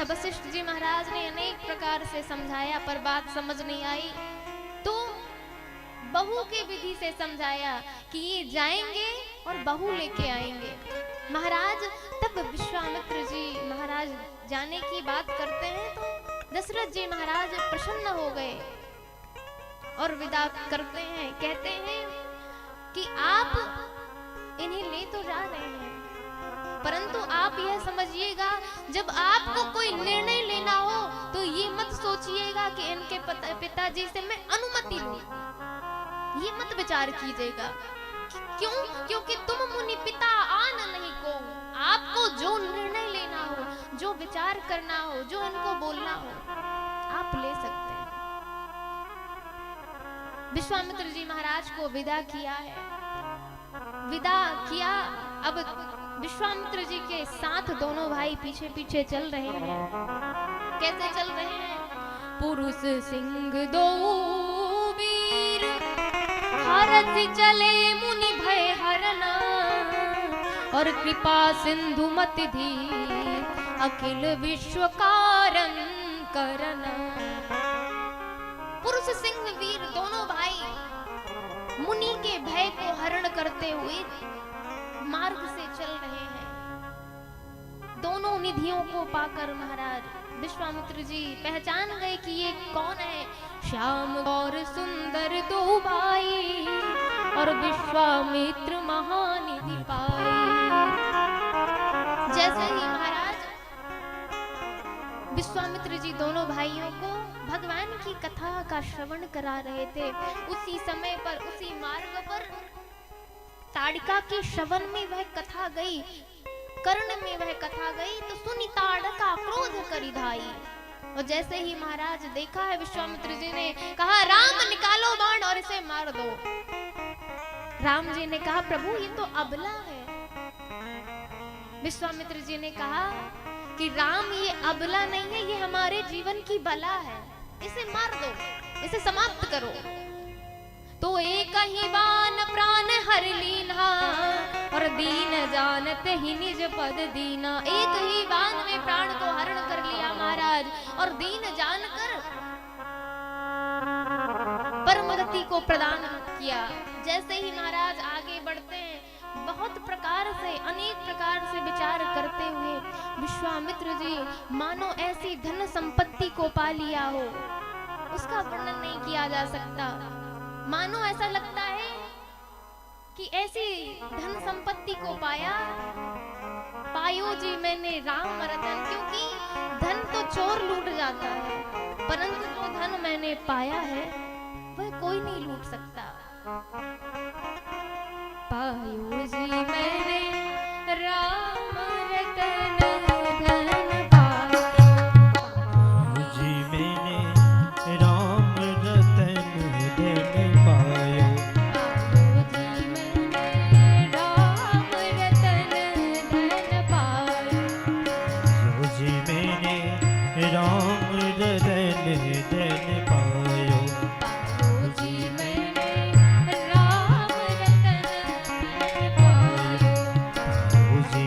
वशिष्ठ जी महाराज ने अनेक प्रकार से समझाया पर बात समझ नहीं आई, तो बहू के विधि से समझाया कि ये जाएंगे और बहू लेके आएंगे। महाराज तब विश्वामित्र जी महाराज जाने की बात करते हैं तो दशरथ जी महाराज प्रसन्न हो गए और विदा करते हैं, कहते हैं कि आप इन्हें ले तो जा रहे हैं, परंतु आप यह समझिएगा जब आपको कोई निर्णय लेना हो तो ये मत सोचिएगा कि इनके पिताजी से मैं अनुमति लूं, ये मत विचार कीजिएगा। क्यों? क्योंकि तुम मुनि पिता आन नहीं को, आपको जो निर्णय लेना हो, जो विचार करना हो, जो इनको बोलना हो, आप ले सकते हैं। विश्वामित्र जी महाराज को विदा किया है, विदा किया। अब विश्वामित्र जी के साथ दोनों भाई पीछे पीछे चल रहे हैं। कैसे चल रहे हैं? पुरुष सिंह दो वीर हरत चले मुनि भय हरना, और कृपा सिंधु मत धी अखिल विश्व कारण करना। पुरुष सिंह वीर दोनों भाई मुनि के भय को हरण करते हुए मार्ग से चल रहे हैं। दोनों निधियों को पाकर महाराज विश्वामित्र जी पहचान गए कि ये कौन है। श्याम और सुंदर दो भाई और विश्वामित्र महानिधि पाई। जैसे ही महाराज विश्वामित्र जी दोनों भाइयों को भगवान की कथा का श्रवण करा रहे थे, उसी समय पर उसी मार्ग पर ताड़िका के श्रवण में वह कथा गई, कर्ण में वह कथा गई, तो सुनी ताड़का क्रोध करी धाई। और जैसे ही महाराज देखा है, विश्वामित्र जी ने कहा राम निकालो बाण और इसे मार दो। राम जी ने कहा प्रभु ये तो अबला है। विश्वामित्र जी ने कहा कि राम ये अबला नहीं है, ये हमारे जीवन की बला है, इसे मार दो, इसे समाप्त करो। तो एक ही बाण प्राण हर लीना और दीन जानते ही निज पद दीना। एक ही बाण में प्राण को हरण कर लिया महाराज और दीन जानकर परम गति को प्रदान किया। जैसे ही महाराज आगे बढ़ते हैं, बहुत प्रकार से अनेक प्रकार से विचार करते हुए विश्वामित्र जी मानो ऐसी धन संपत्ति को पा लिया हो, उसका वर्णन नहीं किया जा सकता। मानो ऐसा लगता है कि ऐसी धन संपत्ति को पायो जी मैंने राम रतन। क्योंकि धन तो चोर लूट जाता है, परंतु जो धन मैंने पाया है वह कोई नहीं लूट सकता। पायो जी मैंने राम रतन धन पायो जी मैंने राम रतन धन पायो। पायो जी मैंने राम रतन धन पायो। जी मैंने राम रतन धन पायो। पायो जी मैंने राम रतन धन पायो। जी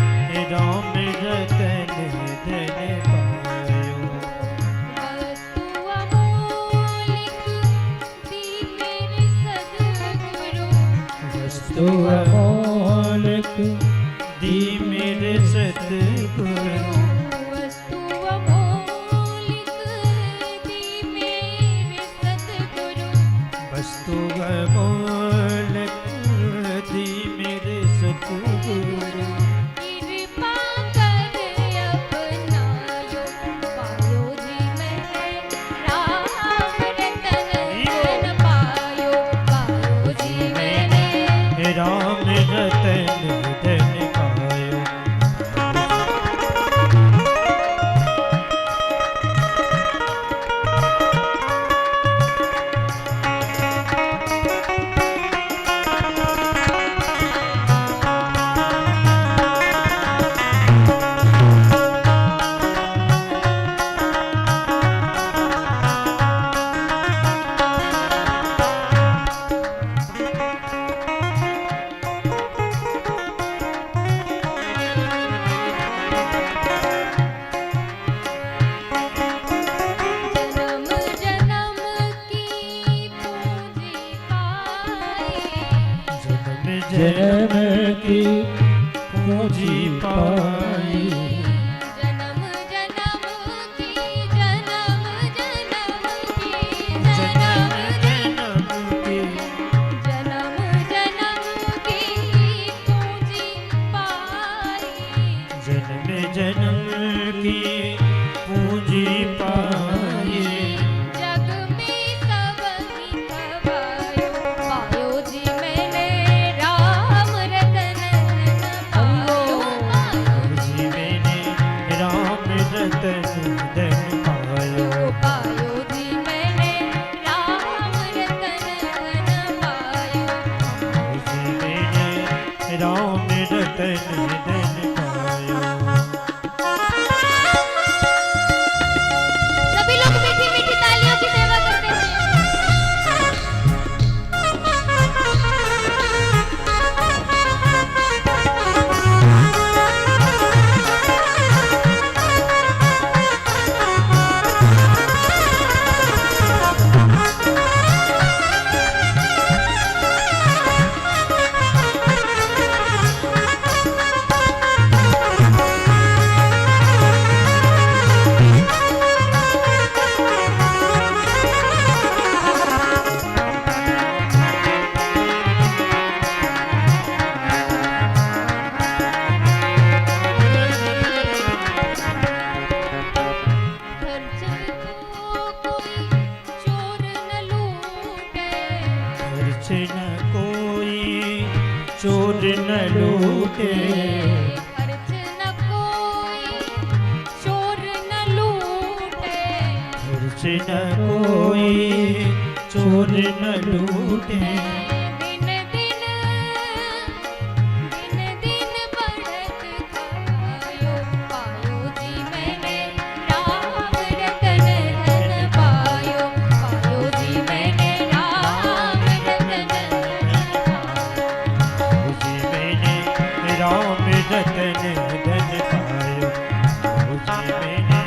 मैंने राम रतन धन पायो। वस्तु अमूल्य दी मेरे सद्गुरु। वस्तु अमोलक दी मेरे सतगुरु। वस्तु अमूल्य दी मेरे सद्गुरु। वस्तु अमोलक दी मेरे सतगुरु। कृपा कर अपनायो। पायो जी मैंने राम रतन धन पायो। पायो जी मैंने रतन धन पायो। जन्म जन्म की पूंजी पाई, जन्म की पूंजी पाई। जन्म जन्म की जन्म जन्म की जन्म जन्म जन्म की जन्म जन्म की पूंजी पाई, जन्म जन्म की पूंजी पाई। जग में सब ही खवायो, पायो जी मैंने राम रतन पायो, पायो जी मैंने राम रतन धन पायो। पायो जी मैंने राम रतन पायो। जी मैंने राम रतन धन पायो। सभी लोग मीठी मीठी तालियों की सेवा करते खर्च न कोई चोर न लूटे, खर्च न कोई चोर न लूटे, खर्च न कोई चोर न लूटे। दिन दिन दिन दिन बढ़त खायो, पायो जी मैंने राम रतन धन पायो, पायो जी मैंने राम रतन धन पायो। जी मैंने राम रतन धन पायो। जी मैंने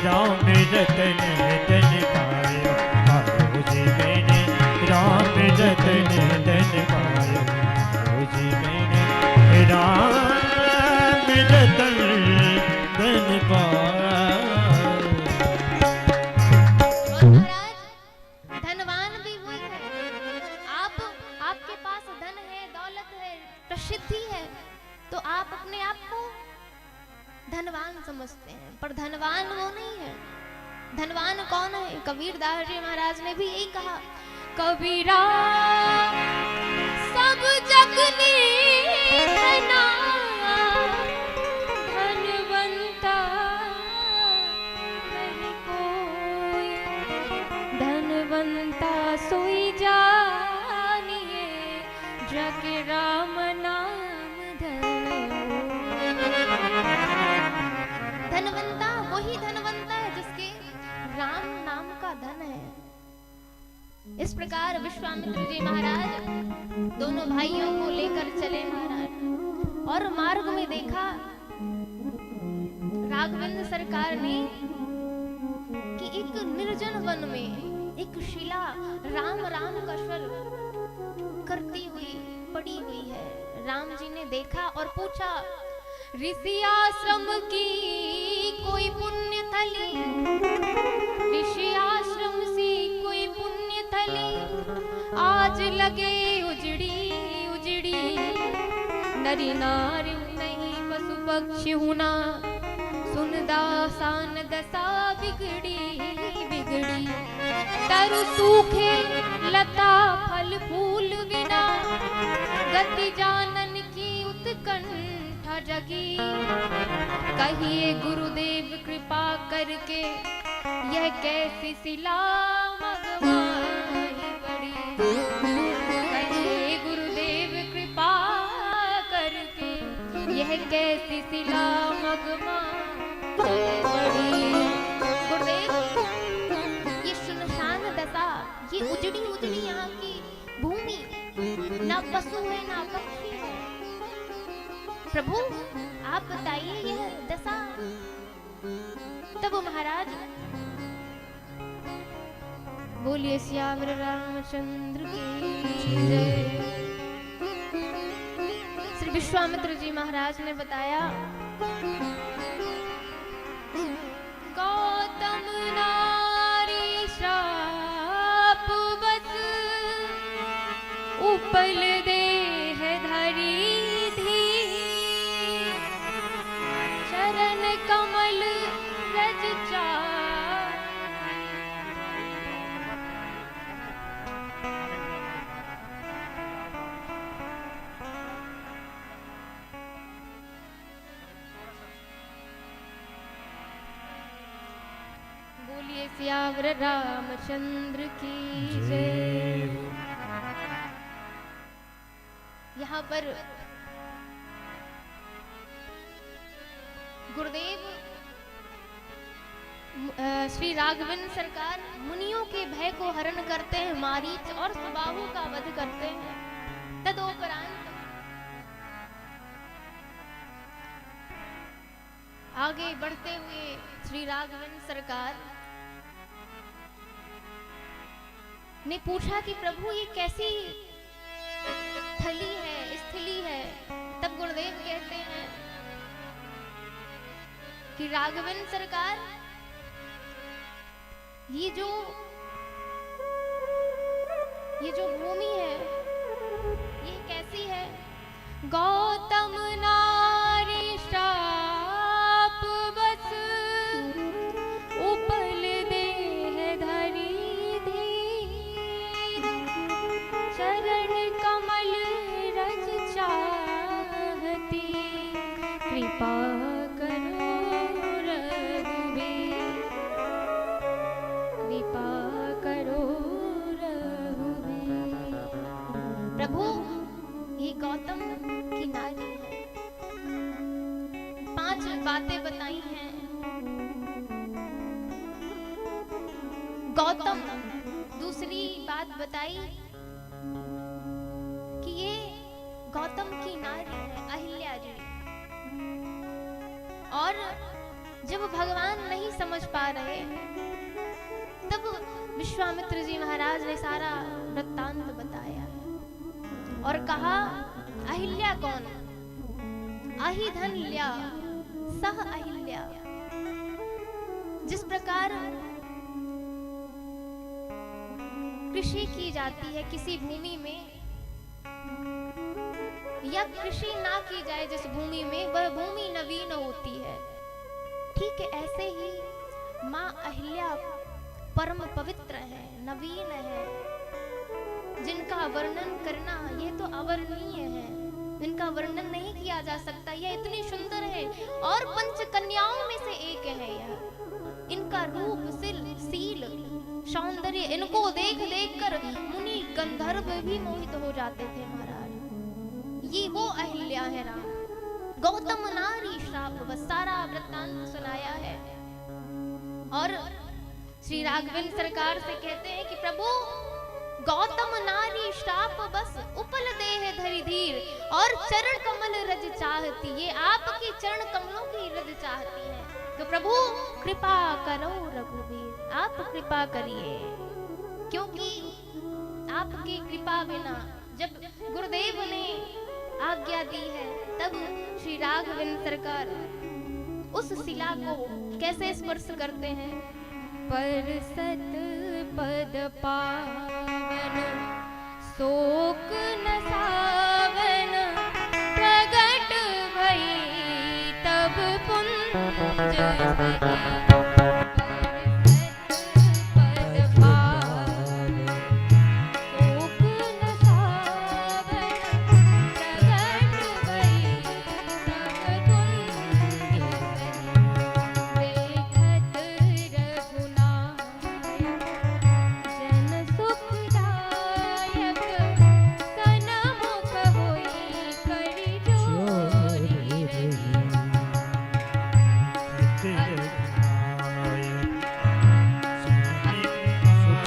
राम रतन धन पायो। पायो जी मैंने राम रतन धन पायो। जी मैंने राम रतन धन पायो। और महाराज, धनवान भी वही है। आपके पास धन है, दौलत है, प्रसिद्धि है, तो आप अपने आप को धनवान समझते हैं, पर धनवान वो नहीं है। धनवान कौन है? कबीरदास जी महाराज ने भी यही कहा, कबीरा सब जग धना धनवंता नहीं कोई, धनवंता सोई जानिए जग राम नाम धन होय। धनवंता वही धनवंता है जिसके राम नाम का धन है। इस प्रकार विश्वामित्र जी महाराज दोनों भाइयों को लेकर चले महाराज, और मार्ग में देखा राघवेंद्र सरकार ने कि एक निर्जन वन में एक शिला राम राम का स्वर करती हुई पड़ी हुई है। राम जी ने देखा और पूछा, ऋषि आश्रम की कोई पुण्य थली, ऋषि आश्रम सी कोई पुण्य थली, आज लगे उजड़ी उजड़ी, नरी नारी नहीं पशु पक्षी हुना, सुन दासान दशा बिगड़ी बिगड़ी, तरु सूखे लता फल फूल बिना, गति जानन कंठ जगी, कहिए गुरुदेव कृपा करके यह कैसी शिला मगमाई पड़ी। कहिए गुरुदेव कृपा करके यह कैसी शिला मगमाई पड़ी। गुरुदेव, ये सुनसान दशा, ये उजड़ी उजड़ी यहाँ की भूमि, ना पशु है ना पक्षी है। प्रभु आप बताइए यह दशा। तब महाराज बोलिए श्याम रामचंद्र की जय। श्री विश्वामित्र जी महाराज ने बताया, गौतम नारी श्राप बस उपल देह धरी थी, चरण कमल रज चार। बोलिए सियावर रामचंद्र की जय। यहाँ पर गुरुदेव श्री राघवन सरकार मुनियों के भय को हरण करते हैं, मारीच और सुबाहु का वध करते हैं। तदोपरांत आगे बढ़ते हुए श्री राघवन सरकार ने पूछा कि प्रभु ये कैसी थली है, स्थली है। तब गुरुदेव कहते हैं कि राघवन सरकार, ये जो भूमि है ये कैसी है। गौतम नारी श्राप बस उपल देह धरी धीर, चरण कमल रज चाहती, कृपा करो रघुवीर, कृपा करो रघुवीर। प्रभु ये गौतम की नारी है, 5 बातें बताई हैं। गौतम दूसरी बात बताई कि ये गौतम की नारी है अहिल्या जी। और जब भगवान नहीं समझ पा रहे तब विश्वामित्र जी महाराज ने सारा वृत्तांत बताया और कहा, अहिल्या कौन? अहिधन्या सह अहिल्या। जिस प्रकार कृषि की जाती है किसी भूमि में, या कृषि ना की जाए जिस भूमि में, वह भूमि नवीन होती है। ठीक है, ऐसे ही माँ अहिल्या परम पवित्र है, नवीन है, जिनका वर्णन करना ये तो अवर्णनीय है, जिनका वर्णन नहीं किया जा सकता। यह इतनी सुंदर है और 5 कन्याओं में से एक है यह। इनका रूप, सील, सौंदर्य, इनको देख देख कर मुनि गंधर्व भी मोहित हो जाते थे महाराज। ये वो अहिल्या है राम। गौतम नारी श्राप बस, सारा वृत्तांत सुनाया है। और श्री राघवन सरकार से कहते हैं कि प्रभु गौतम नारी श्राप बस उपल देह धरी धीर, और चरण कमल रज चाहती, ये आपके चरण कमलों की रज चाहती है। तो प्रभु कृपा करो रघुवीर, आप कृपा करिए, क्योंकि आपकी कृपा बिना, जब गुरुदेव ने आज्ञा दी है तब श्री राघवन सरकार उस शिला को कैसे स्पर्श करते हैं। परसत पद पावन शोक नसावन, प्रगट भई तब पुंज सही।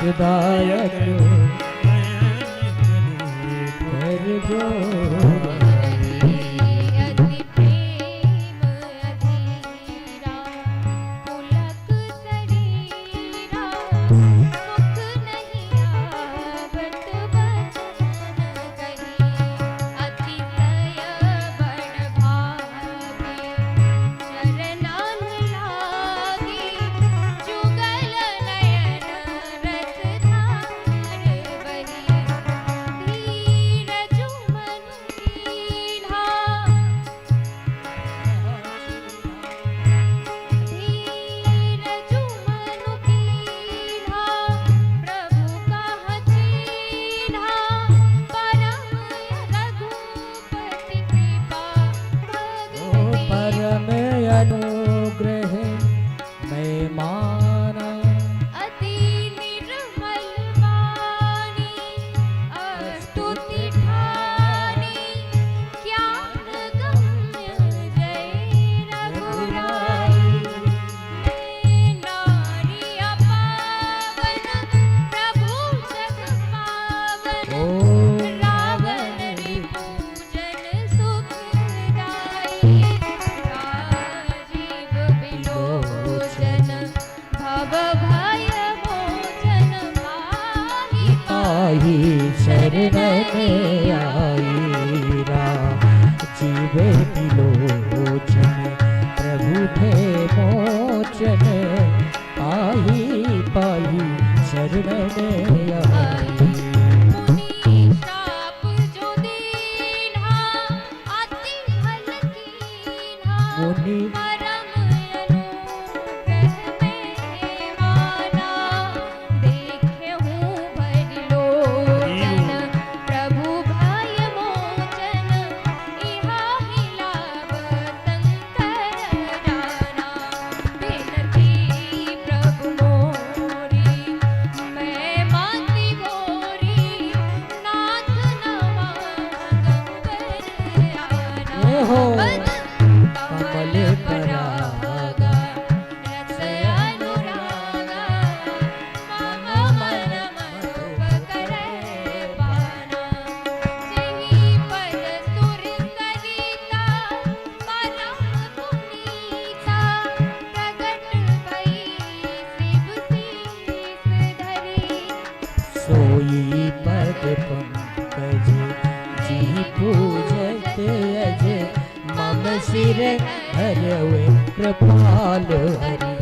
सुखदायक कर जो अति प्रेम अधीरा पुलक शरीरा मुख नहीं आवत बचन कही अतिशय बड़ भागे चरनान लागे जुगल नयन रस धार बही धीरज मन कीन्हा धीरज मन कीन्हा प्रभु कह चीन्हा परम रघुपति कृपा ओ भगति परम अनुग्रह मैं माना अति निर्मल वाणी स्तुति ठानी ज्ञान गम्य जय रघुराई मैं नारी अपावन प्रभु जग पावन ओ रावण रिपुजन सुखदाई राजीव बिलोचन भव भय मोचन पाहि आई शरण में आई जीव विलोचन प्रभु थे मोचन आई पाई शरण में आई मुनि श्राप जो दीन्हा अति भल कीन्हा मुनि परम अनुग्रह में माना देखेहु भरि लोचन प्रभु भय मोचन इहा ही लाभ शंकर राना बिनती प्रभु मोरी मैं माती गोरी नाथ नवा गंगर आना ओहो। बद कमल परागा रस अनुरागा मम मन मधुप करे पाना जेहि पर सुर सरिता परम पुनीता प्रगट भई शिव शीस धरी सोई पद पंकज जी पूजत अज मम सिर हरवे कृपाल हरि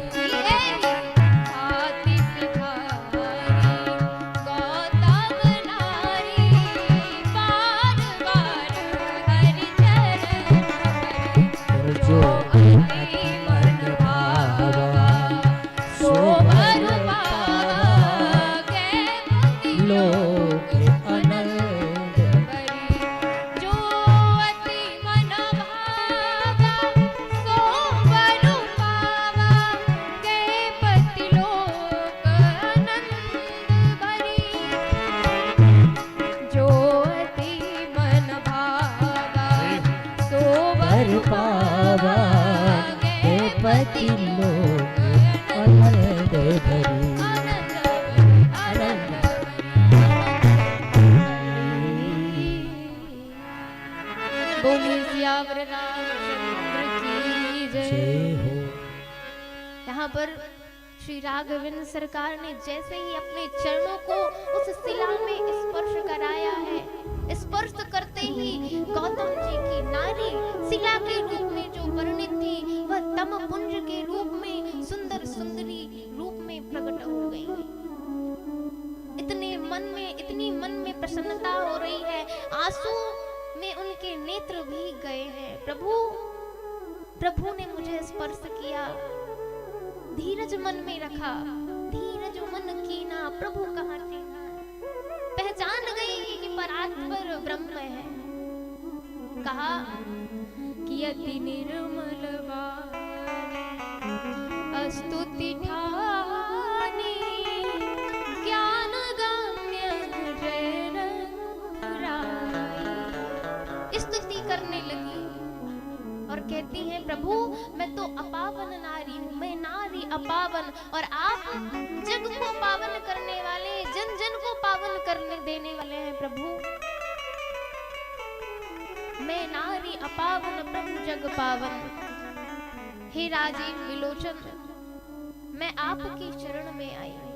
हाथी सिधारी गौतम नारी बार बार हरि चरण और जो अति मन भावा सो भर पावा गए लोक अनंत बरी जो अति मन भावा सो वर पावा गए पति लोक आनंद भरी जो अति मन भावा सो वर पावा हे पति लोक अनंत भरी बोली सियावर रामचंद्र की जय। जय हो यहाँ पर श्री राघवेंद्र सरकार ने जैसे ही अपने चरणों को उस शिला में स्पर्श कराया है, स्पर्श करते ही गौतम जी की नारी शिला के रूप में जो वर्णित थी वह तम पुंज के रूप में सुंदर सुंदरी रूप में प्रकट हो गई। इतनी मन में प्रसन्नता हो रही है, आंसू में उनके नेत्र भीग गए हैं। प्रभु ने मुझे स्पर्श किया, धीरज मन में रखा, धीरज मन कीना प्रभु कहाँ चीना। पहचान गई कि परात्पर ब्रह्म है। कहा कि अति निर्मल वाणी स्तुति ठानी ज्ञान गम्य जय रघुराई। स्तुति करने लगी और कहती है हैं प्रभु, मैं तो अपावन नारी हूँ, मैं नारी अपावन, और आप जग को पावन करने वाले, जन जन को पावन करने देने वाले हैं प्रभु। मैं नारी अपावन प्रभु जग पावन। हे राजीव विलोचन, मैं आपके चरण में आई हूँ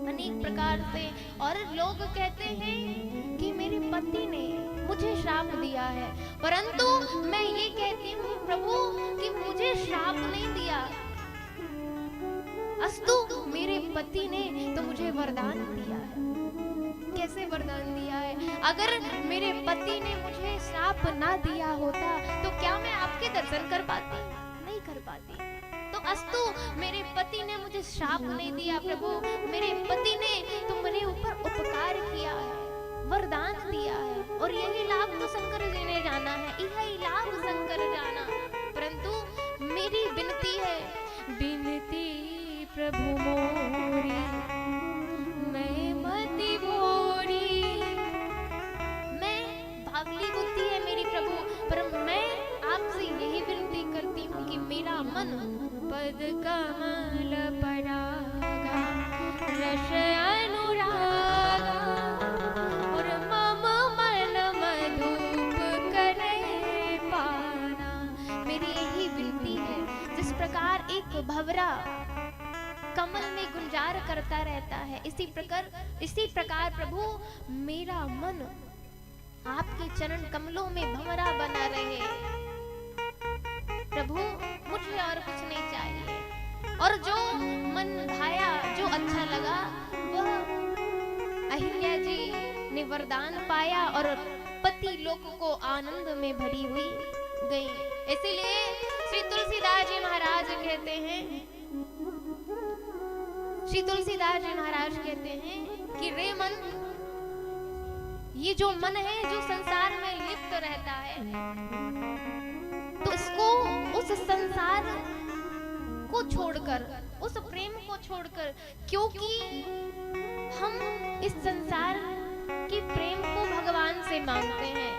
अनेक प्रकार से। और लोग कहते हैं कि मेरे पति ने मुझे श्राप दिया है, परंतु मैं ये कहती हूँ प्रभु कि मुझे श्राप नहीं दिया, अस्तु मेरे पति ने तो मुझे वरदान दिया है। कैसे वरदान दिया है? अगर मेरे पति ने मुझे श्राप ना दिया होता तो क्या मैं आपके दर्शन कर पाती? नहीं कर पाती। तो अस्तु मेरे पति ने मुझे श्राप नहीं दिया प्रभु, मेरे पति ने तो मेरे ऊपर उपकार किया है, वरदान दिया है, और यही लाभ तो शंकर जी ने जाना है, यही लाभ शंकर जाना। परंतु मेरी विनती है, विनती प्रभु मोरी मैं मति भोरी। मैं भागली बुद्धि है मेरी प्रभु, पर मैं आपसे यही विनती करती हूँ कि मेरा मन पद कमल परागा रस अनुरागा, और मम मन मधुप करे पाना। मेरी यही विनती है, जिस प्रकार एक भंवरा कमल में गुंजार करता रहता है, इसी प्रकार प्रभु मेरा मन आपके चरण कमलों में भंवरा बना रहे। प्रभु मुझे और कुछ नहीं चाहिए, और जो मन भाया, जो अच्छा लगा, वह अहिल्या जी ने वरदान पाया और पति लोक को आनंद में भरी हुई गई। इसीलिए श्री तुलसीदास जी महाराज कहते हैं, श्री तुलसीदास जी महाराज कहते हैं कि रे मन, ये जो मन है जो संसार में लिप्त रहता है, तो इसको उस संसार को छोड़कर, उस प्रेम को छोड़कर, क्योंकि हम इस संसार के प्रेम को भगवान से मांगते हैं,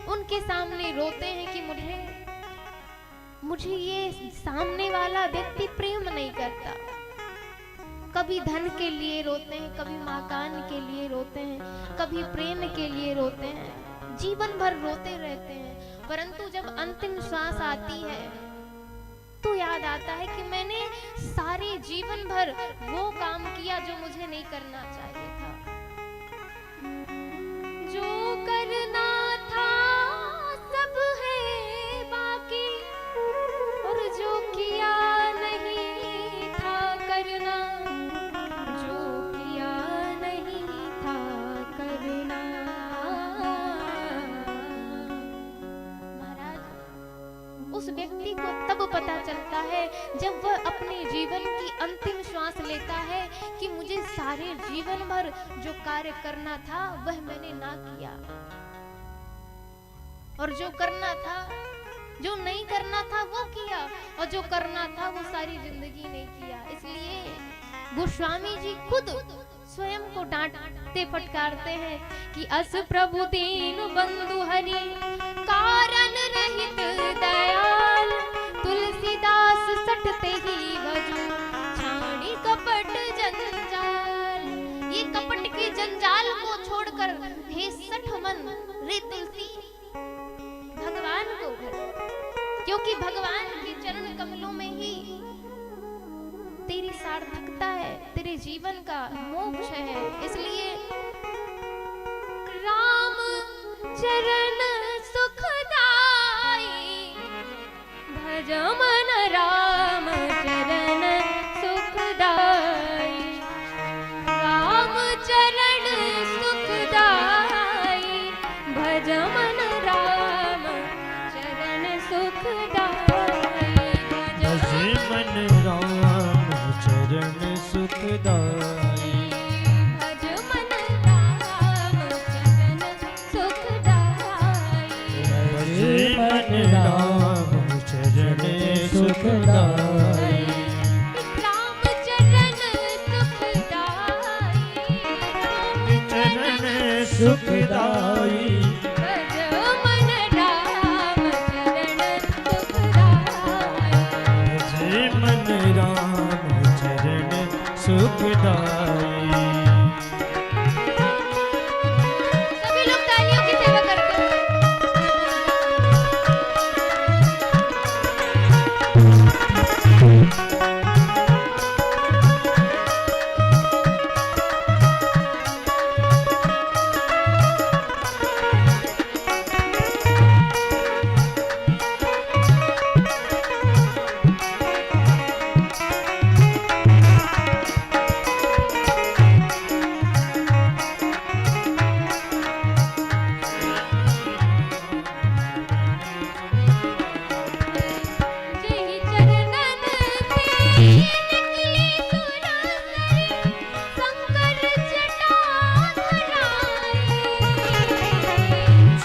उनके सामने रोते हैं कि मुझे ये सामने वाला व्यक्ति प्रेम नहीं करता। कभी धन के लिए रोते हैं, कभी मकान के लिए रोते हैं, कभी प्रेम के लिए रोते हैं, जीवन भर रोते रहते हैं। परंतु जब अंतिम श्वास आती है तो याद आता है कि मैंने सारे जीवन भर वो काम किया जो मुझे नहीं करना चाहिए था। जो करना था सब है बाकी, और जो किया नहीं था करना, जो किया नहीं था करना। उस व्यक्ति को तब पता चलता है जब वह अपने जीवन की अंतिम श्वास लेता है कि मुझे सारे जीवन भर जो कार्य करना था वह मैंने ना किया, और जो करना था, जो नहीं करना था वो किया, और जो करना था वो सारी जिंदगी नहीं किया। इसलिए गोस्वामी जी खुद स्वयं को डांटते फटकारते हैं कि अस प्रभु दीन बंधु हरि, कारण रहित दयाल, तुलसीदास सटते ही वजू, छाणी कपट जंजाल। ये कपट के जंजाल को छोड़कर हे सठ मन रे तुलसी भगवान को भर, क्योंकि भगवान के चरण कमलों में ही तेरी सार्थकता है, तेरे जीवन का मोक्ष है। इसलिए राम चरण सुखदाई, भज मन राम चरण सुखदाई, राम चरण सुखदाई, भज मन राम चरण सुखदाई, भज मन राम चरण सुखदाई, भज मन राम चरण सुखदाई, भज मन राम चरण सुखदाई।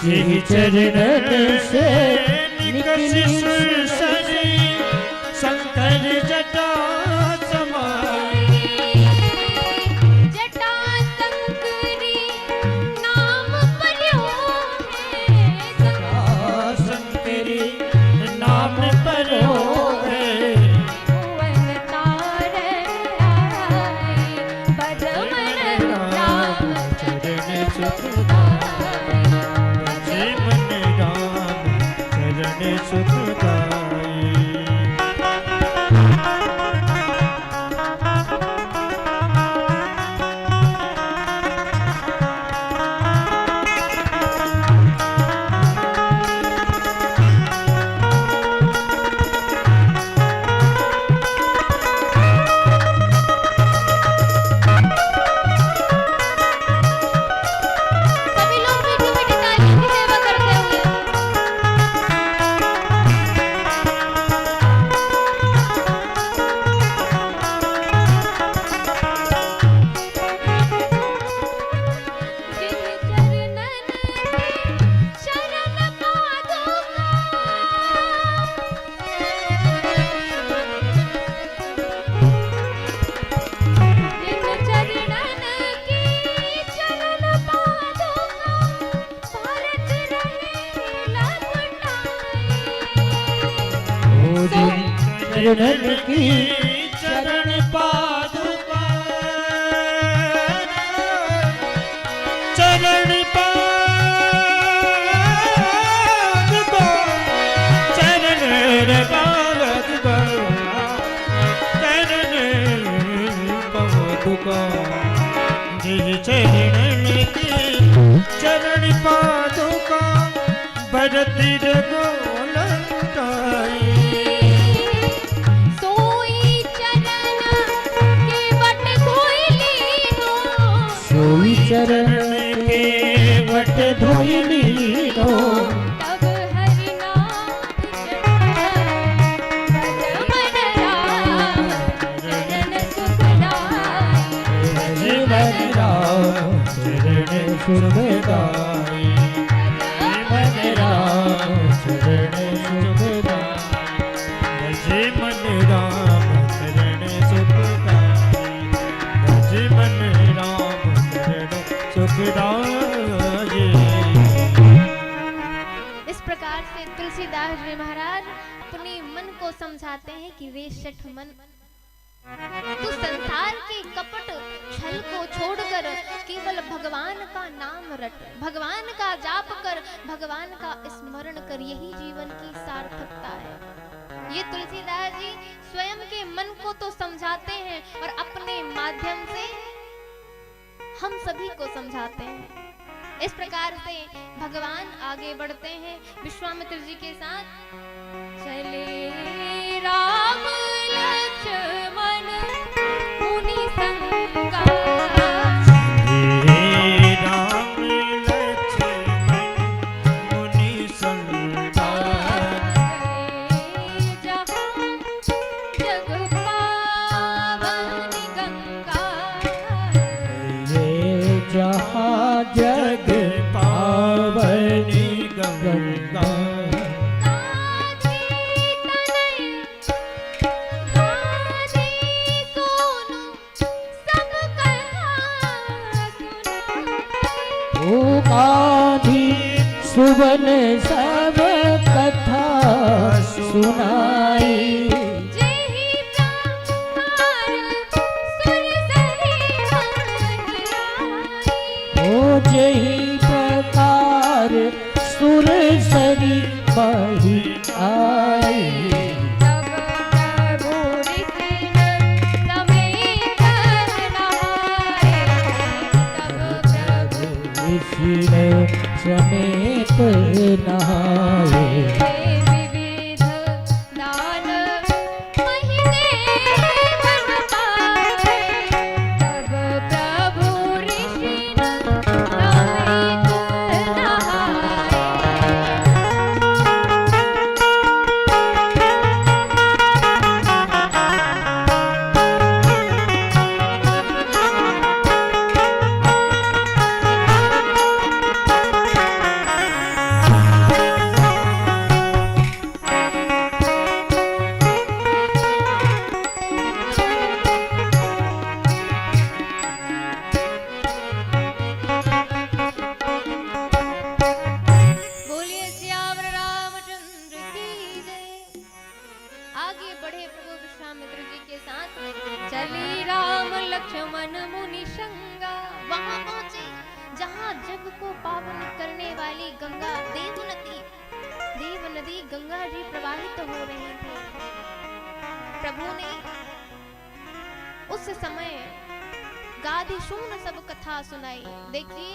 श्री चरणन से निकली सुरसरी शंकर जटा समाई जटा शंकरी नाम पर्यो है शंकरी नाम पर हो गए भुवन तारे आई बदमन राम चरण सुख जय मन राम चरण सुखदाई सभी लोग मीठी मीठी तालियों की सेवा करते हुए जिन चरणन की शरण पादुका जिन चरणन की चरण पादुका भारत रहे लपटाई ओ जिन चरणन की चरण पादुका चरण पादुका चरण पादुका चरण पादुका जिस चरण की चरण पादुका भरती रघुलताई सोई चरण के बट कोई लीनो सोई चरण के वट धोई लीनो तब हरि नाम बदमन राम चरण सुखदाई जीवन राम चरण सुखदाई मन राम चरण सुखदाई भजे मन राम चरण सुखदाई भजे मन राम चरण सुखदाई। इस प्रकार से तुलसीदास जी महाराज अपने मन को समझाते हैं कि वे शठ मन तू संसार के कपट छल को छोड़कर केवल भगवान का नाम रट, भगवान का जाप कर, भगवान का स्मरण कर, यही जीवन की सार्थकता है। ये तुलसीदास जी स्वयं के मन को तो समझाते हैं और अपने माध्यम से हम सभी को समझाते हैं। इस प्रकार से भगवान आगे बढ़ते हैं विश्वामित्र जी के साथ। चले राम लक्ष्मण मुनि संगा हे राम लक्ष्मण मुनि संगा जहाँ जग पावन गंगा ये जहाँ जग पावनी गंगा गाधी तनय गाधी सोनु सब कथा सुनाई। ओ गाधी सुवन सब कथा सुनाई जेहि प्राकार सुरसरी बहियाई। ओ जही प्रकार सुर सरी बही आई तब प्रभु ऋषिन समेत नहाए। तब प्रभु ऋषि ने समेत नहाए विविध दान महीने बन पाए। तब प्रभु ऋषिन समेत नहाए। गंगा जी प्रवाहित हो रही थी। प्रभु ने उस समय गादी शून्य सब कथा सुनाई। देखिए,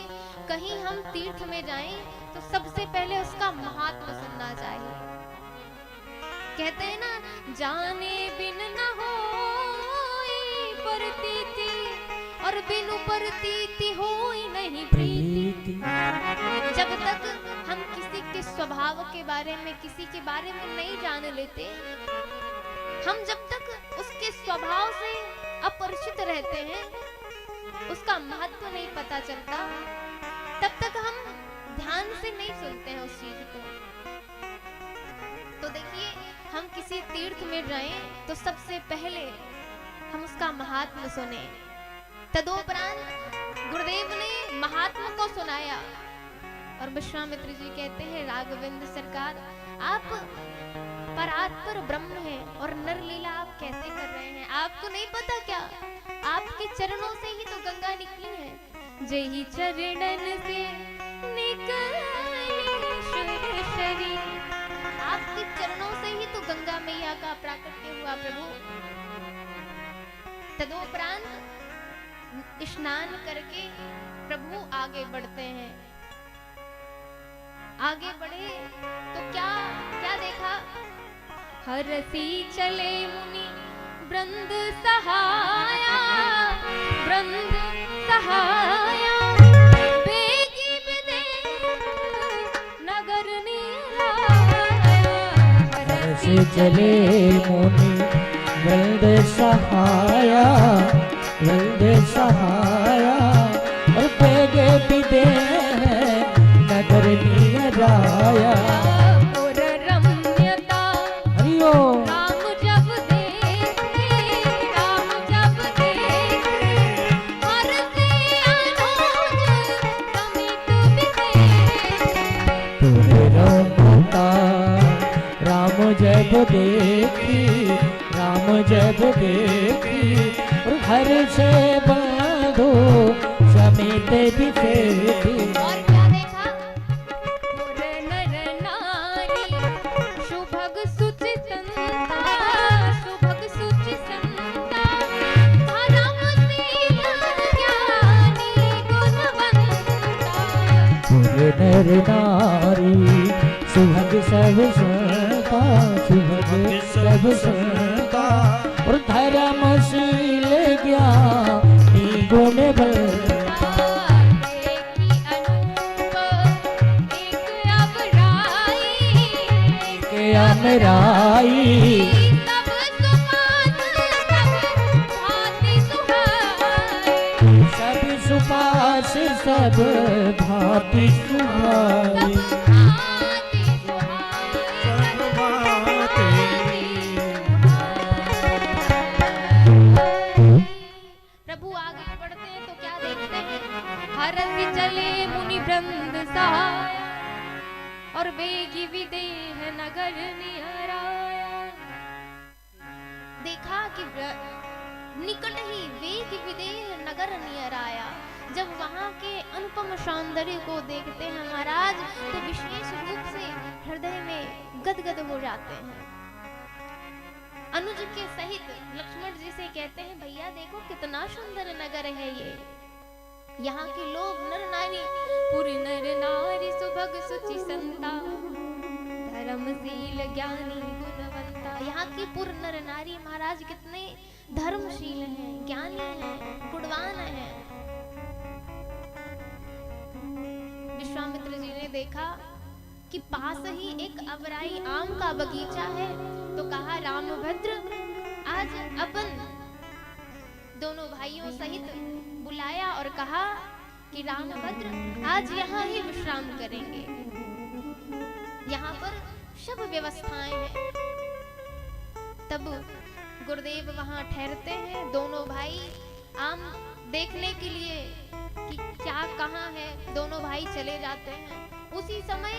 कहीं हम तीर्थ में जाएं तो सबसे पहले उसका महात्मा सुनना चाहिए। कहते हैं ना, जाने बिन न होई प्रतीति और बिनु प्रतीति होई नहीं प्रीति। जब तक हम किसी के स्वभाव के बारे में, किसी के बारे में नहीं जान लेते, हम जब तक उसके स्वभाव से अपरिचित रहते हैं, उसका महत्व नहीं पता चलता, तब तक हम ध्यान से नहीं सुनते हैं उस चीज को। तो देखिए, हम किसी तीर्थ में जाएं तो सबसे पहले हम उसका महात्मा सुने। तदोपरांत गुरुदेव ने महात्मा को सुनाया और विश्वामित्र जी कहते हैं, राघवेंद्र सरकार, आप परात्पर ब्रह्म हैं और नर लीला आप कैसे कर रहे हैं? आपको नहीं पता क्या? आपके चरणों से ही तो गंगा निकली है। जही चरणन से निकली शरीर। आपके चरणों से ही तो गंगा मैया का प्राकट्य हुआ प्रभु। तदोपरांत स्नान करके प्रभु आगे बढ़ते हैं। आगे बढ़े तो क्या क्या देखा? हरसी चले मुनि वृंद सहाया, वृंद सहाया, बेगी विदेह नगर निराया। हरसी चले मुनि वृंद सहाया, वृंद सहाया, और बेगे विदेह नगर निराया। और रम्यता हरिओ राम जब देखे, राम जब देखे, हर से अनोज समित विदेह। तुझे रमता राम जब देखी, राम जब देखी, और हर से बांधो समेत बिखेरी। और क्या देखा? मोर नर नारी सुभग सुचि संता, सुभग सुचि संता, धर्मशील ज्ञानी गुणवंता। तुझे नर नारी सुभग सब संता, सुभग सब संता, और धर्मशील ज्ञानी गुणवंता। देखी अनूप एक अबराई, के अमराई, सब सुपात सब भांति सुहाई। सब सुपास सब भांति सुहाई। प्रभु आगे बढ़ते हैं तो क्या देखते हैं? हरति चले मुनि वृंद सहाया, और बेगी विदेह नगर निहराया। देखा कि निकट ही वेग विदेह नगर निहराया। जब वहां के अनुपम सौंदर्य को देखते हैं महाराज, तो विशेष रूप से हृदय में गदगद हो जाते हैं। अनुज के सहित लक्ष्मण जी से कहते हैं, भैया देखो कितना सुंदर नगर है ये। यहाँ के लोग नर नारी, पुर नर नारी सुभग सुचि संता, धर्मशील ज्ञानी गुणवंता। यहाँ की पुर नर नारी महाराज कितने धर्मशील हैं, ज्ञानी हैं, गुणवान हैं। विश्वामित्र जी ने देखा कि पास ही एक अबराई आम का बगीचा है, तो कहा, रामभद्र, आज अपन दोनों भाइयों सहित बुलाया और कहा कि रामभद्र आज यहाँ ही विश्राम करेंगे। यहाँ पर सब व्यवस्थाएं हैं। तब गुरुदेव वहां ठहरते हैं। दोनों भाई आम देखने के लिए कि क्या कहाँ है, दोनों भाई चले जाते हैं। उसी समय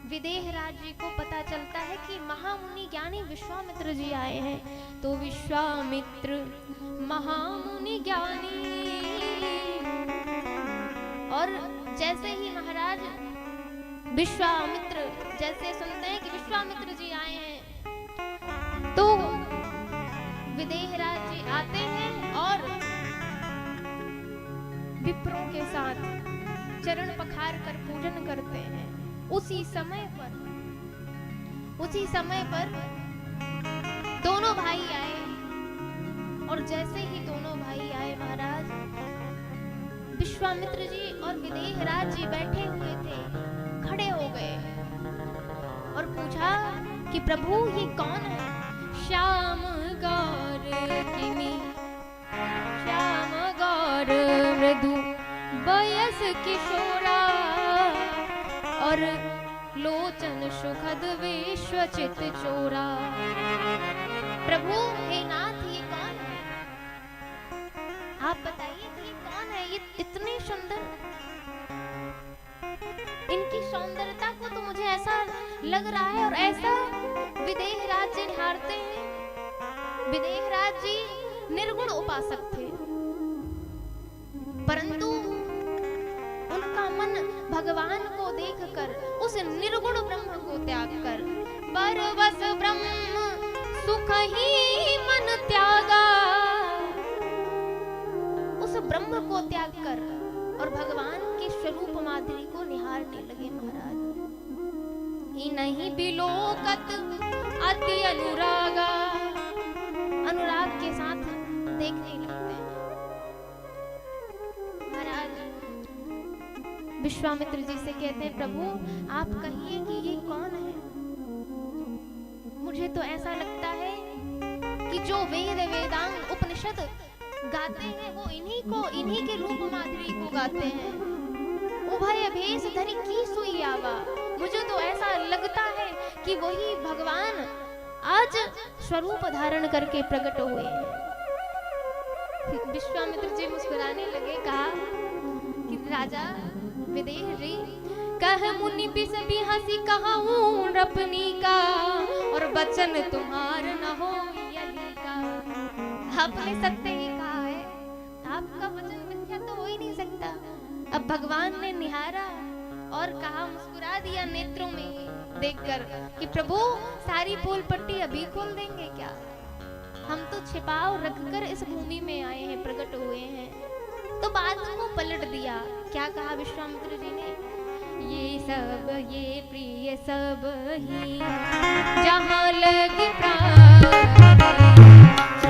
विदेह राज जी को पता चलता है कि महामुनि ज्ञानी विश्वामित्र जी आए हैं। तो विश्वामित्र महामुनि ज्ञानी, और जैसे ही महाराज विश्वामित्र, जैसे सुनते हैं कि विश्वामित्र जी आए हैं, तो विदेहराज जी आते हैं और विप्रों के साथ चरण पखार कर पूजन करते हैं। उसी समय पर दोनों भाई आए, और जैसे ही दोनों भाई आए महाराज, विश्वामित्र जी और विदेहराज जी बैठे हुए थे, खड़े हो गए और पूछा कि प्रभु ये कौन है? श्याम गौर किमी, श्याम गौर मृदु वयस किशोरा, और लोचन सुखद विश्वचित चोरा। प्रभु हे नाथ, ये कौन है? आप बताइए कि ये कौन है? ये इतने सुंदर, इनकी सौंदर्यता को तो मुझे ऐसा लग रहा है, और ऐसा विदेहराज जी निहारते हैं। विदेहराज जी निर्गुण उपासक थे, परंतु उनका मन भगवान को देखकर उस निर्गुण ब्रह्म को त्याग कर, परवश ब्रह्म सुख ही मन त्यागा, उस ब्रह्म को त्याग कर और भगवान के स्वरूप माधुरी को निहारने लगे महाराज। ही नहीं बिलोकत अति अनुरागा, अनुराग के साथ देखने लगते हैं महाराज। विश्वामित्र जी से कहते हैं, प्रभु आप कहिए कि ये कौन है? मुझे तो ऐसा लगता है कि जो वेद वेदांग उपनिषद गाते हैं वो इन्हीं के रूप माधुरी को गाते हैं। उभय भेष धरि की सुई आवा, मुझे तो ऐसा लगता है कि वही भगवान आज स्वरूप धारण करके प्रकट हुए हैं। विश्वामित्र जी मुस्कुराने लगे, कहा कि राजा विदेह जी, कह मुनि बिस भी हंसी कहूँ रपनी का, और बचन तुम्हार न हो यली का। आपने सत्य ही कहा है, आपका वचन मिथ्या तो हो ही नहीं सकता। अब भगवान ने निहारा और कहा, मुस्कुरा दिया नेत्रों में देखकर कि प्रभु सारी पोल पट्टी अभी खोल देंगे क्या? हम तो छिपाव रखकर इस भूमि में आए हैं, प्रकट हुए हैं। तो बात को पलट दिया। क्या कहा विश्वामित्र जी ने? ये सब ये प्रिय सब ही जहाँ लगे प्राण,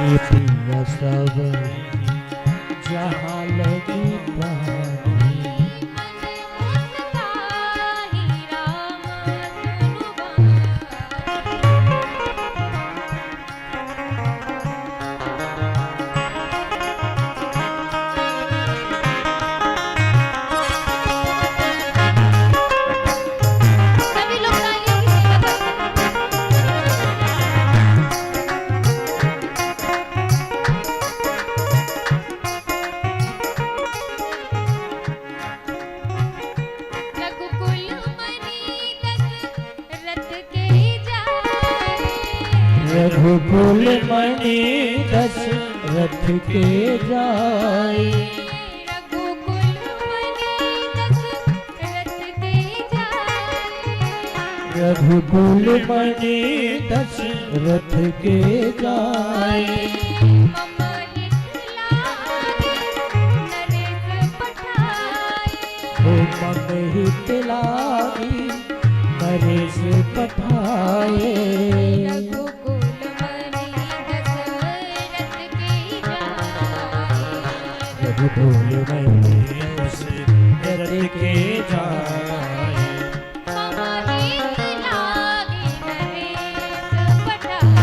ये प्रिय सब जहाँ लगी प्राण, रघुकुल मणि दशरथ के जाए, रघुकुल मणि दशरथ के जाए, रघुकुल मणि दशरथ के जाए, मम हित लागे नरेश पठाए, ओ मम हित लागी नरेश पठाए, रघुकुल मणि दशरथ के जाए, रघुकुल मणि दशरथ के जाए, मम हित लागे नरेश पठाए।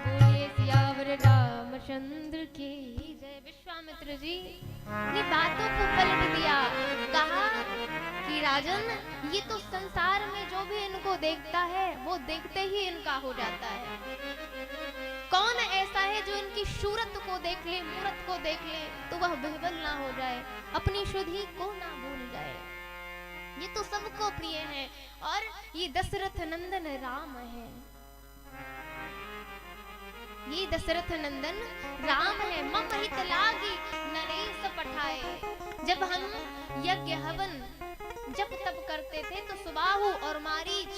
बोलिए सियावर रामचंद्र की जय। विश्वामित्र जी ने बातों को पलट दिया, कहा कि राजन, ये तो संसार में जो भी इनको देखता है वो देखते ही इनका हो जाता है। कौन ऐसा है जो इनकी सूरत को देख ले, मूरत को देख ले तो वह विह्वल ना हो जाए, अपनी शुद्धि को ना भूल जाए। ये तो सबको प्रिय है, और ये दशरथ नंदन राम है। ये दशरथ नंदन राम है। मम हित लागी नरेश पठाए, जब हम यज्ञ हवन जब तब करते थे तो सुबाहु और मारीच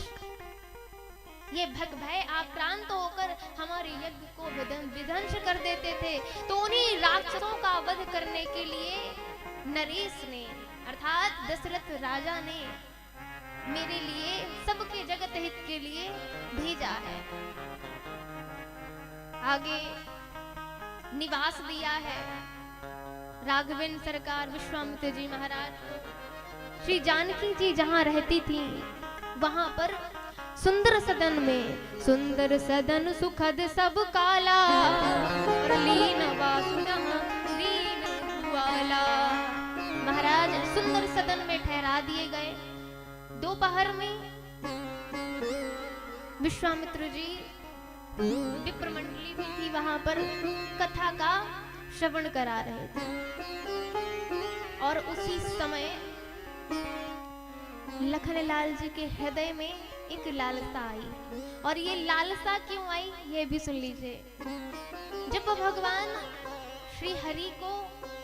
ये भग भय आक्रांत होकर हमारे यज्ञ को विध्वंस कर देते थे। तो उन्हीं राक्षसों का वध करने के लिए नरेश ने अर्थात दशरथ राजा ने मेरे लिए सबके जगत हित के लिए भेजा है। आगे निवास दिया है राघवेंद्र सरकार विश्वामित्र जी महाराज को। श्री जानकी जी जहां रहती थी वहां पर सुंदर सदन में सुंदर सदन सुखद सब काला और लीन वासुदम लीन वाला महाराज सुंदर सदन में ठहरा दिए गए। दोपहर में विश्वामित्र जी विप्र मंडली भी थी वहां पर कथा का श्रवण करा रहे थे और उसी समय लखनलाल जी के हृदय में एक लालसा आई। और ये लालसा क्यों आई ये भी सुन लीजिए। जब भगवान श्री हरि को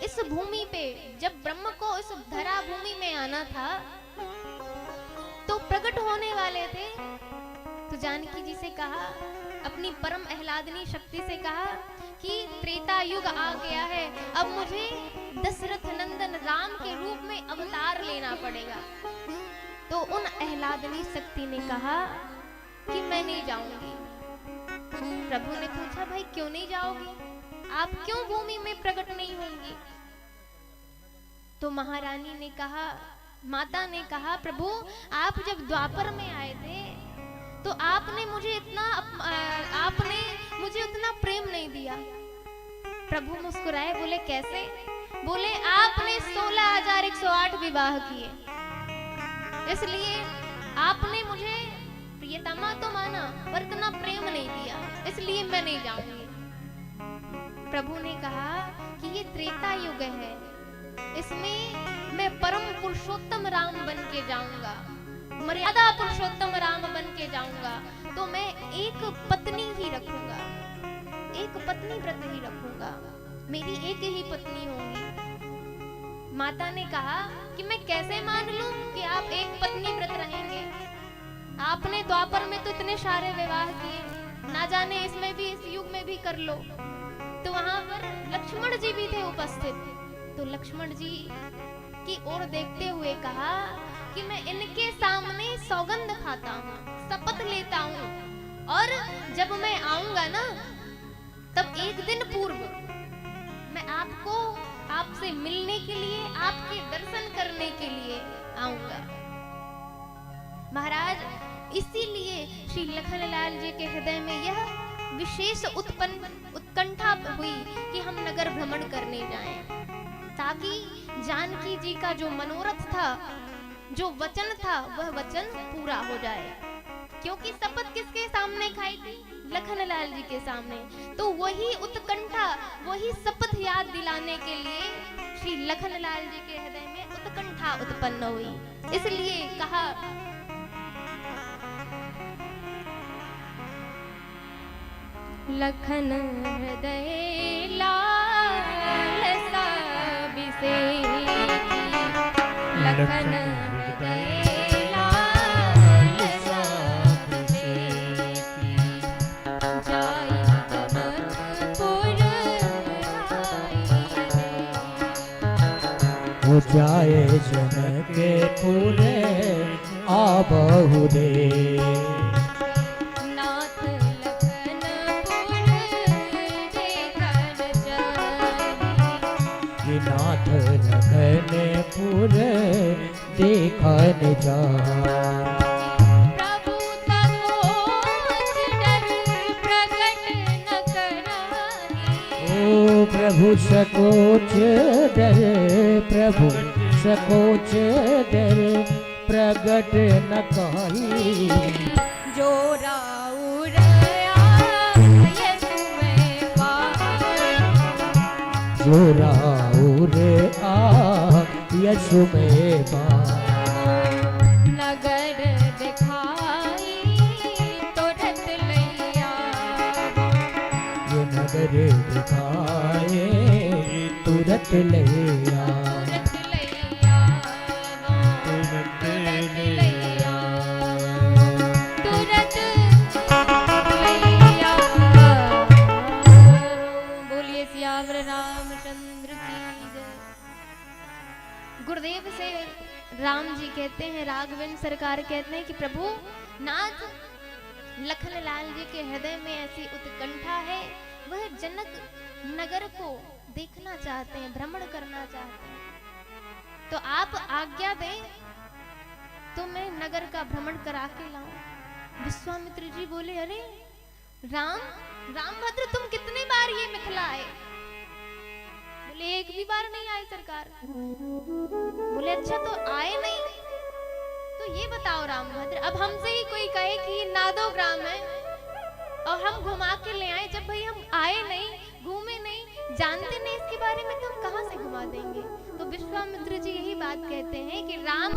इस भूमि पे जब ब्रह्म को इस धरा भूमि में आना था तो प्रकट होने वाले थे तो जानकी जी से कहा अपनी परम आह्लादनी शक्ति से कहा कि त्रेता युग आ गया है, अब मुझे दशरथ नंदन राम के रूप में अवतार लेना पड़ेगा। तो उन आह्लादनी शक्ति ने कहा कि मैं नहीं जाऊंगी। प्रभु ने पूछा भाई क्यों नहीं जाओगी, आप क्यों भूमि में प्रकट नहीं होंगी? तो महारानी ने कहा, माता ने कहा प्रभु आप जब द्वापर में आए थे तो आपने मुझे उतना प्रेम नहीं दिया। प्रभु मुस्कुराए बोले कैसे? बोले आपने 16,108 विवाह किए, इसलिए आपने मुझे प्रियतमा तो माना पर इतना प्रेम नहीं दिया, इसलिए मैं नहीं जाऊंगी। प्रभु ने कहा कि ये त्रेता युग है, इसमें मैं परम पुरुषोत्तम राम बन के जाऊंगा, मर्यादा पुरुषोत्तम राम बन के जाऊंगा। तो मैं एक पत्नी ही रखूंगा, एक पत्नी व्रत ही रखूंगा, मेरी एक ही पत्नी होगी। माता ने कहा कि मैं कैसे मान लूं कि आप एक पत्नी व्रत रहेंगे? आपने द्वापर में तो इतने सारे विवाह किए, ना जाने इसमें भी इस युग में भी कर लो। तो वहां पर लक्ष्मण जी भी थे उपस्थित। तो लक्ष्मण जी की ओर देखते हुए कहा कि मैं इनके सामने सौगंध खाता हूँ, शपथ लेता हूँ, और जब मैं आऊंगा ना तब एक दिन पूर्व मैं आपसे मिलने के लिए, आपके दर्शन करने के लिए आऊंगा। महाराज इसीलिए श्री लखनलाल जी के हृदय में यह विशेष उत्कंठा हुई कि हम नगर भ्रमण करने जाएं, ताकि जानकी जी का जो मनोरथ था, जो वचन था, वह वचन पूरा हो जाए। क्योंकि शपथ किसके सामने खाई थी? लखनलाल जी के सामने। तो वही उत्कंठा, वही शपथ याद दिलाने के लिए श्री लखनलाल जी के हृदय में उत्कंठा उत्पन्न हुई। इसलिए कहा लखन हृदय लालसा बिसेकी, लखन हृदय लालसा बिसेकी, जाई जनकपुर हो जाए जनकपुर आबहु रे, नाथ लखनपुर देखन जा। प्रभु सकोच डर प्रगट न कराई, ओ प्रभु सकोच डर, प्रभु सकोच डर प्रगट न कही, जो राउर आयस में पाए, जो राउर आ यशु में पाए, नगर दिखाई तुरंत लैया, जो नगर दिखाए तुरंत ले आ, गुरुदेव से राम जी कहते हैं, राघवेंद्र सरकार कहते हैं कि प्रभु नाथ लखन लाल जी के हृदय में ऐसी उत्कंठा है, वह जनक नगर को देखना चाहते हैं, भ्रमण करना चाहते हैं, तो आप आज्ञा दें तो मैं नगर का भ्रमण करा के लाऊं। विश्वामित्र जी बोले, अरे रामभद्र तुम कितने बार ये मिथिला आए? बोले एक भी बार नहीं आए सरकार। बोले अच्छा तो आए नहीं, तो ये बताओ रामभद्र, अब हमसे ही कोई कहे कि नादो ग्राम है और हम घुमा के ले आए, जब भाई हम आए नहीं, घूमे नहीं, जानते नहीं इसके बारे में, तो हम कहां से घुमा देंगे? तो विश्वामित्र जी यही बात कहते हैं कि राम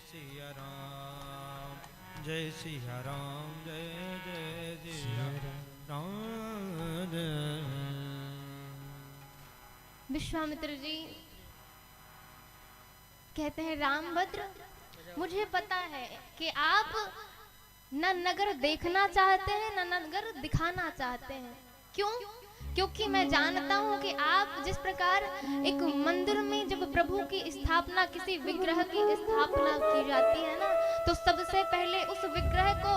सिया राम, जय सिया राम, जय जय सिया राम। विश्वामित्र जी कहते हैं, रामभद्र मुझे पता है कि आप न नगर देखना चाहते हैं न नगर दिखाना चाहते हैं। क्यों? क्योंकि मैं जानता हूं कि आप जिस प्रकार एक मंदिर में जब प्रभु की स्थापना, किसी विग्रह की स्थापना की जाती है ना, तो सबसे पहले उस विग्रह को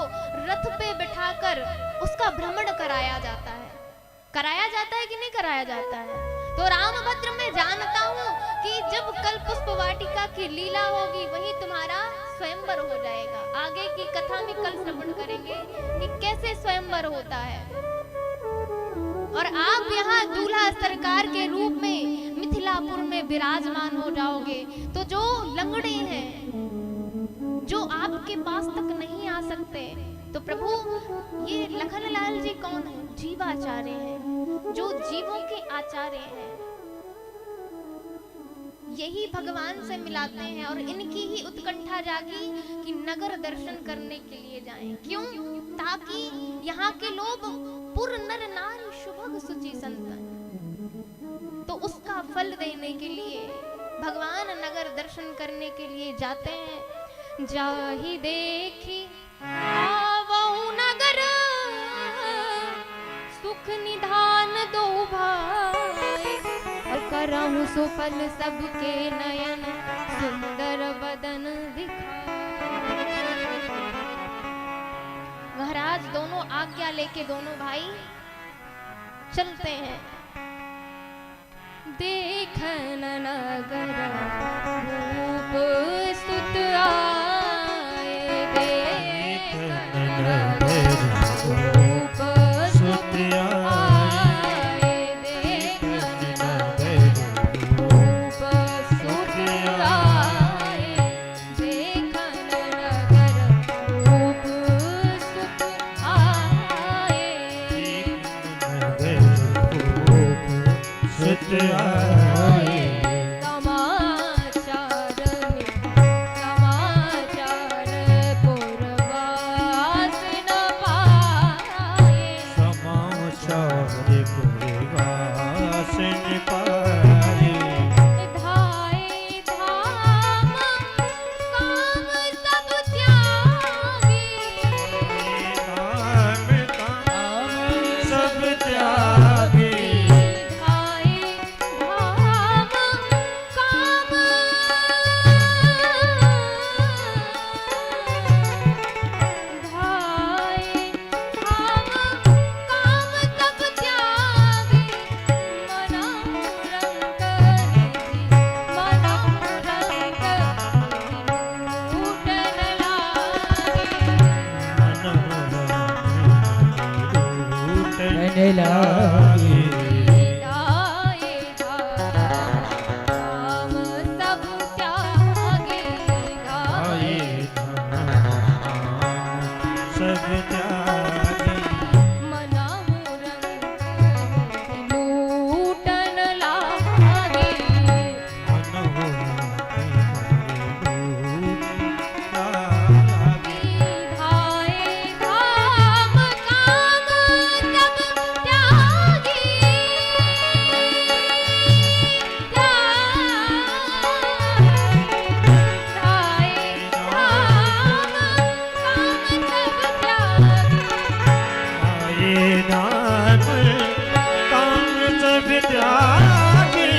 रथ पे बिठाकर उसका भ्रमण कराया जाता है। कराया जाता है कि नहीं कराया जाता है? तो रामभद्र मैं जानता हूँ कि जब कल पुष्प वाटिका की लीला होगी, वही तुम्हारा स्वयंवर हो जाएगा। आगे की कथा में कल श्रवण करेंगे कि कैसे स्वयंवर होता है। और आप यहाँ दूल्हा सरकार के रूप में मिथिलापुर में विराजमान हो जाओगे, तो जो लंगड़े हैं, जो आपके पास तक नहीं आ सकते, तो प्रभु ये लखनलाल जी कौन है? जीवाचार्य हैं, जो जीवों के आचार्य हैं। यही भगवान से मिलाते हैं और इनकी ही उत्कंठा जागी कि नगर दर्शन करने के लिए जाएं। क्यों? ताकि यहाँ के लोग पुर नर नारी शुभग सुचि संतन, तो उसका फल देने के लिए भगवान नगर दर्शन करने के लिए जाते हैं। जाहि देखी आवऊ नगर, सुख निधान दो भाई, और करहु सुफल सबके नयन, सुंदर बदन दिखाई। महाराज दोनों आज्ञा लेके दोनों भाई चलते हैं। देखन नगर रूप सुत आए, देखन नगर रूप सुत आए, देखन नगर रूप सुत आए, देखन नगर रूप सुत आए, सुत आए। समाचार में लागे। गाए धाम सब त्यागे, गाए सब त्यागी मनाहु रंग लूटन लागे। धाए धाम काम सब त्यागी, धाए धाम काम सब त्यागी। आए नाम काम सब त्यागी,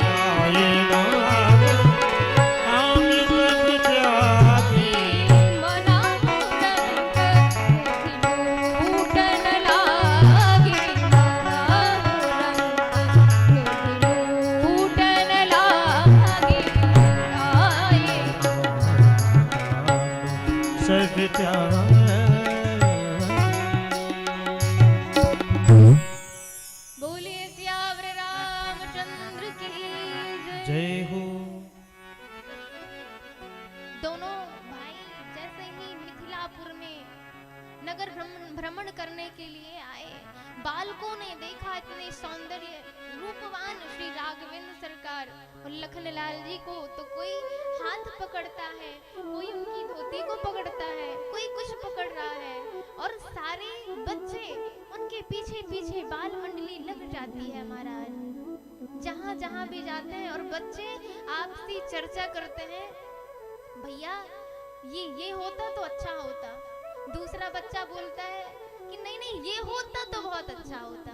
आए नाम काम सब त्यागी मनाहु रंग लूटन लागे, मनाहु रंग लूटन लागे। गाए सब त्यागी। बोलिए सियावर रामचंद्र की जय। जय हो। दोनों भाई जैसे ही मिथिलापुर में नगर भ्रमण करने के लिए आए, बालकों ने देखा इतने सौंदर्य रूपवान श्री राघवेंद्र सरकार और लखनलाल जी को, तो कोई हाथ पकड़ता है, कोई उनकी धोती को पकड़ता है, कोई कुछ पकड़ रहा है, और सारे बच्चे उनके पीछे पीछे बाल मंडली लग जाती है महाराज। जहाँ जहाँ भी जाते हैं और बच्चे आपसी चर्चा करते हैं, भैया ये होता तो अच्छा होता। दूसरा बच्चा बोलता है कि नहीं नहीं ये होता तो बहुत अच्छा होता।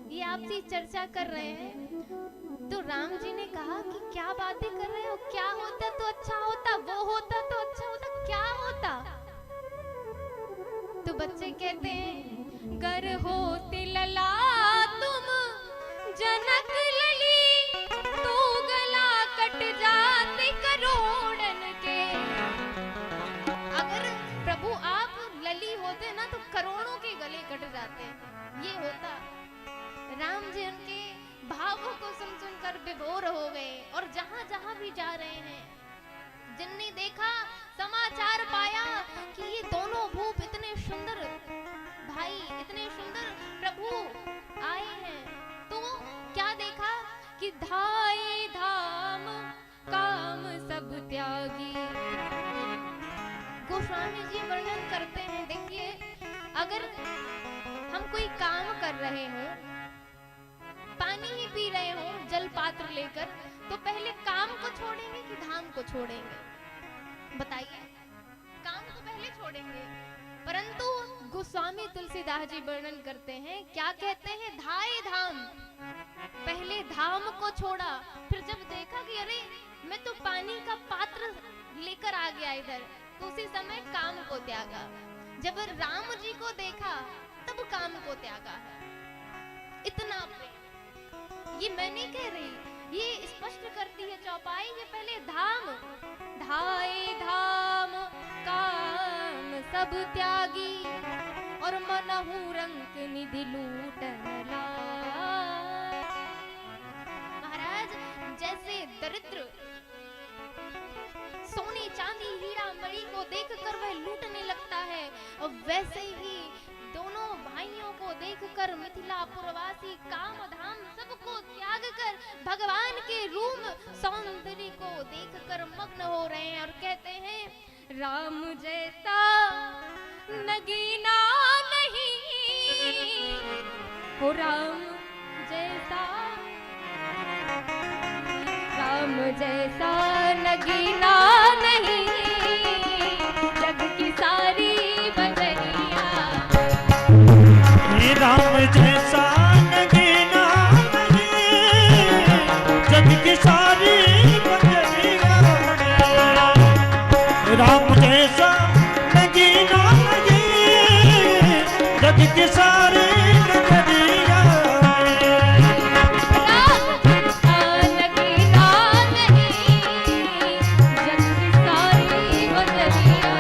ये आपसी चर्चा कर रहे हैं। तो राम जी ने कहा कि क्या बातें कर रहे हो, क्या होता तो अच्छा होता, वो होता तो अच्छा होता, क्या होता? तो बच्चे कहते हैं, गर होते लला तुम जनक लली, तो गला कट जाते करोड़न के। अगर प्रभु आप लली होते ना तो करोड़ों के गले कट जाते। ये होता। राम जी उनके भावों को सुन सुनकर विभोर हो गए, और जहां जहां भी जा रहे हैं, जिनने देखा समाचार पाया कि ये दोनों भूप इतने सुंदर भाई, इतने सुंदर प्रभु आए हैं, तो क्या देखा कि धाए धाम काम सब त्यागी। गोस्वामी जी वर्णन करते हैं, देखिए अगर हम कोई काम कर रहे हो, पानी ही पी रहे हो जल पात्र लेकर, तो पहले काम को छोड़ेंगे कि धाम को छोड़ेंगे? बताइए, काम को पहले छोड़ेंगे। परंतु गोस्वामी तुलसीदास जी वर्णन करते हैं, क्या कहते हैं, धाए धाम, पहले धाम को छोड़ा, फिर जब देखा कि अरे मैं तो पानी का पात्र लेकर आ गया इधर, तो उसी समय काम को त्यागा। जब राम जी को देखा तब काम को त्यागा है। इतना प्रेम, ये मैं नहीं कह रही, ये स्पष्ट करती है चौपाई। ये पहले धाम, धाए धाम काम सब त्यागी, और मनहु रंग निधि लूटन लाए। महाराज जैसे दरिद्र सोने चांदी हीरा मणि को देखकर वह लूटने लगता है, और वैसे ही दोनों भाइयों को देखकर मिथिलापुरवासी काम धाम सबको त्याग कर भगवान के रूप सौंदर्य को देखकर मग्न हो रहे हैं, और कहते हैं, राम जैसा नगीना नहीं हो, राम जैसा नगीना नहीं, जग की सारी बंदरिया। राम जैसा नगीना नहीं, जग की सारी बंदरिया। राम जैसा नगीना नहीं, जग की सारी बंदरिया। राम जैसा नगीना नहीं, जग की सारी बंदरिया।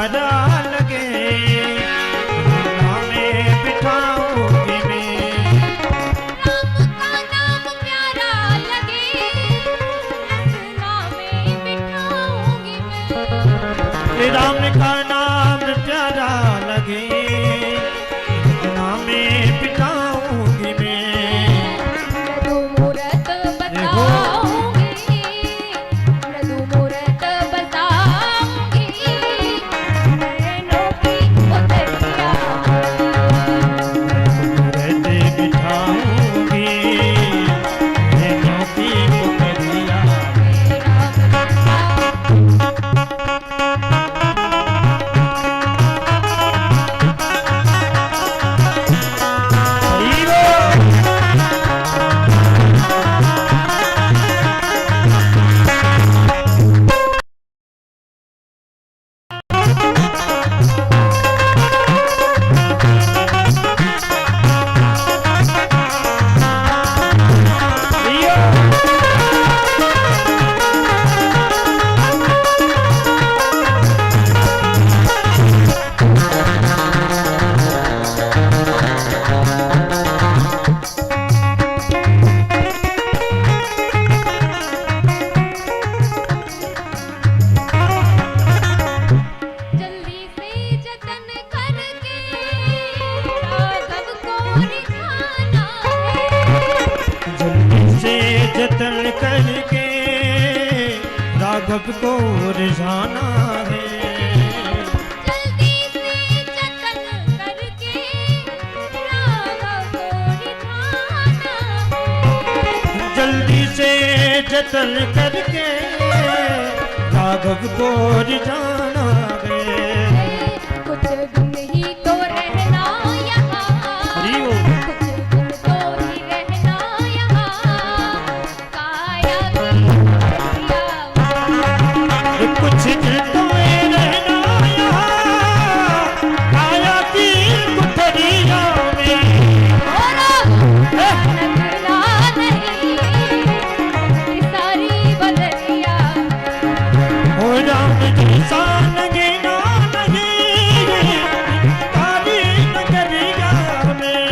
प्यारा लगे अंगना में बिठाऊंगी मैं। राम का नाम प्यारा लगे अंगना में बिठाऊंगी मैं। राम का नाम प्यारा लगे अंगना में बिठाऊंगी मैं। मृदु मूरत बताऊंगी, मृदु मूरत बताऊंगी, नयनों की उतरिया रहते बिठाऊंगी नैनों की पुतरिया। जल्दी से जतन करके राघव को रिझाना है। जल्दी से जतन करके राघव को रिझाना है। जल्दी से जतन करके राघव को रिझाना है। जल्दी से जतन करके राघव को रिझाना है। कुछ दिन ही तो रहना यहाँ, हरि ओम। कुछ दिन तो ही रहना यहाँ, काया की उतरिया कुछ दिन तो रहना यहाँ काया की कुठरिया में। लगना नहीं ये सारी बदरिया। हो राम जी सान गिना नहीं काली नगरिया में।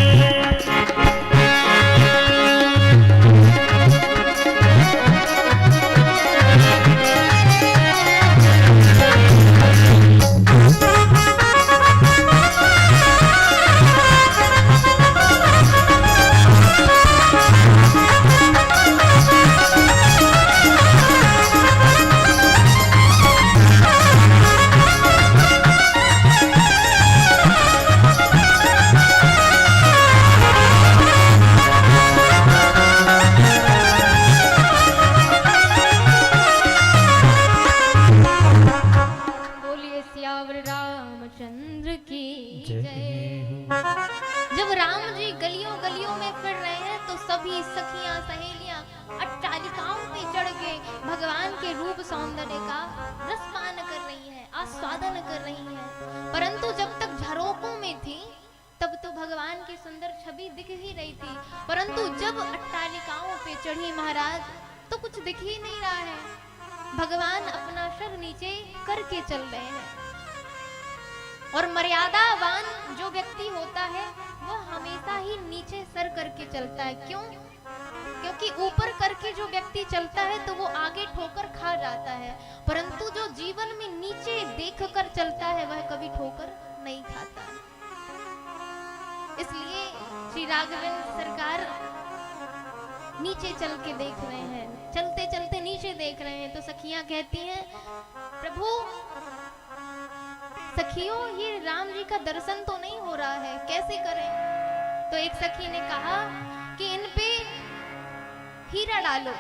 बोलिए सियावर रामचंद्र की जय। जब राम जी गलियों गलियों में फिर रहे हैं तो सभी सखियां सहेलियां अट्टालिकाओं पे चढ़ के भगवान के रूप सौंदर्य का रसपान कर रही हैं, आस्वादन कर रही हैं। परंतु जब तक झरोकों में थी तब तो भगवान की सुंदर छवि दिख ही रही थी, परंतु जब अट्टालिकाओं पे चढ़ी महाराज तो कुछ दिख ही नहीं रहा है। भगवान अपना सर नीचे करके चल रहे हैं। और मर्यादावान जो व्यक्ति होता है वो हमेशा ही नीचे सर करके चलता है। क्यों? क्योंकि ऊपर करके जो व्यक्ति चलता है तो वो आगे ठोकर खा जाता है, परंतु जो जीवन में नीचे देखकर चलता है वह कभी ठोकर नहीं खाता। इसलिए श्री राघवेंद्र सरकार नीचे चल के देख रहे हैं, चलते चलते नीचे देख रहे हैं। तो सखियां कहती हैं, प्रभु सखियों ये राम जी का दर्शन तो नहीं हो रहा है, कैसे करें? तो एक सखी ने कहा कि इन पे हीरा डालो।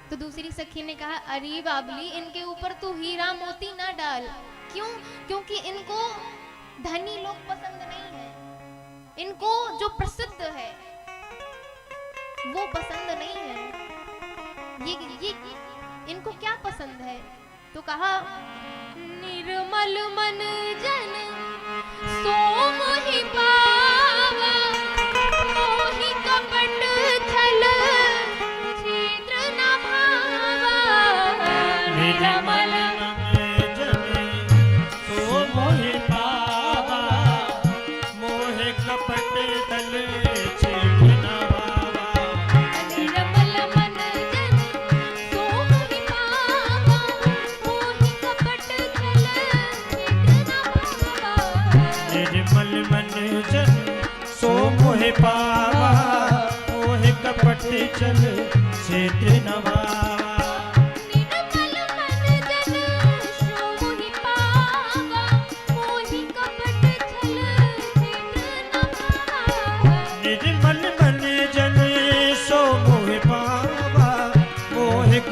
तो दूसरी सखी ने कहा, अरे बाबली इनके ऊपर तू हीरा मोती ना डाल। क्यों? क्योंकि इनको धनी लोग पसंद नहीं है, इनको जो प्रसिद्ध है वो पसंद नहीं है। ये इनको क्या पसंद है? तो कहा, निर्मल मन जन सो मोहि पावा, मोहि कपट छल छिद्र न भावा। निर्मल मन जन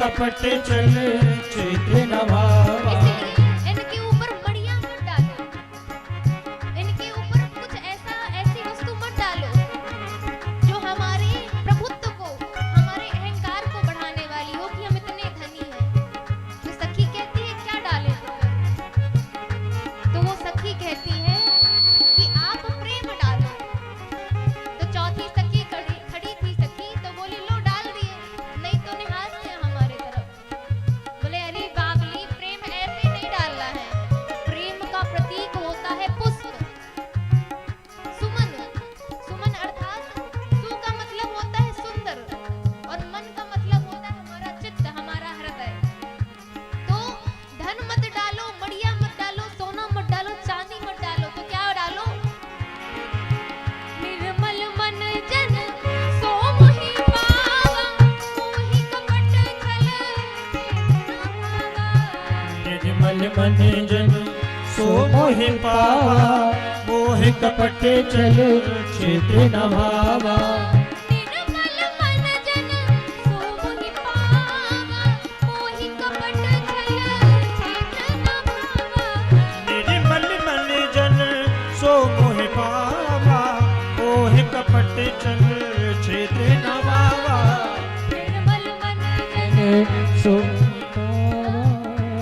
कपट चल चित्र नभावा। इसलिए इनके ऊपर मड़िया मत डालो, इनके ऊपर कुछ ऐसी वस्तु मत डालो जो हमारे प्रभुत्व को, हमारे अहंकार को बढ़ाने वाली हो कि हम इतने धनी हैं। तो सखी कहती है क्या डाले तो वो सखी कहती है कि आप प्रेम डालो। तो चौथी सखी खड़ी थी सखी, तो बोली लो डाल दिए, नहीं तो निहार से हमारे तरफ। बोले अरे बाबली, प्रेम ऐसे नहीं डालना है, प्रेम का प्रतीक होता है पुष्प, सुमन। सुमन अर्थात सु का मतलब होता है सुंदर और मन का मतलब होता है हमारा चित्त, हमारा हृदय। तो धन मत डालो, मड़िया मत डालो, सोना मत डालो, चांदी मत डालो, तो क्या डालो? निर्मल मन जन सो मोहि पावा, मोहि कपट छल निर्मल मन जन सो मोहि पावा, मोह कपट चल चित्र नभावा। निर्मल मन जन सो मोहि पावा, मोहि कपट छल चित्र नभावा। निर्मल मन जन सो मोहि पावा, मोह कपट चल चित्र नभावा। निर्मल मन जन सो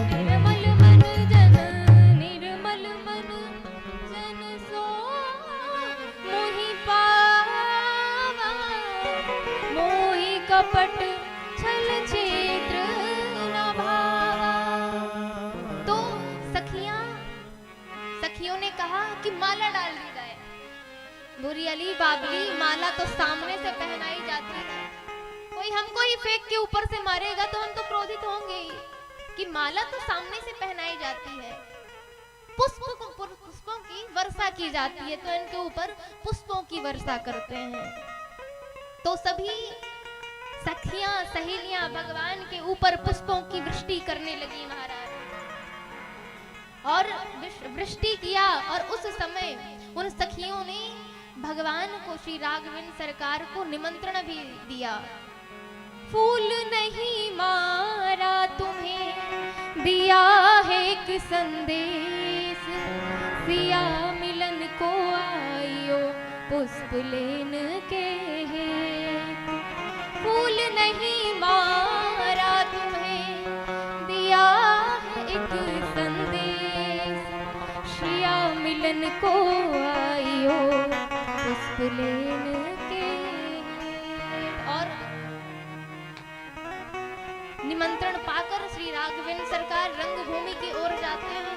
निर्मल मन जन, निर्मल मन जन सो मोहि पावा, मोहि कपट छल चित्र नभावा। तो सखियों ने कहा कि माला डाल दी जाए। बुरी अली बाबली, माला तो सामने से पहनाई जाती है, कोई हमको ही फेंक के ऊपर से मारेगा तो हम तो क्रोधित होंगे ही कि माला तो सामने से पहनाई जाती है, पुष्पों की वर्षा की जाती है, तो इनके ऊपर पुष्पों की वर्षा करते हैं। तो सभी सखियां सहेलियां भगवान के ऊपर पुष्पों की वृष्टि करने लगी महाराज, और वृष्टि किया। और उस समय उन सखियों ने भगवान को, श्री राघवेंद्र सरकार को निमंत्रण भी दिया। फूल नहीं मारा तुम्हें दिया है एक संदेश, सिया मिलन को आइयो पुष्प लेन के हेत। फूल नहीं मारा तुम्हें दिया है एक संदेश, सिया मिलन को आइयो पुष्प लेन के हेत। और निमंत्रण पाकर श्री राघवेंद्र सरकार रंगभूमि की ओर जाते हैं,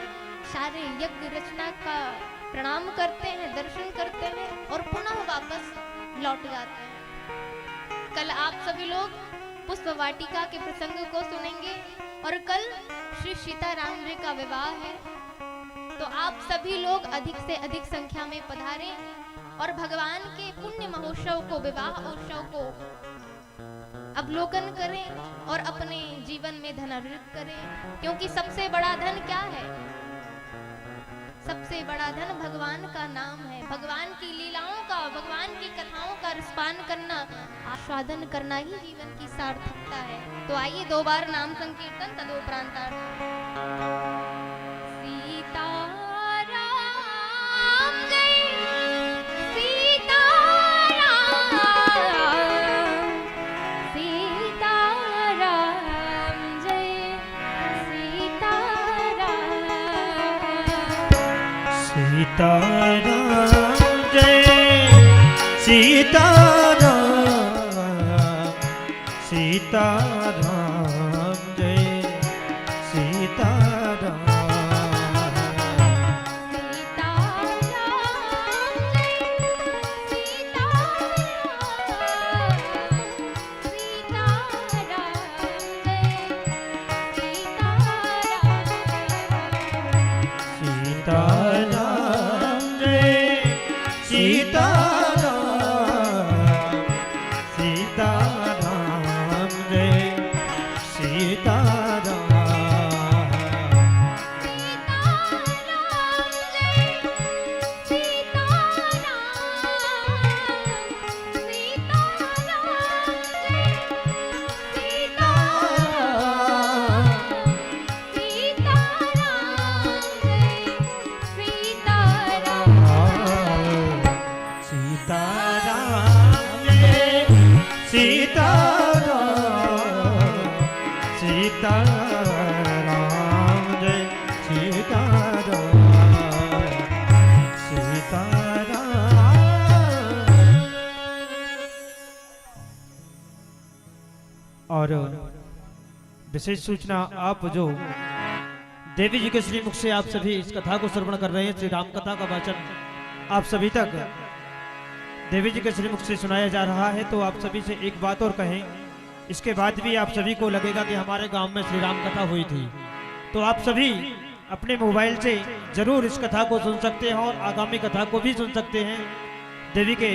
सारे यज्ञ रचना का प्रणाम करते हैं, दर्शन करते हैं और पुनः वापस लौट जाते हैं। कल आप सभी लोग पुष्प वाटिका के प्रसंग को सुनेंगे और कल श्री सीताराम जी का विवाह है, तो आप सभी लोग अधिक से अधिक संख्या में पधारें और भगवान के पुण्य महोत्सव को, विवाह उत्सव को अवलोकन करें और अपने जीवन में धनार्जित करें। क्योंकि सबसे बड़ा धन क्या है? सबसे बड़ा धन भगवान का नाम है, भगवान की लीलाओं का, भगवान की कथाओं का रसपान करना, आस्वादन करना ही जीवन की सार्थकता है। तो आइए 2 बार नाम संकीर्तन, तदोपरांत सीताराम जय सीताराम जय सीताराम, सीताराम जय सीताराम। सीताराम जय सीताराम, सीताराम जय सीताराम जय सीताराम सीताराम। और विशेष सूचना, आप जो देवी जी के श्रीमुख से आप सभी इस कथा को श्रवण कर रहे हैं, श्री राम कथा का वाचन आप सभी तक देवी जी के श्रीमुख से सुनाया जा रहा है, तो आप सभी से एक बात और कहें, इसके बाद भी आप सभी को लगेगा कि हमारे गांव में श्री राम कथा हुई थी, तो आप सभी अपने मोबाइल से जरूर इस कथा को सुन सकते हैं और आगामी कथा को भी सुन सकते हैं। देवी के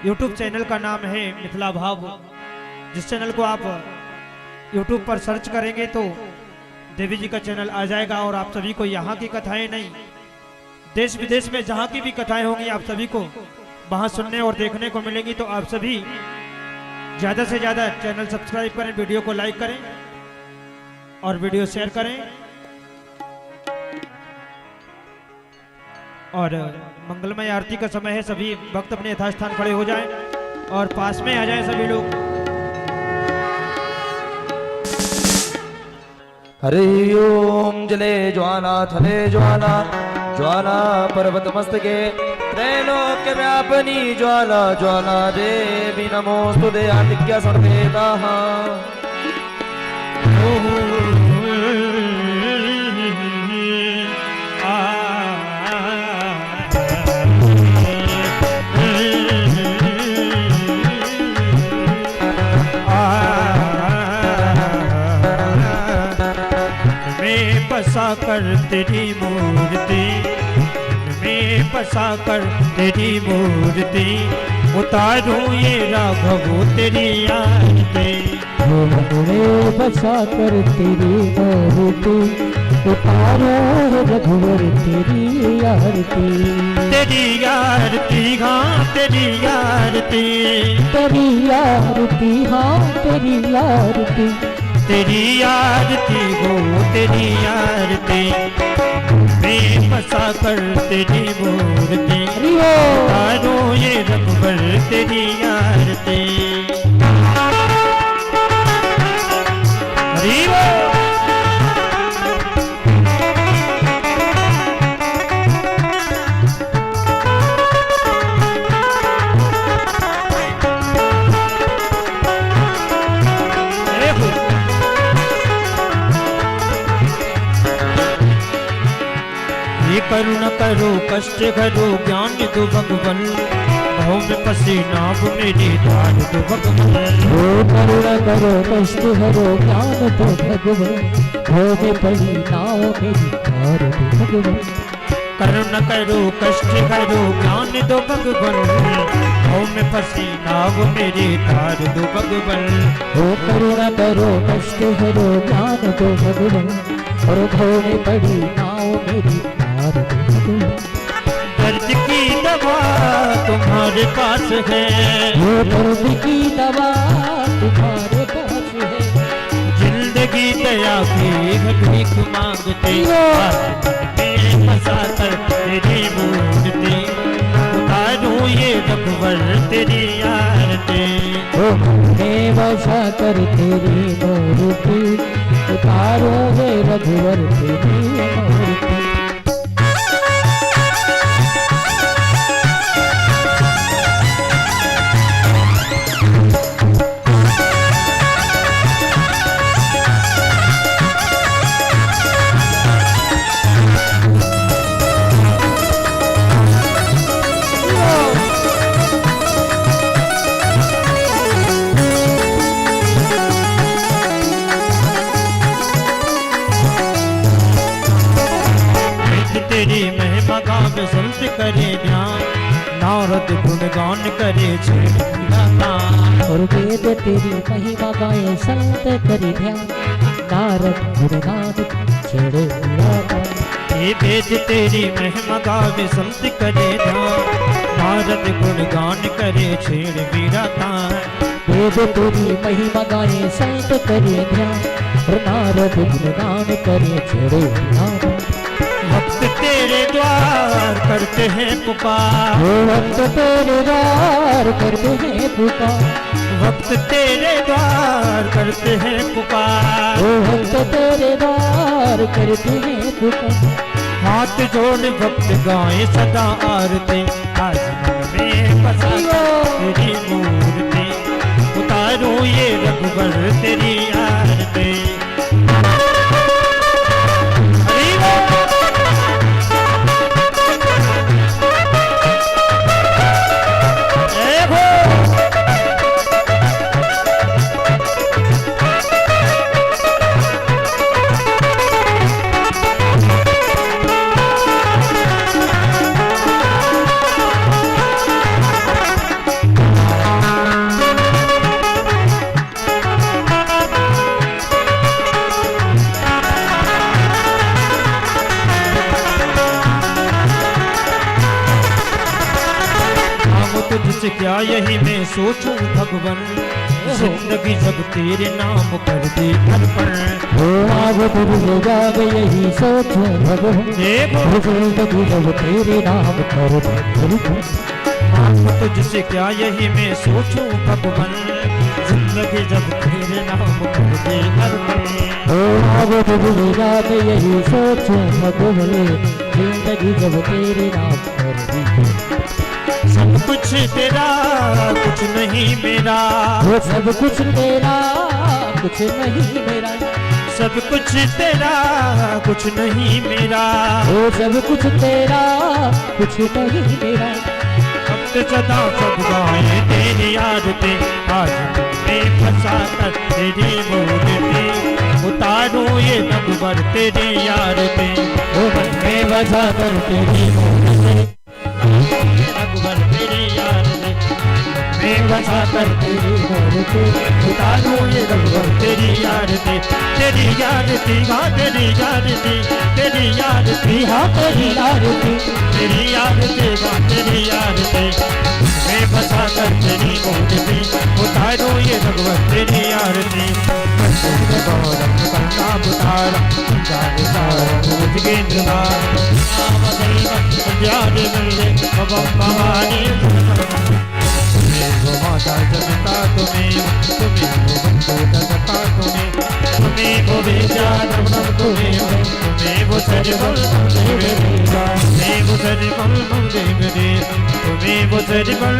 यूट्यूब चैनल का नाम है मिथिला भाव। जिस चैनल को आप यूट्यूब पर सर्च करेंगे तो देवी जी का चैनल आ जाएगा और आप सभी को यहाँ की कथाएं नहीं, देश विदेश में जहाँ की भी कथाएं होंगी आप सभी को वहाँ सुनने और देखने को मिलेंगी। तो आप सभी ज़्यादा से ज़्यादा चैनल सब्सक्राइब करें, वीडियो को लाइक करें और वीडियो शेयर करें। और मंगलमय आरती का समय है, सभी भक्त अपने यथास्थान खड़े हो जाएं और पास में आ जाएं सभी लोग। हरि ओम। जले ज्वाला थले ज्वाला, ज्वाला पर्वत मस्तके, त्रैलोक्य व्यापिनी ज्वाला, ज्वाला देवी नमोस्तुते आदित्य सर्वेदाः। बसा कर तेरी मूर्ति में बसा कर तेरी मूर्ति, उतारूं ये राघव तेरी आरती। में बसा कर तेरी मूर्ति, उतारो रघुवर तेरी आरती। तेरी आरती हाँ तेरी आरती, तेरी आरती हाँ तेरी आरती, तेरी आरती हो तेरी आरती में बसा कर तेरी मूर्ति, उतारो ये रघुवर तेरी आरती। हरि बोल। करुण करो कष्ट करो ज्ञान दो भगवन, भव में फंसी नाव मेरी तार दो भगवन। हो करुण करो कष्ट करो ज्ञान दो भगवन, भव में पड़ी नाव मेरी तार दो भगवन। करुण करो कष्ट करो ज्ञान दो भगवन, भव में फंसी नाव मेरी तार दो भगवन। हो करुण करो कष्ट करो ज्ञान दो भगवन, और भव में पड़ी नाव मेरी दर्द की दवा तुम्हारे पास है, वो दर्द की दवा तुम्हारे पास है। जिंदगी दया की भीख मांगते, फंसा कर तेरी मूर्ति, उतारूं ये रघुवर तेरी आरती। मैं बसा कर तेरी मूर्ति, उतारो ये रघुवर तेरी मूर्ति। तेरी महिमा गावे संत करे ध्यान, नारद गुणगान करे और वेद तेरी महिमा गाए संत करे ध्यान, नारद गुणगान छेड़े ये वेद तेरी महिमा गावे संत करे ध्यान, नारद गुणगान करे छेड़ वीरातान। वेद तेरी महिमा गाए संत करे ध्यान, और नारद गुणगान करे छेड़े वीरातान। भक्त तेरे द्वार करते हैं पुकार, भक्त तेरे द्वार करते हैं पुकार, वक्त तेरे द्वार करते हैं पुकार। ओ भक्त तेरे द्वार करते हैं पुकार। हाथ जोड़ भक्त गाए सदा आरती, आज मन में बसा तेरी मूर्ति, उतारो ये रघुबर तेरी आरती। तुझसे क्या यही मैं सोचूं भगवन, जिंदगी जब तेरे नाम कर दे अर्पण। हो आग तुझे जाग यही सोचूं भगवन, जिंदगी जब तेरे नाम कर दे अर्पण। तुझसे क्या यही मैं सोचूं भगवन, जिंदगी जब तेरे नाम कर दे अर्पण। हो आग तुझे जाग यही सोचूं भगवन, जिंदगी जब तेरे नाम कर दे। सब कुछ तेरा कुछ नहीं मेरा, वो सब कुछ तेरा कुछ नहीं मेरा। सब कुछ तेरा कुछ नहीं मेरा, वो सब कुछ तेरा कुछ नहीं मेरा। अब तो सदा सब गाए तेरी आरती, आज में फंसा कर तेरी मूर्ति, उतारो ये रघुबर तेरी आरती। वो मन में बसा कर तेरी मूर्ति, रघुबर तेरी आरती, मैं बसा कर तेरी मूर्ति, उतारो ये रघुबर तेरी आरती। तेरी आरती हाँ तेरी आरती, तेरी आरती हाँ तेरी आरती, तेरी आरती हाँ तेरी आरती, मैं बसा कर तेरी मूर्ति, उतारो ये रघुबर तेरी आरती। गौरव करना उतारा भवानी, तुम्हें माता जगता, तुम्हें वो दत्ता, तुम्हें वो विद्या तुम्हें वो सरबल तुम्हें वो सरबल तुम्हें वो सरबल